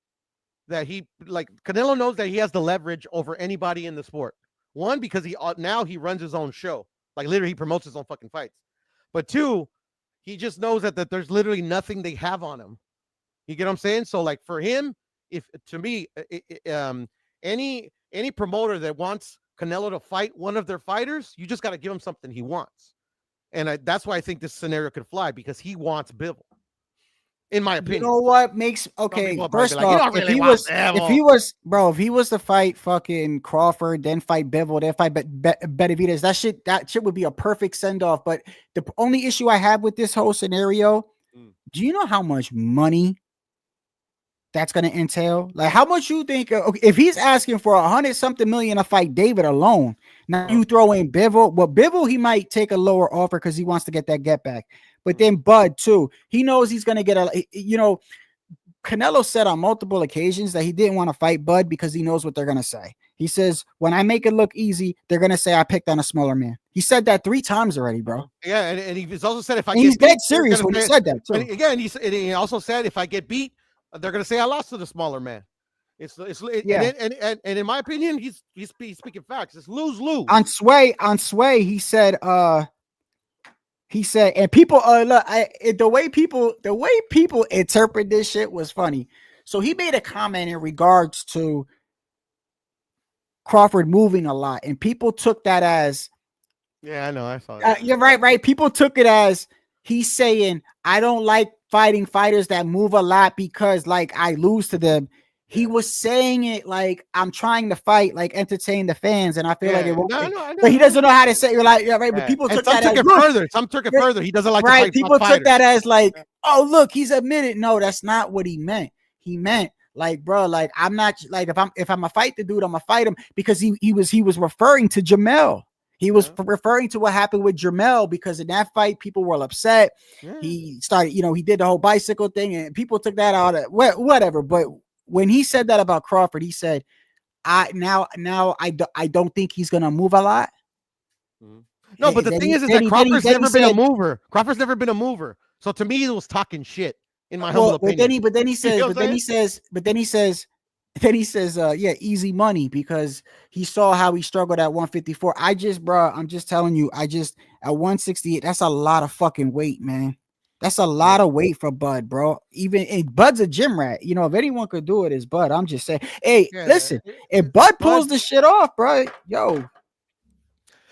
that he has the leverage over anybody in the sport. One, because now he runs his own show. Like, literally, he promotes his own fucking fights. But two, he just knows that there's literally nothing they have on him. You get what I'm saying? So, like, for him, any promoter that wants Canelo to fight one of their fighters, you just got to give him something he wants. And that's why I think this scenario could fly, because he wants Bivol, in my opinion. You know what makes first off, if he was to fight fucking Crawford, then fight Bivol, then fight Benavidez, that shit would be a perfect send off. But the only issue I have with this whole scenario, do you know how much money that's going to entail? Like, how much you think, if he's asking for $100-something million to fight David alone, now you throw in Bivol. Well, Bivol, he might take a lower offer because he wants to get that get back. But then Bud too, he knows he's going to get Canelo said on multiple occasions that he didn't want to fight Bud because he knows what they're going to say. He says, when I make it look easy, they're going to say I picked on a smaller man. He said that 3 times already, bro. Yeah. And he's also said, he's dead serious when he said that too. And again, he also said, if I get beat, they're gonna say I lost to the smaller man. Yeah. And in my opinion, he's speaking facts. It's lose. On Sway, he said, and people, look, the way people interpret this shit was funny. So he made a comment in regards to Crawford moving a lot, and people took that as, yeah, I know, I saw that. You're right. People took it as he's saying, I don't like fighting fighters that move a lot because like I lose to them. He was saying it like I'm trying to fight, like entertain the fans, and I feel like it won't. But he doesn't know how to say it. Like, yeah, right. But people took that as further. Some took it further. He doesn't like to fight. People took that as like, oh, look, he's admitted. No, that's not what he meant. He meant like, bro, like I'm not like if I'm a fight the dude, I'm gonna fight him because he was referring to Jamel. He was referring to what happened with Jamel because in that fight, people were upset. Yeah. He started, he did the whole bicycle thing, and people took that out of whatever. But when he said that about Crawford, he said, I don't think he's gonna move a lot. No, but the thing is that Crawford's never been a mover. Crawford's never been a mover. So to me, he was talking shit in my humble opinion. But then he says, yeah, easy money because he saw how he struggled at 154. I'm just telling you, at 168, that's a lot of fucking weight, man. That's a lot of weight for Bud, bro. Bud's a gym rat. If anyone could do it, it's Bud. I'm just saying. Hey, listen, if Bud pulls the shit off, bro, yo.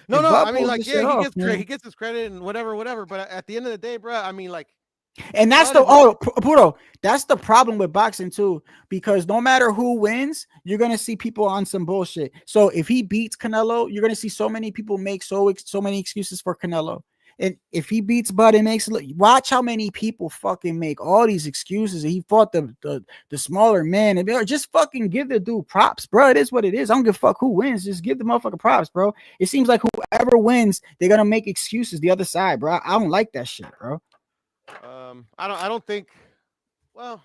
No, I mean, like, yeah, he gets his credit and whatever. But at the end of the day, bro, I mean, like, and that's Puto, that's the problem with boxing too, because no matter who wins, you're gonna see people on some bullshit. So if he beats Canelo, you're gonna see so many people make so many excuses for Canelo. And if he beats Bud and watch how many people fucking make all these excuses. And he fought the smaller man, and just fucking give the dude props, bro. It is what it is. I don't give a fuck who wins. Just give the motherfucker props, bro. It seems like whoever wins, they're gonna make excuses the other side, bro. I don't like that shit, bro. I don't think. Well,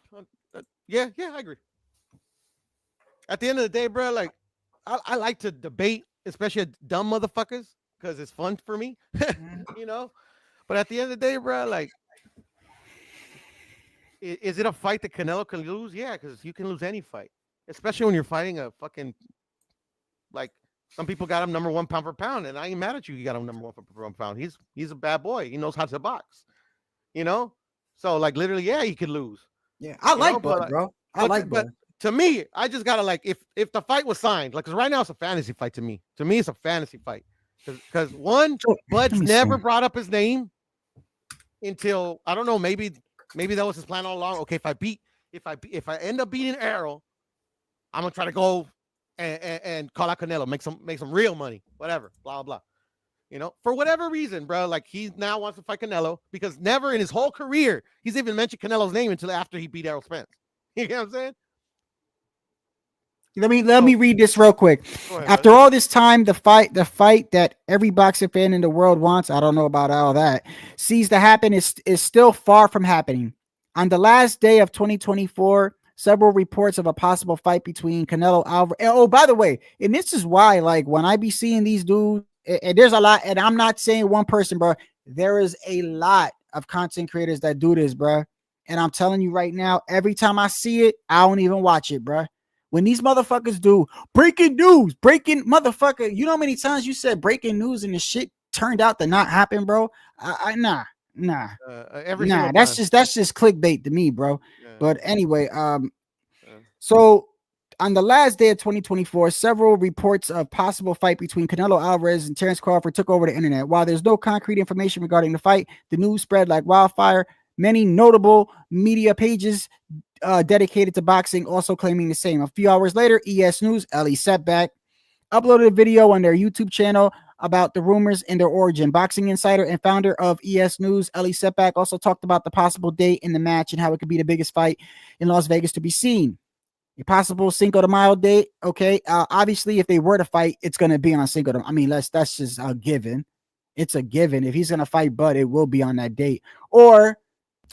yeah, I agree. At the end of the day, bro, like I like to debate, especially dumb motherfuckers, because it's fun for me, But at the end of the day, bro, like, is it a fight that Canelo can lose? Yeah, because you can lose any fight, especially when you're fighting a fucking, like, some people got him number one pound for pound, and I ain't mad at you. You got him number one for pound. He's a bad boy. He knows how to box, So like literally, yeah, he could lose. Yeah, I like Bud, bro. But to me, I just gotta like if the fight was signed, like, because right now it's a fantasy fight to me. To me, it's a fantasy fight. Because one, Bud's never brought up his name until, I don't know, maybe that was his plan all along. Okay, if I end up beating Errol, I'm gonna try to go and call out Canelo, make some real money, whatever, blah blah. For whatever reason, bro, like he now wants to fight Canelo because never in his whole career he's even mentioned Canelo's name until after he beat Errol Spence. You know what I'm saying? Let me read this real quick. Ahead, after all this time, the fight that every boxing fan in the world wants, I don't know about all that, sees to happen is still far from happening. On the last day of 2024, several reports of a possible fight between Canelo Alvarez. Oh, by the way, and this is why, like, when I be seeing these dudes, and there's a lot, and I'm not saying one person, bro. There is a lot of content creators that do this, bro. And I'm telling you right now, every time I see it, I don't even watch it, bro. When these motherfuckers do breaking news, motherfucker, you know how many times you said breaking news and the shit turned out to not happen, bro? Nah. That's just clickbait to me, bro. Yeah. But anyway, so on the last day of 2024, several reports of possible fight between Canelo Alvarez and Terence Crawford took over the internet. While there's no concrete information regarding the fight, the news spread like wildfire. Many notable media pages dedicated to boxing also claiming the same. A few hours later, ES News, Ellie Setback, uploaded a video on their YouTube channel about the rumors and their origin. Boxing insider and founder of ES News, Ellie Setback, also talked about the possible date in the match and how it could be the biggest fight in Las Vegas to be seen. A possible Cinco de Mayo date. Okay. Obviously, if they were to fight, it's going to be on Cinco de Mayo. I mean, that's just a given. It's a given. If he's going to fight Bud, it will be on that date. Or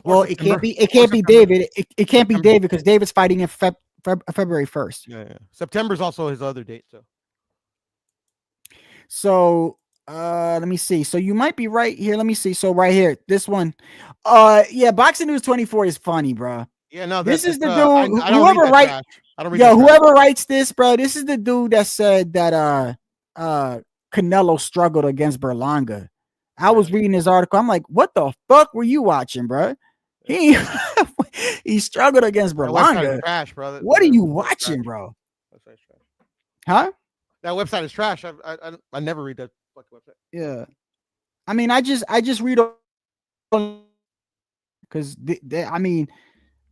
it can't be David. It can't be David because David's fighting in February 1st. Yeah. September's also his other date. So let me see. So you might be right here. Let me see. So right here, this one. Yeah, Boxing News 24 is funny, bro. Yeah, no, This is the dude. I don't Whoever read that writes, trash. I don't read yo, that trash. whoever writes this, bro. This is the dude that said that Canelo struggled against Berlanga. I was reading his article. I'm like, what the fuck were you watching, bro? He he struggled against That website is Berlanga. trash, brother. What are you That website's watching, trash. bro? Website's trash. Huh? That website is trash. I never read that fucking website. Yeah. I mean, I just read because I mean,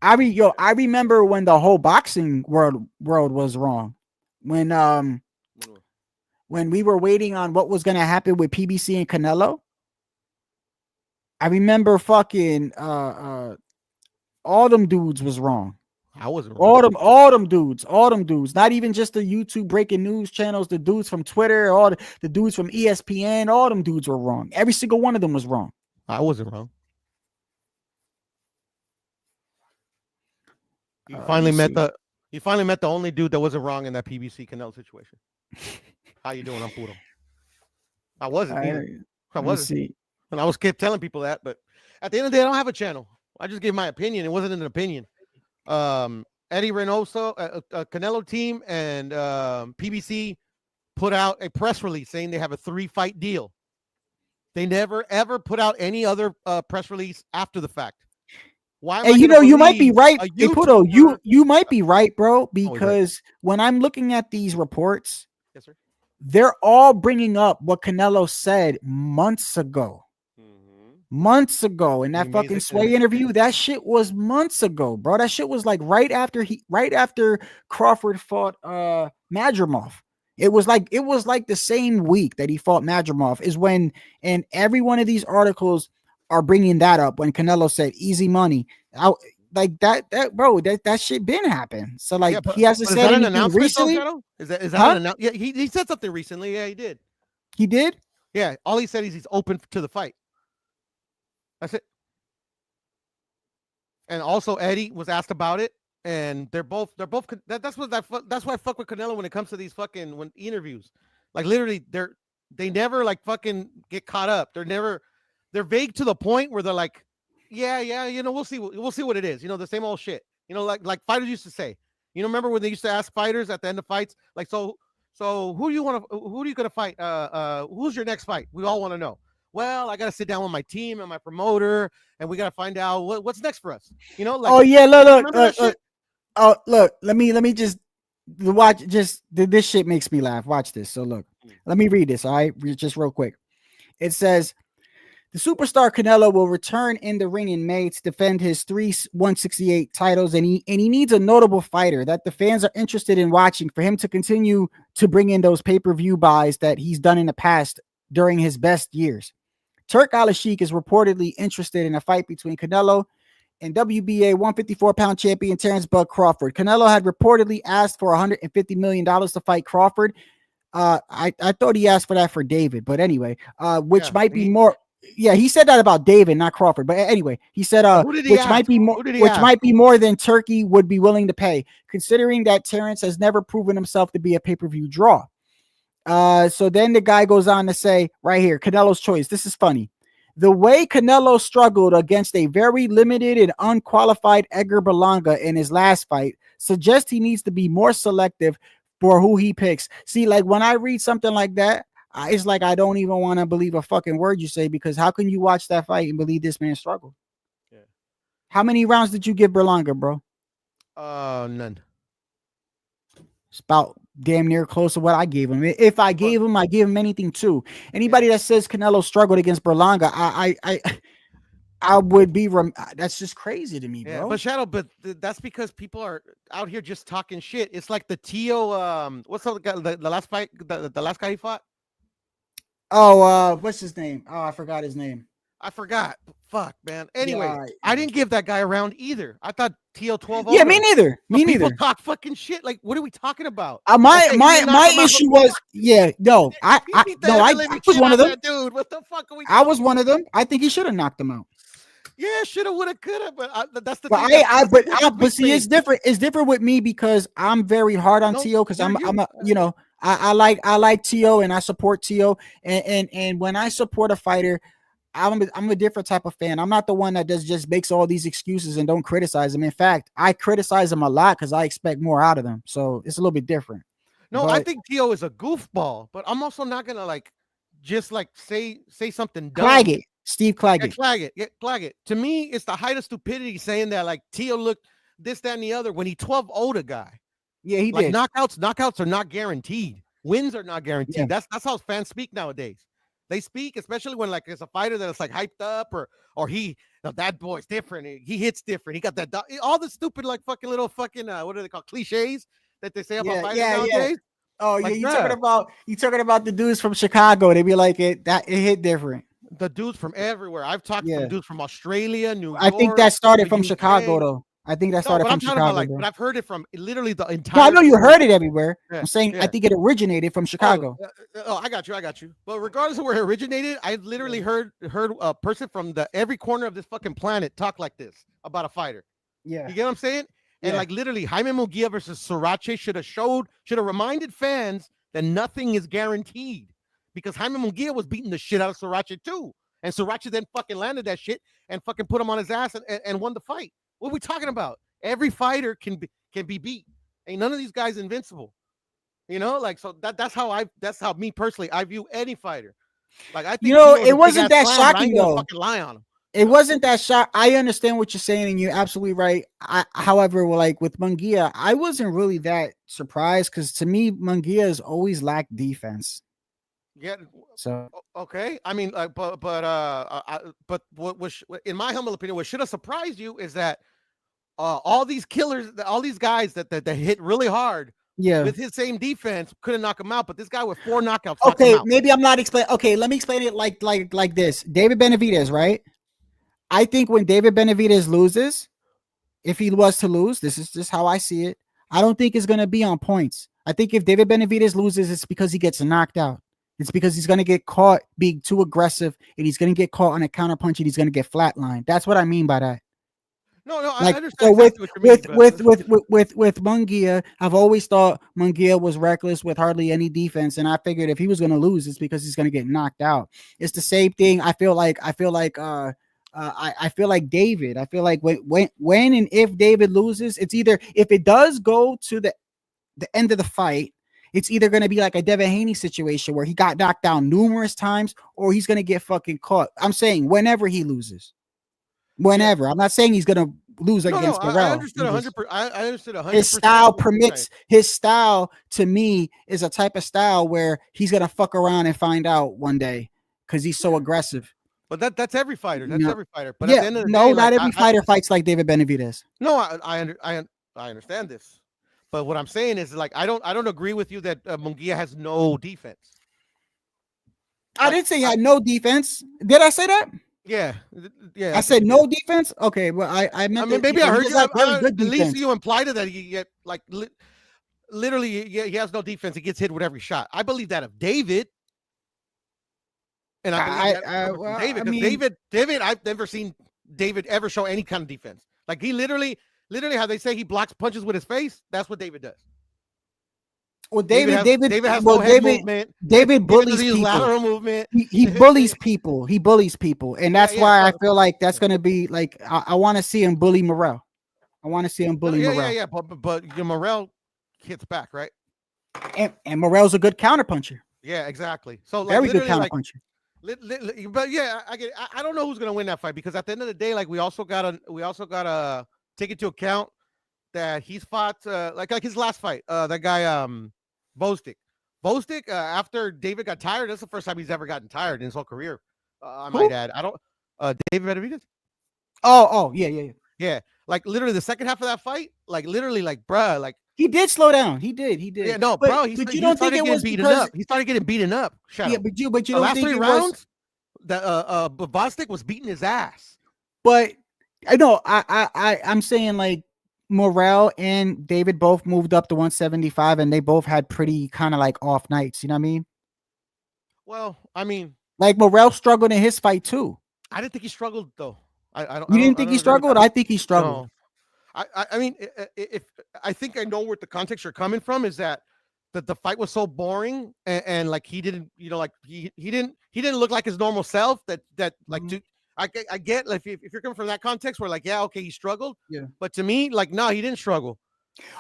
I remember when the whole boxing world was wrong. When we were waiting on what was gonna happen with PBC and Canelo. I remember fucking all them dudes was wrong. I wasn't wrong. All them dudes, not even just the YouTube breaking news channels, the dudes from Twitter, all the dudes from ESPN, all them dudes were wrong. Every single one of them was wrong. I wasn't wrong. You finally met the only dude that wasn't wrong in that PBC Canelo situation. How you doing? I'm Puro. I wasn't either. I wasn't. And I kept telling people that, but at the end of the day, I don't have a channel. I just gave my opinion. It wasn't an opinion. Eddie Reynoso, Canelo team, and PBC put out a press release saying they have a 3-fight deal. They never ever put out any other press release after the fact. Why? Hey, you might be right. Hey, Puto, you might be right, bro. Because when I'm looking at these reports, yes, sir, they're all bringing up what Canelo said months ago. Months ago in that fucking Sway interview. That shit was months ago, bro. That shit was like right after Crawford fought Madrimov. It was like the same week that he fought Madrimov is when, and every one of these articles are bringing that up when Canelo said easy money. Like that bro, that shit been happening. So like, yeah, he hasn't said anything recently. Is that an announcement? Yeah, he said something recently. Yeah, he did. He did? Yeah, all he said is he's open to the fight. That's it. And also Eddie was asked about it, and they're both that's why I fuck with Canelo when it comes to these fucking interviews. Like literally, they never like fucking get caught up. They're vague to the point where they're like, yeah, we'll see what it is. The same old shit. Like fighters used to say. Remember when they used to ask fighters at the end of fights, like, so who are you gonna fight? Who's your next fight? We all want to know. Well, I got to sit down with my team and my promoter, and we got to find out what's next for us. Like, oh yeah, look. Oh look, let me just watch. This shit makes me laugh. Watch this. So look, let me read this. All right, just real quick. It says the superstar Canelo will return in the ring in May to defend his 3 168 titles, and he needs a notable fighter that the fans are interested in watching for him to continue to bring in those pay-per-view buys that he's done in the past during his best years. Turk Al-Sheikh is reportedly interested in a fight between Canelo and WBA 154-pound champion Terrence Bud Crawford. Canelo had reportedly asked for $150 million to fight Crawford. I thought he asked for that for David, but anyway, which might be more. Yeah, he said that about David, not Crawford. But anyway, he said which might be more than Turkey would be willing to pay, considering that Terrence has never proven himself to be a pay-per-view draw. So then the guy goes on to say right here, Canelo's choice. This is funny. The way Canelo struggled against a very limited and unqualified Edgar Berlanga in his last fight suggests he needs to be more selective for who he picks. See, like when I read something like that, it's like I don't even want to believe a fucking word you say, because how can you watch that fight and believe this man struggled? Yeah. How many rounds did you give Berlanga, bro? None. It's about damn near close to what I gave him. If I gave him anything too. Anybody that says Canelo struggled against Berlanga, I would be. That's just crazy to me, bro. Yeah, but Shadow, that's because people are out here just talking shit. It's like the Tio. What's the last fight? The last guy he fought. Oh, what's his name? Oh, I forgot his name. I forgot. Fuck, man. Anyway, I didn't give that guy a round either. I thought TL12. Yeah, me neither. People talk fucking shit. Like, what are we talking about? My issue was, I was one of them. Dude, what the fuck are we? I was one of them. I think he should have knocked him out. Yeah, shoulda, woulda, coulda, but that's the thing. But see, it's different. It's different with me because I'm very hard on Tio because I like Tio and I support Tio, and when I support a fighter, I'm a different type of fan. I'm not the one that just makes all these excuses and don't criticize them. In fact, I criticize them a lot because I expect more out of them. So it's a little bit different. No, But I think Tio is a goofball, but I'm also not gonna like just like say something dumb. Claggett, Steve Yeah, Claggett. Claggett. To me, it's the height of stupidity saying that like Tio looked this, that, and the other when he 12-0'd a guy. Yeah, he Like did. knockouts are not guaranteed. Wins are not guaranteed. Yeah. That's how fans speak nowadays. They speak, especially when like it's a fighter that's like hyped up or that boy's different. He hits different. He got that all the stupid like fucking little fucking what are they called, cliches that they say about fighters nowadays. Oh Like, yeah, you talking about the dudes from Chicago? They be like it hit different. The dudes from everywhere. I've talked to some dudes from Australia, New York. I think that started from UK. Chicago though. I think that started from Chicago. But I've heard it from literally the entire. No, I know you heard it everywhere. Yeah, I'm saying yeah. I think it originated from Chicago. I got you. But regardless of where it originated, I've literally heard a person from every corner of this fucking planet talk like this about a fighter. Yeah. You get what I'm saying? And like literally, Jaime Munguia versus Sriracha should have reminded fans that nothing is guaranteed, because Jaime Munguia was beating the shit out of Sriracha too, and Sriracha then fucking landed that shit and fucking put him on his ass and won the fight. What are we talking about? Every fighter can be beat. Ain't none of these guys invincible. You know, like, so that's how me personally I view any fighter. Like, I think it wasn't that shocking though. Fucking lie on him. It wasn't that shock. I understand what you're saying, and you're absolutely right. However, like with Munguia, I wasn't really that surprised because to me, Munguia has always lacked defense. Yeah. So okay. I mean, but what was, in my humble opinion, what should have surprised you is that all these killers, all these guys that hit really hard, with his same defense, couldn't knock him out. But this guy with 4 knockouts. Okay, maybe I'm not explaining. Okay, let me explain it like this. David Benavidez, right? I think when David Benavidez loses, if he was to lose, this is just how I see it. I don't think it's going to be on points. I think if David Benavidez loses, it's because he gets knocked out. It's because he's going to get caught being too aggressive, and he's going to get caught on a counter punch, and he's going to get flatlined. That's what I mean by that. No, like, I understand. So with but Munguia, I've always thought Munguia was reckless with hardly any defense, and I figured if he was going to lose, it's because he's going to get knocked out. It's the same thing. I feel like David. I feel like when and if David loses, it's either, if it does go to the end of the fight, it's either going to be like a Devin Haney situation where he got knocked down numerous times, or he's going to get fucking caught. I'm saying whenever he loses. Whenever. I'm not saying he's going to lose against Morrell. I understood 100%. I understood 100%. His style permits. His style, to me, is a type of style where he's going to fuck around and find out one day because he's so aggressive. But that's every fighter. That's every fighter. But yeah, at the end of the no, day, not every fighter fights like David Benavidez. No, I understand this. But what I'm saying is, like, I don't agree with you that Munguia has no defense. I didn't say he had no defense. Did I say that? Yeah. I said no defense. Okay, well, I meant. I mean, maybe I heard you. At least you implied that he get like literally he has no defense. He gets hit with every shot. I believe that of David. And I believe David. David, I've never seen David ever show any kind of defense. Like, he literally how they say he blocks punches with his face. That's what David does. Well, David has no head movement. David bullies people. Lateral movement. He bullies people. He bullies people, and that's why I feel like that's going to be like I want to see him bully Morrell. I want to see him bully Morrell. Yeah. But Morrell hits back, right? And Morrell's a good counterpuncher. Yeah, exactly. So like, very good counterpuncher. But yeah, I don't know who's gonna win that fight, because at the end of the day, like, we also gotta take into account that he's fought like his last fight, that guy Bostic, after David got tired. That's the first time he's ever gotten tired in his whole career. I might add. I don't David Benavidez. Oh yeah. Yeah, like literally the second half of that fight, like literally, like, bruh, like, he did slow down. He did. Yeah, no, bro. He started getting beaten up. He started getting beaten up. Yeah, but you don't last think 3 it rounds, that Bostic was beating his ass. But I know I'm saying, like, Morrell and David both moved up to 175, and they both had pretty kind of like off nights. You know what I mean? Well, I mean, like, Morrell struggled in his fight too. I didn't think he struggled though. I don't. You didn't think he struggled? I think he struggled. No. I mean, if I think I know where the context you're coming from is that the fight was so boring, and like he didn't, you know, like he didn't look like his normal self. That like I get like if you're coming from that context where like, yeah, okay, he struggled, Yeah. but to me, like, no, he didn't struggle.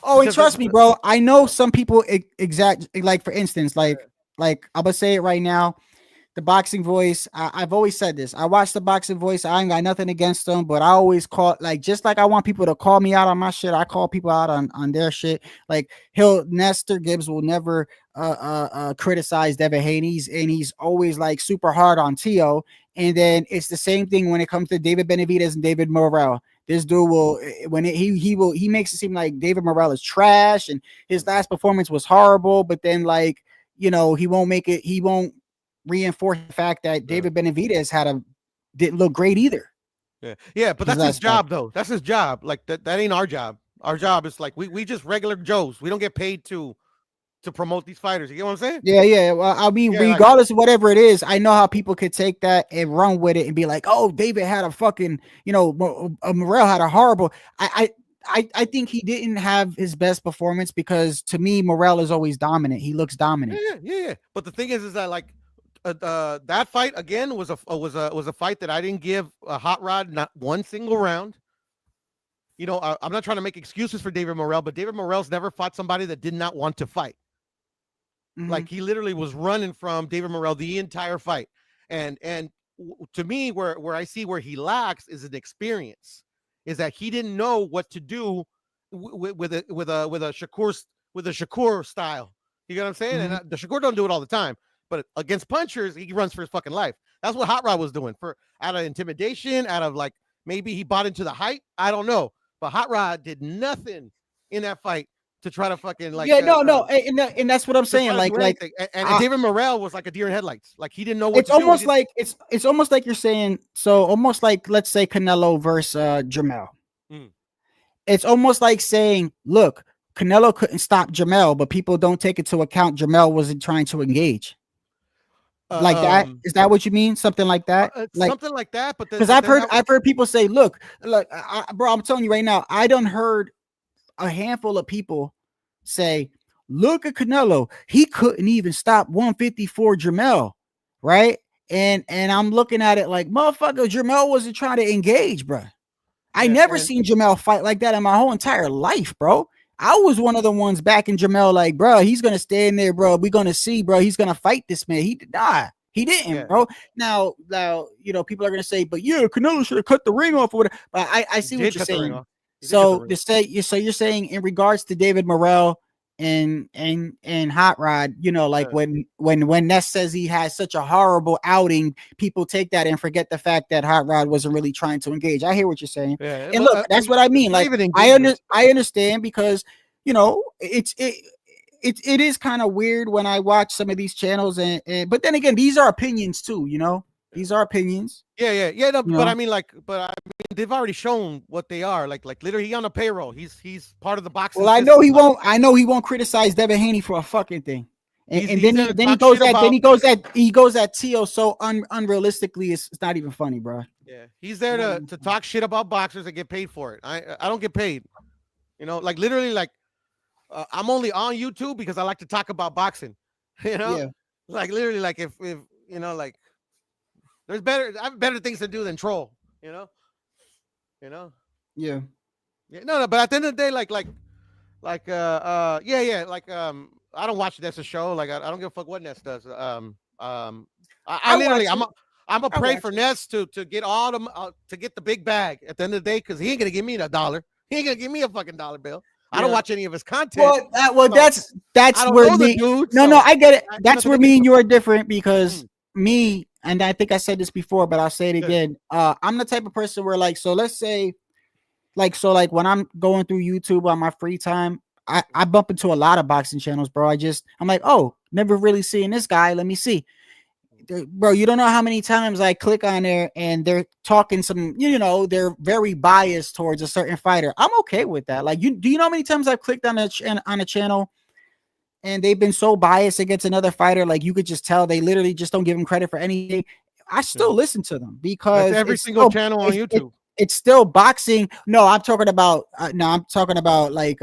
Oh, and Because trust me, bro. I know some people exact like for instance, like I'm gonna say it right now. The Boxing Voice. I've always said this. I watch the Boxing Voice. I ain't got nothing against them, but I always call like just like I want people to call me out on my shit. I call people out on their shit. Like Nestor Gibbs will never criticize Devin Haney, and he's always like super hard on Tio. And then it's the same thing when it comes to David Benavidez and David Morrell. This dude will he makes it seem like David Morrell is trash and his last performance was horrible, but then like, you know, he won't reinforce the fact that David Benavidez didn't look great either. Yeah, but that's his job though. That's his job. Like that ain't our job. Our job is like we just regular Joes. We don't get paid to promote these fighters. You get what I'm saying? Yeah. Well, I mean, regardless of whatever it is, I know how people could take that and run with it and be like, "Oh, David had a fucking, you know, Morrell had a horrible." I think he didn't have his best performance because to me, Morrell is always dominant. He looks dominant. Yeah. But the thing is that like that fight again was a fight that I didn't give a Hot Rod not one single round. You know, I'm not trying to make excuses for David Morrell, but David Morrell's never fought somebody that did not want to fight. Like he literally was running from David Morrell the entire fight. And to me, where I see where he lacks is an experience, is that he didn't know what to do with a Shakur style. You get what I'm saying? And the Shakur don't do it all the time, but against punchers, he runs for his fucking life. That's what Hot Rod was doing, out of intimidation, out of like maybe he bought into the hype. I don't know, but Hot Rod did nothing in that fight to try to fucking like and that's what I'm saying. Like David Morrell was like a deer in headlights. Like he didn't know what it's almost like it's almost like you're saying, so almost like let's say Canelo versus Jamel. It's almost like saying, look, Canelo couldn't stop Jamel, but people don't take into account Jamel wasn't trying to engage. Like that, is that what you mean? Something like that, like something like that. But because I've heard people say, look, bro, I'm telling you right now, I done heard a handful of people say, look at Canelo, he couldn't even stop 154 Jamel, right? And I'm looking at it like, motherfucker, Jamel wasn't trying to engage, bro. I never seen Jamel fight like that in my whole entire life, bro. I was one of the ones backing Jamel, like, bro, he's gonna stand there, bro. We're gonna see, bro. He's gonna fight this man. He didn't, bro. Now, you know, people are gonna say, but yeah, Canelo should have cut the ring off or whatever. But I see what you're saying. So you're saying in regards to David Morrell and Hot Rod, you know, like when Ness says he has such a horrible outing, people take that and forget the fact that Hot Rod wasn't really trying to engage. I hear what you're saying. And look, that's what I mean. Like I understand because, you know, it is kind of weird when I watch some of these channels and but then again, these are opinions too, you know. These are opinions. Yeah. No, but I mean, they've already shown what they are. Like literally, he on a payroll. He's part of the boxing. Well, I know he won't criticize Devin Haney for a fucking thing. And then he goes at Tio so unrealistically. It's not even funny, bro. Yeah, he's there to talk shit about boxers and get paid for it. I don't get paid. You know, like literally, like I'm only on YouTube because I like to talk about boxing. You know, like literally, like if you know, like. I have better things to do than troll, you know. Yeah. No, but at the end of the day, I don't watch Ness's show. Like I don't give a fuck what Ness does. I'm a pray for Ness to get all them to get the big bag at the end of the day because he ain't gonna give me $1. He ain't gonna give me a fucking $1 bill. I don't watch any of his content. That's where I get it. That's where me and you are different because me. And I think I said this before, but I'll say it again. I'm the type of person where let's say when I'm going through YouTube on my free time, I bump into a lot of boxing channels, bro. I'm like, oh, never really seen this guy. Let me see. Bro, you don't know how many times I click on there and they're talking some, you know, they're very biased towards a certain fighter. I'm okay with that. Like, do you know how many times I've clicked on a channel and they've been so biased against another fighter, like you could just tell they literally just don't give him credit for anything. I still listen to them because every single channel on YouTube. It's still boxing. No, I'm talking about like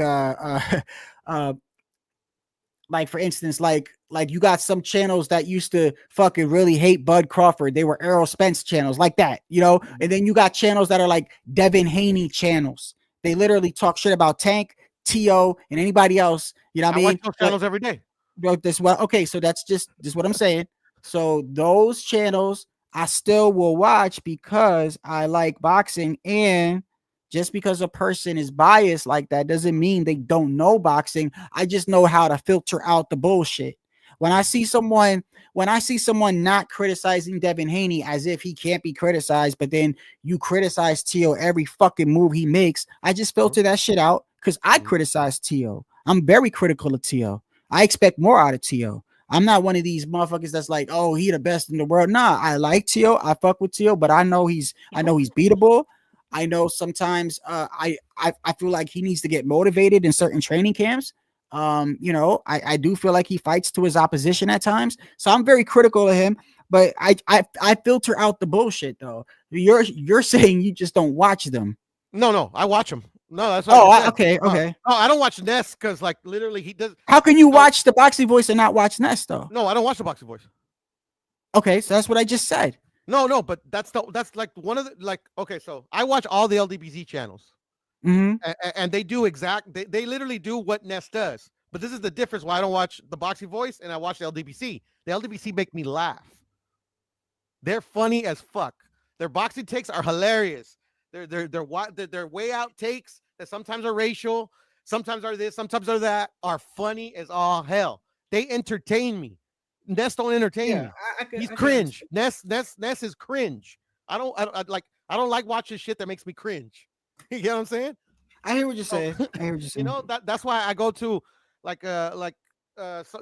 like for instance, like you got some channels that used to fucking really hate Bud Crawford. They were Errol Spence channels like that, you know. And then you got channels that are like Devin Haney channels. They literally talk shit about Tank, T.O., and anybody else. You know what I mean? watch those channels every day. This well, okay, so that's just what I'm saying. So those channels I still will watch because I like boxing, and just because a person is biased like that doesn't mean they don't know boxing. I just know how to filter out the bullshit. When I see someone not criticizing Devin Haney as if he can't be criticized, but then you criticize T.O. every fucking move he makes, I just filter that shit out because I criticize T.O. I'm very critical of T.O. I expect more out of T.O. I'm not one of these motherfuckers that's like, oh, he the best in the world. Nah, I like T.O. I fuck with T.O., but I know he's beatable. I know sometimes I feel like he needs to get motivated in certain training camps. You know, I do feel like he fights to his opposition at times. So I'm very critical of him, but I filter out the bullshit though. You're saying you just don't watch them. No, I watch them. No, that's what okay. No, I don't watch Ness because like literally he does. How can you watch the Boxing Voice and not watch Ness though? No, I don't watch the Boxing Voice. Okay, so that's what I just said. No, but that's like one of the like. Okay, so I watch all the LDBZ channels, and they do they literally do what Ness does. But this is the difference why I don't watch the Boxing Voice and I watch the LDBC. The LDBC make me laugh. They're funny as fuck. Their boxing takes are hilarious. They're way out takes that sometimes are racial, sometimes are this, sometimes are that, are funny as all hell. They entertain me. Ness don't entertain me. He's cringe. Ness is cringe. I don't like watching shit that makes me cringe. You get what I'm saying? I hear what you're saying. You know, that's why I go to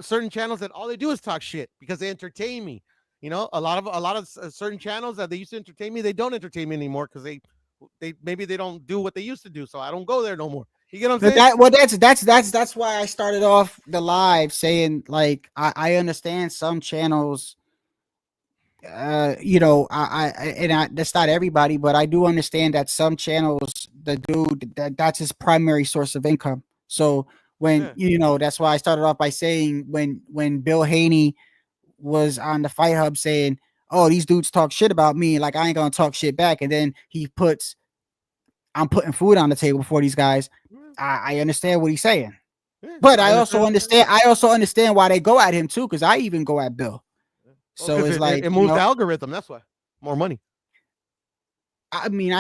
certain channels that all they do is talk shit because they entertain me. You know, a lot of certain channels that they used to entertain me, they don't entertain me anymore because they maybe they don't do what they used to do, so I don't go there no more. You get what I'm saying? That's why I started off the live saying like I understand some channels. You know, that's not everybody, but I do understand that some channels, the dude that's his primary source of income. So when you know, that's why I started off by saying when Bill Haney was on the Fight Hub saying, oh, these dudes talk shit about me, like I ain't gonna talk shit back, and then he puts, I'm putting food on the table for these guys. I understand what he's saying, but I also understand why they go at him too, because I even go at Bill. So it's like it moves the algorithm. That's why more money. I mean,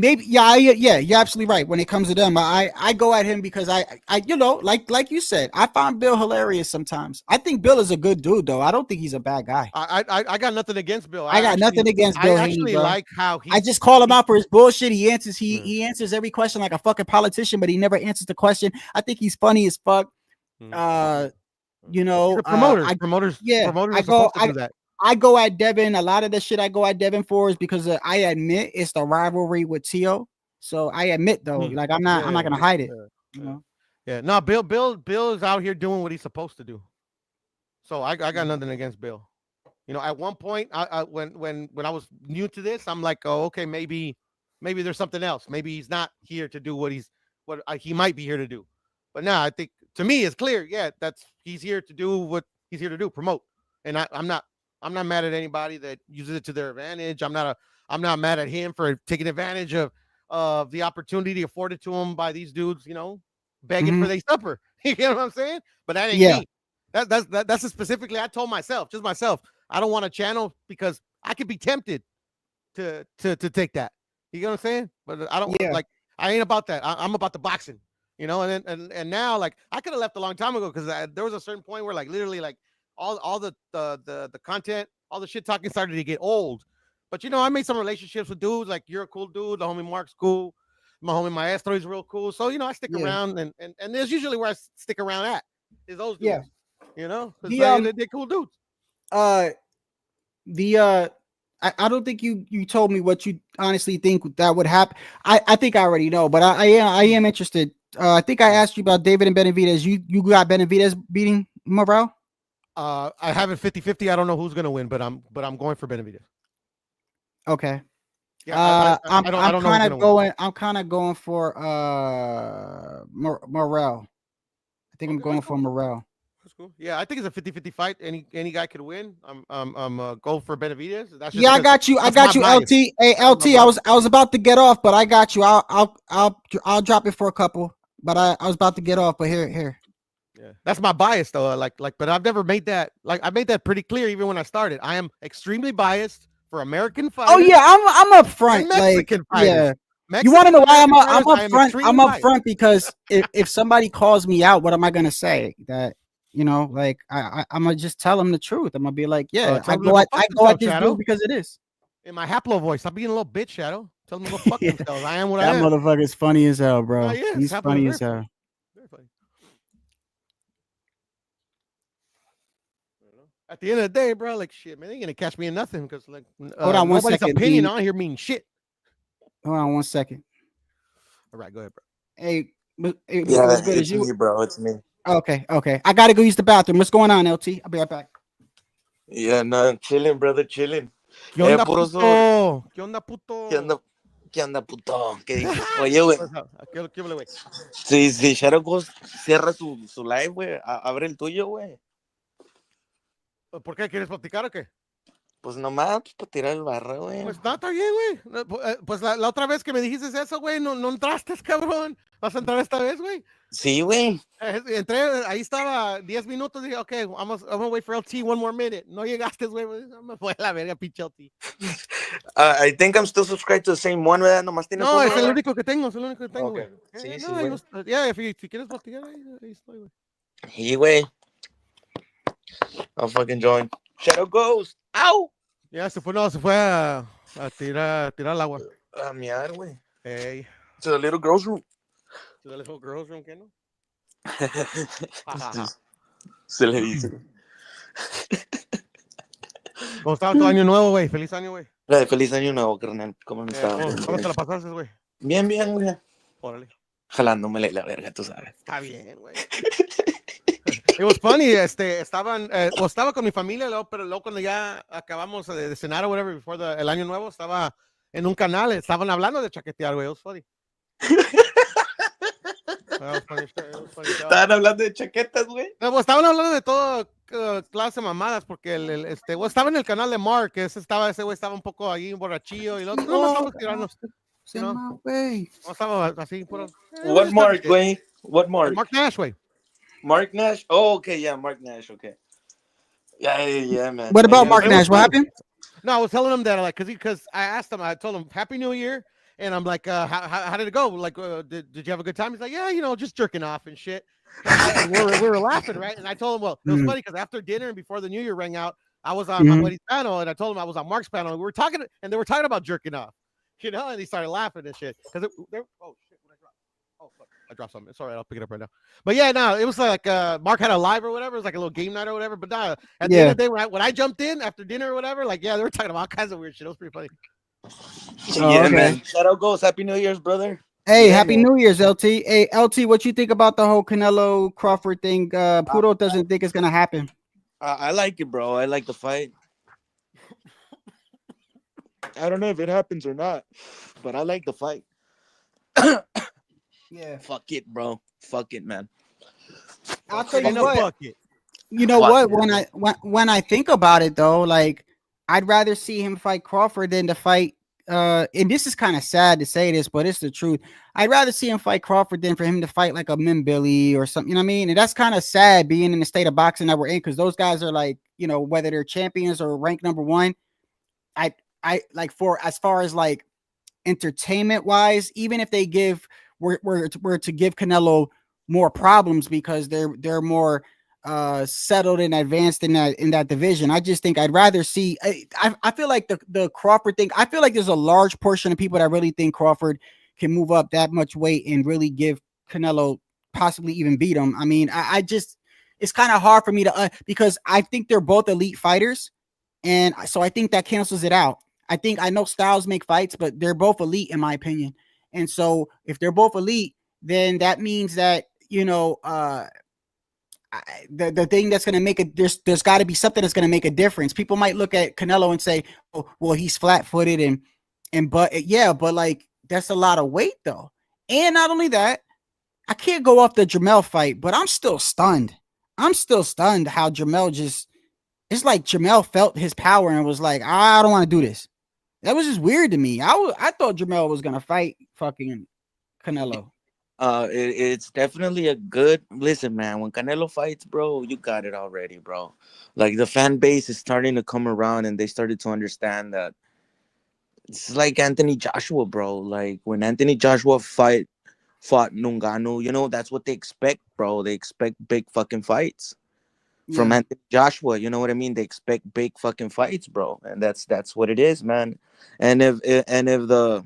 maybe, yeah, you're absolutely right. When it comes to them, I go at him because I, you know, like you said, I find Bill hilarious sometimes. I think Bill is a good dude, though. I don't think he's a bad guy. I got nothing against Bill. I got nothing against Bill. I actually like how I just call him out for his bullshit. He answers every question like a fucking politician, but he never answers the question. I think he's funny as fuck. You know, promoters are supposed to do that. I go at Devin. A lot of the shit I go at Devin for is because I admit it's the rivalry with T.O. So I admit though, like I'm not gonna hide it. You know? Yeah. No, Bill is out here doing what he's supposed to do. So I got nothing against Bill. You know, at one point, when I was new to this, I'm like, oh, okay, maybe there's something else. Maybe he's not here to do what he might be here to do. But now I think to me it's clear. Yeah, he's here to do what he's here to do, promote. And I'm not mad at anybody that uses it to their advantage. I'm not mad at him for taking advantage of the opportunity afforded to him by these dudes, you know, begging for their supper. You know what I'm saying? But that ain't me. That's specifically I told myself, I don't want a channel because I could be tempted to take that. You know what I'm saying? But I don't like I ain't about that. I'm about the boxing, you know, and now like I could have left a long time ago because there was a certain point where like literally like all the content, all the shit talking started to get old. But you know, I made some relationships with dudes like you're a cool dude, the homie Mark's cool, my homie Maestro is real cool. So you know, I stick around and there's usually where I stick around at is those dudes. You know, they're cool dudes. I don't think you told me what you honestly think that would happen. I think I already know, but I am interested. I think I asked you about David and Benavidez. You got Benavidez beating Morrell? I have it 50-50. I don't know who's gonna win, but I'm going for Benavidez. Okay. Yeah, I'm kind of going for Morrell. I think I'm going for Morrell. That's cool. Yeah, I think it's a 50-50 fight. Any guy could win. I'm go for Benavidez. That's just Yeah, I got you. I got you, bias. LT. Hey, LT, I was about to get off, but I got you. I'll drop it for a couple. But I was about to get off, but here. Yeah, that's my bias though. But I've never made that. Like I made that pretty clear even when I started. I am extremely biased for American fighters. Oh yeah, I'm up front. and Mexican Like, fighters. yeah. Mexican You want to know why I'm American up fighters, I am front? extremely I'm up biased. front because if somebody calls me out, what am I gonna say? That like I'm gonna just tell them the truth. I'm gonna be like, yeah, tell I them to go at themselves, this Shadow. dude because it is. In my haplo voice, stop being a little bitch, Shadow. Tell them to go fuck Yeah. themselves. I am what I That am. motherfucker's funny as hell, bro. Yeah, He's Haplo funny is as very hell. funny. Very funny. At the end of the day, bro, like shit, man, they ain't gonna catch me in nothing because like Hold on one nobody's second, opinion Dean. on here means shit. Hold on one second. All right, go ahead, bro. Hey, it Yeah, was good it's as you. me, bro. It's me. Okay. I gotta go use the bathroom. What's going on, LT? I'll be right back. Yeah, no, chilling, brother, chilling. ¿Qué onda, puro puto? ¿Qué onda, puto? ¿Qué onda, puto? ¿Qué dices? Oye, güey, ¿Qué huele, güey? si Shadow Ghost cierra su live, güey, abre el tuyo, güey. ¿Por qué? ¿Quieres platicar o qué? Pues nomás, pues, para tirar el barra, güey. Pues no, está bien, güey. Pues la otra vez que me dijiste eso, güey, no entraste, cabrón. ¿Vas a entrar esta vez, güey? Sí, güey. Entré, ahí estaba 10 minutos. Dije, ok, I'm gonna wait for LT one more minute. No llegaste, güey. Me fue a la verga, pinche LT. I think I'm still subscribed to the same one, ¿verdad? Nomás tienes No, uno, es el güey. único que tengo, güey. Okay. Sí, sí, No, güey. yeah, si quieres platicar, ahí estoy, güey. Sí, güey. I'll fucking join. Shadow Ghost. ¡Au! Ya se fue a tirar al agua. A miar, güey. Hey. To the little girl's room. To the little girls room, ¿qué no? Se le dice. ¿Cómo estaba tu año nuevo, güey? Feliz año, güey. Feliz año nuevo, carnal. ¿Cómo me estaba? ¿Cómo te la pasaste, güey? Bien, bien, güey. Órale. Jalándomele la verga, tú sabes. Está bien, güey. It was funny, estaba con mi familia, pero luego cuando ya acabamos de cenar o whatever, before el año nuevo, estaba en un canal, estaban hablando de chaquetear, güey. It was funny. Estaban hablando de chaquetas, güey. No, pues, estaban hablando de todo clase de mamadas, porque estaba en el canal de Mark, ese güey estaba un poco ahí borrachillo y lo otro, no estamos tirando. No estaba así, puro. What Mark, güey? What Mark? Mark Nash, güey. Mark Nash? Oh, okay, yeah, Mark Nash, okay. Yeah, man. What about Mark Nash? What happened? No, I was telling him that, like, because I asked him, I told him, Happy New Year. And I'm like, how did it go? Like, did you have a good time? He's like, yeah, just jerking off and shit. And we were laughing, right? And I told him, well, it was funny because after dinner and before the New Year rang out, I was on my buddy's panel, and I told him I was on Mark's panel. And we were talking, and they were talking about jerking off, and he started laughing and shit. Oh, shit, what I dropped? Oh, fuck. I dropped something. It's all right. I'll pick it up right now. But yeah, no, it was like Mark had a live or whatever. It was like a little game night or whatever. But at the end of the day, when I jumped in after dinner or whatever, like, yeah, they were talking about all kinds of weird shit. It was pretty funny. Yeah, man. Shadow Ghost, Happy New Year's, brother. Hey, Happy New Year's, LT. Hey, LT, what you think about the whole Canelo Crawford thing? Puro doesn't think it's gonna happen. I like it, bro. I like the fight. I don't know if it happens or not, but I like the fight. Yeah. Fuck it, bro. Fuck it, man. I'll tell you what. Fuck it. You know what? When I think about it though, like I'd rather see him fight Crawford than to fight. And this is kind of sad to say this, but it's the truth. I'd rather see him fight Crawford than for him to fight like a Min Billy or something. You know what I mean? And that's kind of sad being in the state of boxing that we're in, because those guys are like, whether they're champions or ranked number one. I like, for as far as like entertainment wise, even if they were to give Canelo more problems because they're more settled and advanced in that division. I just think I'd rather see. I feel like the Crawford thing. I feel like there's a large portion of people that really think Crawford can move up that much weight and really give Canelo, possibly even beat him. I mean, I just, it's kind of hard for me to because I think they're both elite fighters, and so I think that cancels it out. I know styles make fights, but they're both elite in my opinion. And so if they're both elite, then that means that the thing that's going to make it, there's got to be something that's going to make a difference. People might look at Canelo and say, oh, well, he's flat-footed but like that's a lot of weight though. And not only that, I can't go off the Jamel fight, but I'm still stunned. I'm still stunned how Jamel just. It's like Jamel felt his power and was like, I don't want to do this. That was just weird to me. I thought Jamel was gonna fight fucking Canelo. It's definitely a good listen, man. When Canelo fights, bro, you got it already, bro. Like the fan base is starting to come around, and they started to understand that it's like Anthony Joshua, bro. Like when Anthony Joshua fought Nunganu, that's what they expect, bro. They expect big fucking fights from Yeah. Anthony Joshua. You know what I mean? They expect big fucking fights, bro, and that's what it is, man. And if the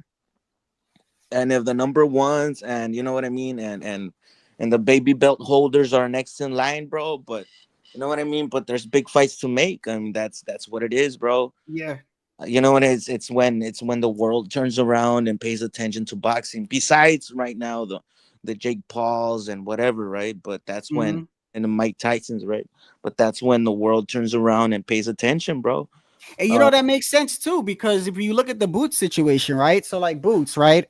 number ones and you know what I mean, and the baby belt holders are next in line, bro. But you know what I mean. But there's big fights to make. I mean, that's what it is, bro. Yeah. You know what it is? It's when the world turns around and pays attention to boxing. Besides, right now the Jake Pauls and whatever, right? But that's when Mhm. and the Mike Tyson's, right? But that's when the world turns around and pays attention, bro. And Uh, that makes sense too, because if you look at the Boots situation, right? So like Boots, right?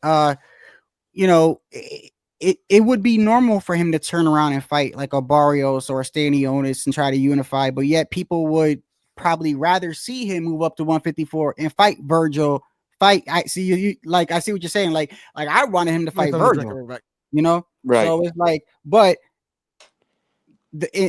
It would be normal for him to turn around and fight like a Barrios or a Stanionis and try to unify, but yet people would probably rather see him move up to 154 and fight Virgil. I see you like I see what you're saying. Like I wanted him to fight Virgil, right. So it's like, but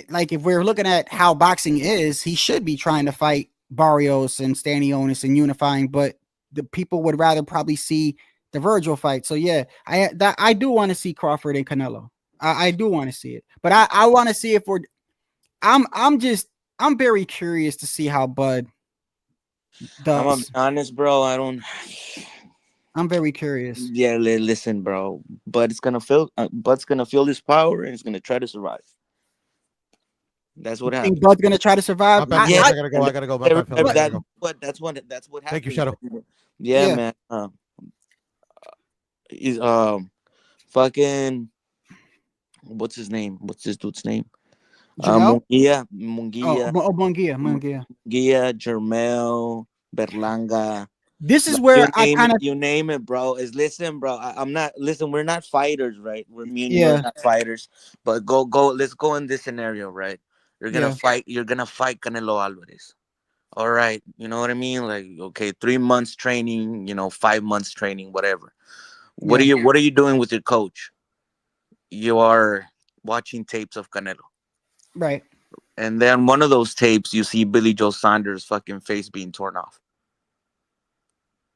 like if we're looking at how boxing is, he should be trying to fight Barrios and Stanionis and unifying, but the people would rather probably see the Virgil fight. So yeah, I do want to see Crawford and Canelo. I do want to see it, but I want to see if we're. I'm very curious to see how Bud I'm gonna be does. honest, bro. I don't. I'm very curious. Yeah, listen, bro. Bud's gonna feel his power and he's gonna try to survive. That's what I think happens. Bud's gonna try to survive. My bad, Yeah, I gotta go. I gotta go. My bad, fellas, I gotta go. That's what happens. Thank you, Shadow. Yeah, Yeah. man. He's fucking what's his name? What's this dude's name? Jamel? Munguia, Munguia. Jermel, Berlanga. This is Like, where I kind of you name it, bro. Listen, bro. I'm not listen. We're not fighters, right? Me and you Yeah. are not fighters. But go. Let's go in this scenario, right? You're gonna fight. You're gonna fight Canelo Alvarez. All right, you know what I mean? Like, okay, 3 months training. 5 months training, whatever. What Yeah. are you doing with your coach? You are watching tapes of Canelo, Right. and then one of those tapes, you see Billy Joe Saunders' fucking face being torn off.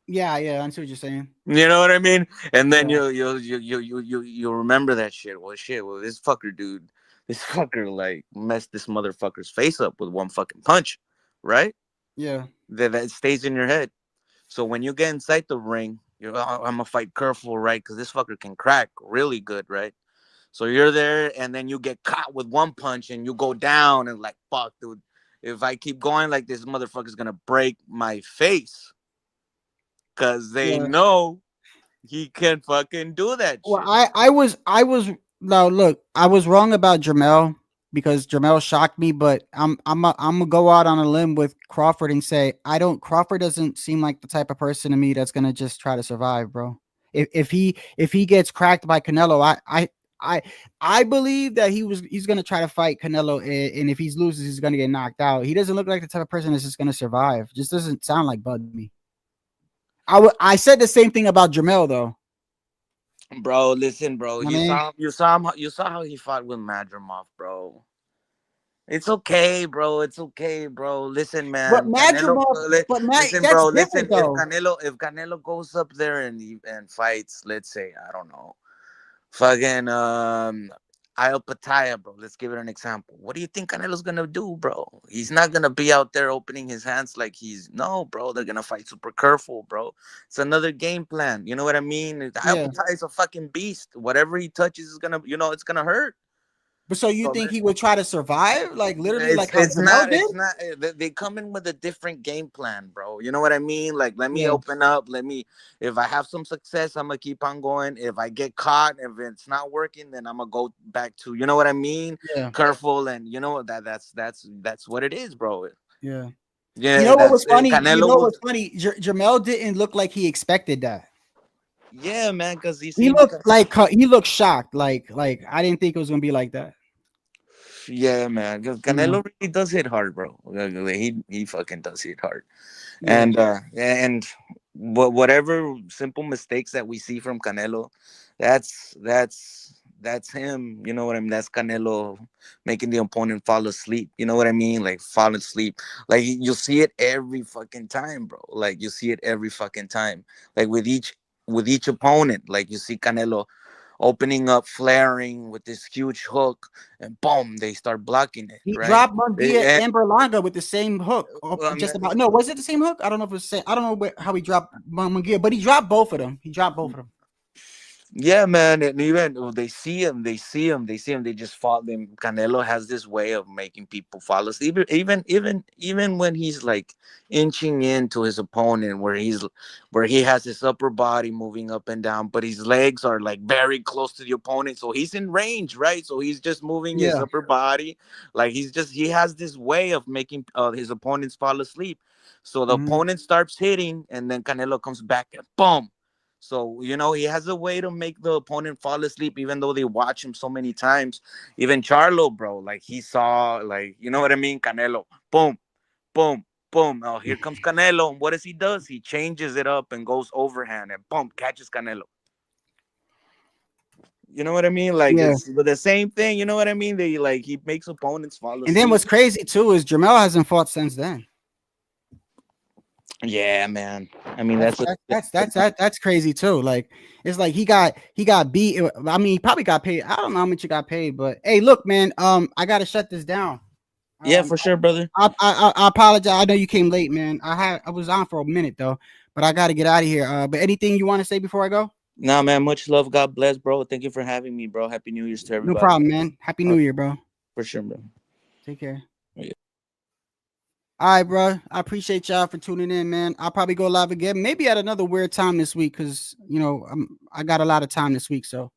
Yeah, I see what you're saying. You know what I mean? And then Yeah. you remember that shit. Well, this fucker, dude, this fucker like messed this motherfucker's face up with one fucking punch, right? Yeah. That stays in your head. So when you get inside the ring, I'm gonna fight careful, right? Because this fucker can crack really good, right? So you're there, and then you get caught with one punch, and you go down, and like, fuck, dude, if I keep going like this, motherfucker's gonna break my face. Because they Yeah. know he can fucking do that shit. Well, I was now look, I was wrong about Jamel because Jamel shocked me, but I'm gonna go out on a limb with Crawford and say Crawford doesn't seem like the type of person to me that's gonna just try to survive, bro. If he gets cracked by Canelo, I believe that he's gonna try to fight Canelo, and if he loses, he's gonna get knocked out. He doesn't look like the type of person that's just gonna survive. Just doesn't sound like Bud to me. I said the same thing about Jamel though. Bro, listen, bro. You saw how he fought with Madrimov, bro. It's okay, bro. It's okay, bro. Listen, man. But Madrimov, listen, that's bro. different Listen, though. if Canelo goes up there and fights, let's say, I don't know, fucking Io Pataya, bro. Let's give it an example. What do you think Canelo's gonna do, bro? He's not gonna be out there opening his hands like no, bro. They're gonna fight super careful, bro. It's another game plan. You know what I mean? Io Pataya is a fucking beast. Whatever he touches is gonna, it's gonna hurt. But so you think he would try to survive, like literally, like how It's Jamel did? it's not. They come in with a different game plan, bro. You know what I mean? Like, let me open up. If I have some success, I'm gonna keep on going. If I get caught, if it's not working, then I'm gonna go back to, you know what I mean? Yeah. Careful, and you know that's what it is, bro. Yeah. Yeah. You know what was funny? Jamel Jamel didn't look like he expected that. Yeah, man, because he looked shocked. Like I didn't think it was gonna be like that. Yeah, man. 'Cause You know? Canelo really does hit hard, bro. He fucking does hit hard. Yeah. And whatever simple mistakes that we see from Canelo, that's him. You know what I mean? That's Canelo making the opponent fall asleep. You know what I mean? Like fall asleep. Like you see it every fucking time, bro. Like you see it every fucking time. Like with each opponent, like you see Canelo opening up, flaring with this huge hook, and boom, they start blocking it, He right? dropped Munguia Eh, and Berlanga with the same hook. well, Just man, about. No, was it the same hook? I don't know if it was same. I don't know how he dropped Munguia, but he dropped both of them. He dropped both of them. yeah, man, and even they see him, they just fall. Them Canelo has this way of making people fall asleep. Even when he's like inching into his opponent, where he has his upper body moving up and down, but his legs are like very close to the opponent, so he's in range, right? So he's just moving his Yeah. upper body, like he has this way of making his opponents fall asleep. So the Mhm. opponent starts hitting, and then Canelo comes back and boom. So, he has a way to make the opponent fall asleep, even though they watch him so many times. Even Charlo, bro, like he saw, like, you know what I mean? Canelo, boom, boom, boom. Oh, here comes Canelo. And what does he does? He changes it up and goes overhand and boom, catches Canelo. You know what I mean? Like Yeah. it's the same thing. You know what I mean? He makes opponents fall And then asleep. what's crazy too is Jamel hasn't fought since then. Yeah, man. I mean, That's crazy too. Like it's like he got beat. I mean, he probably got paid. I don't know how much he got paid, but hey, look, man. I gotta shut this down. yeah, for sure, brother. I apologize. I know you came late, man. I was on for a minute though, but I gotta get out of here. But anything you want to say before I go? Nah, man. Much love. God bless, bro. Thank you for having me, bro. Happy New Year's to No everybody. problem, man. Happy New Year, bro. For sure, bro. Take care. Yeah. All right, bro. I appreciate y'all for tuning in, man. I'll probably go live again, maybe at another weird time this week, because I got a lot of time this week. So,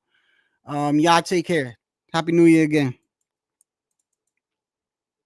y'all take care. Happy New Year again.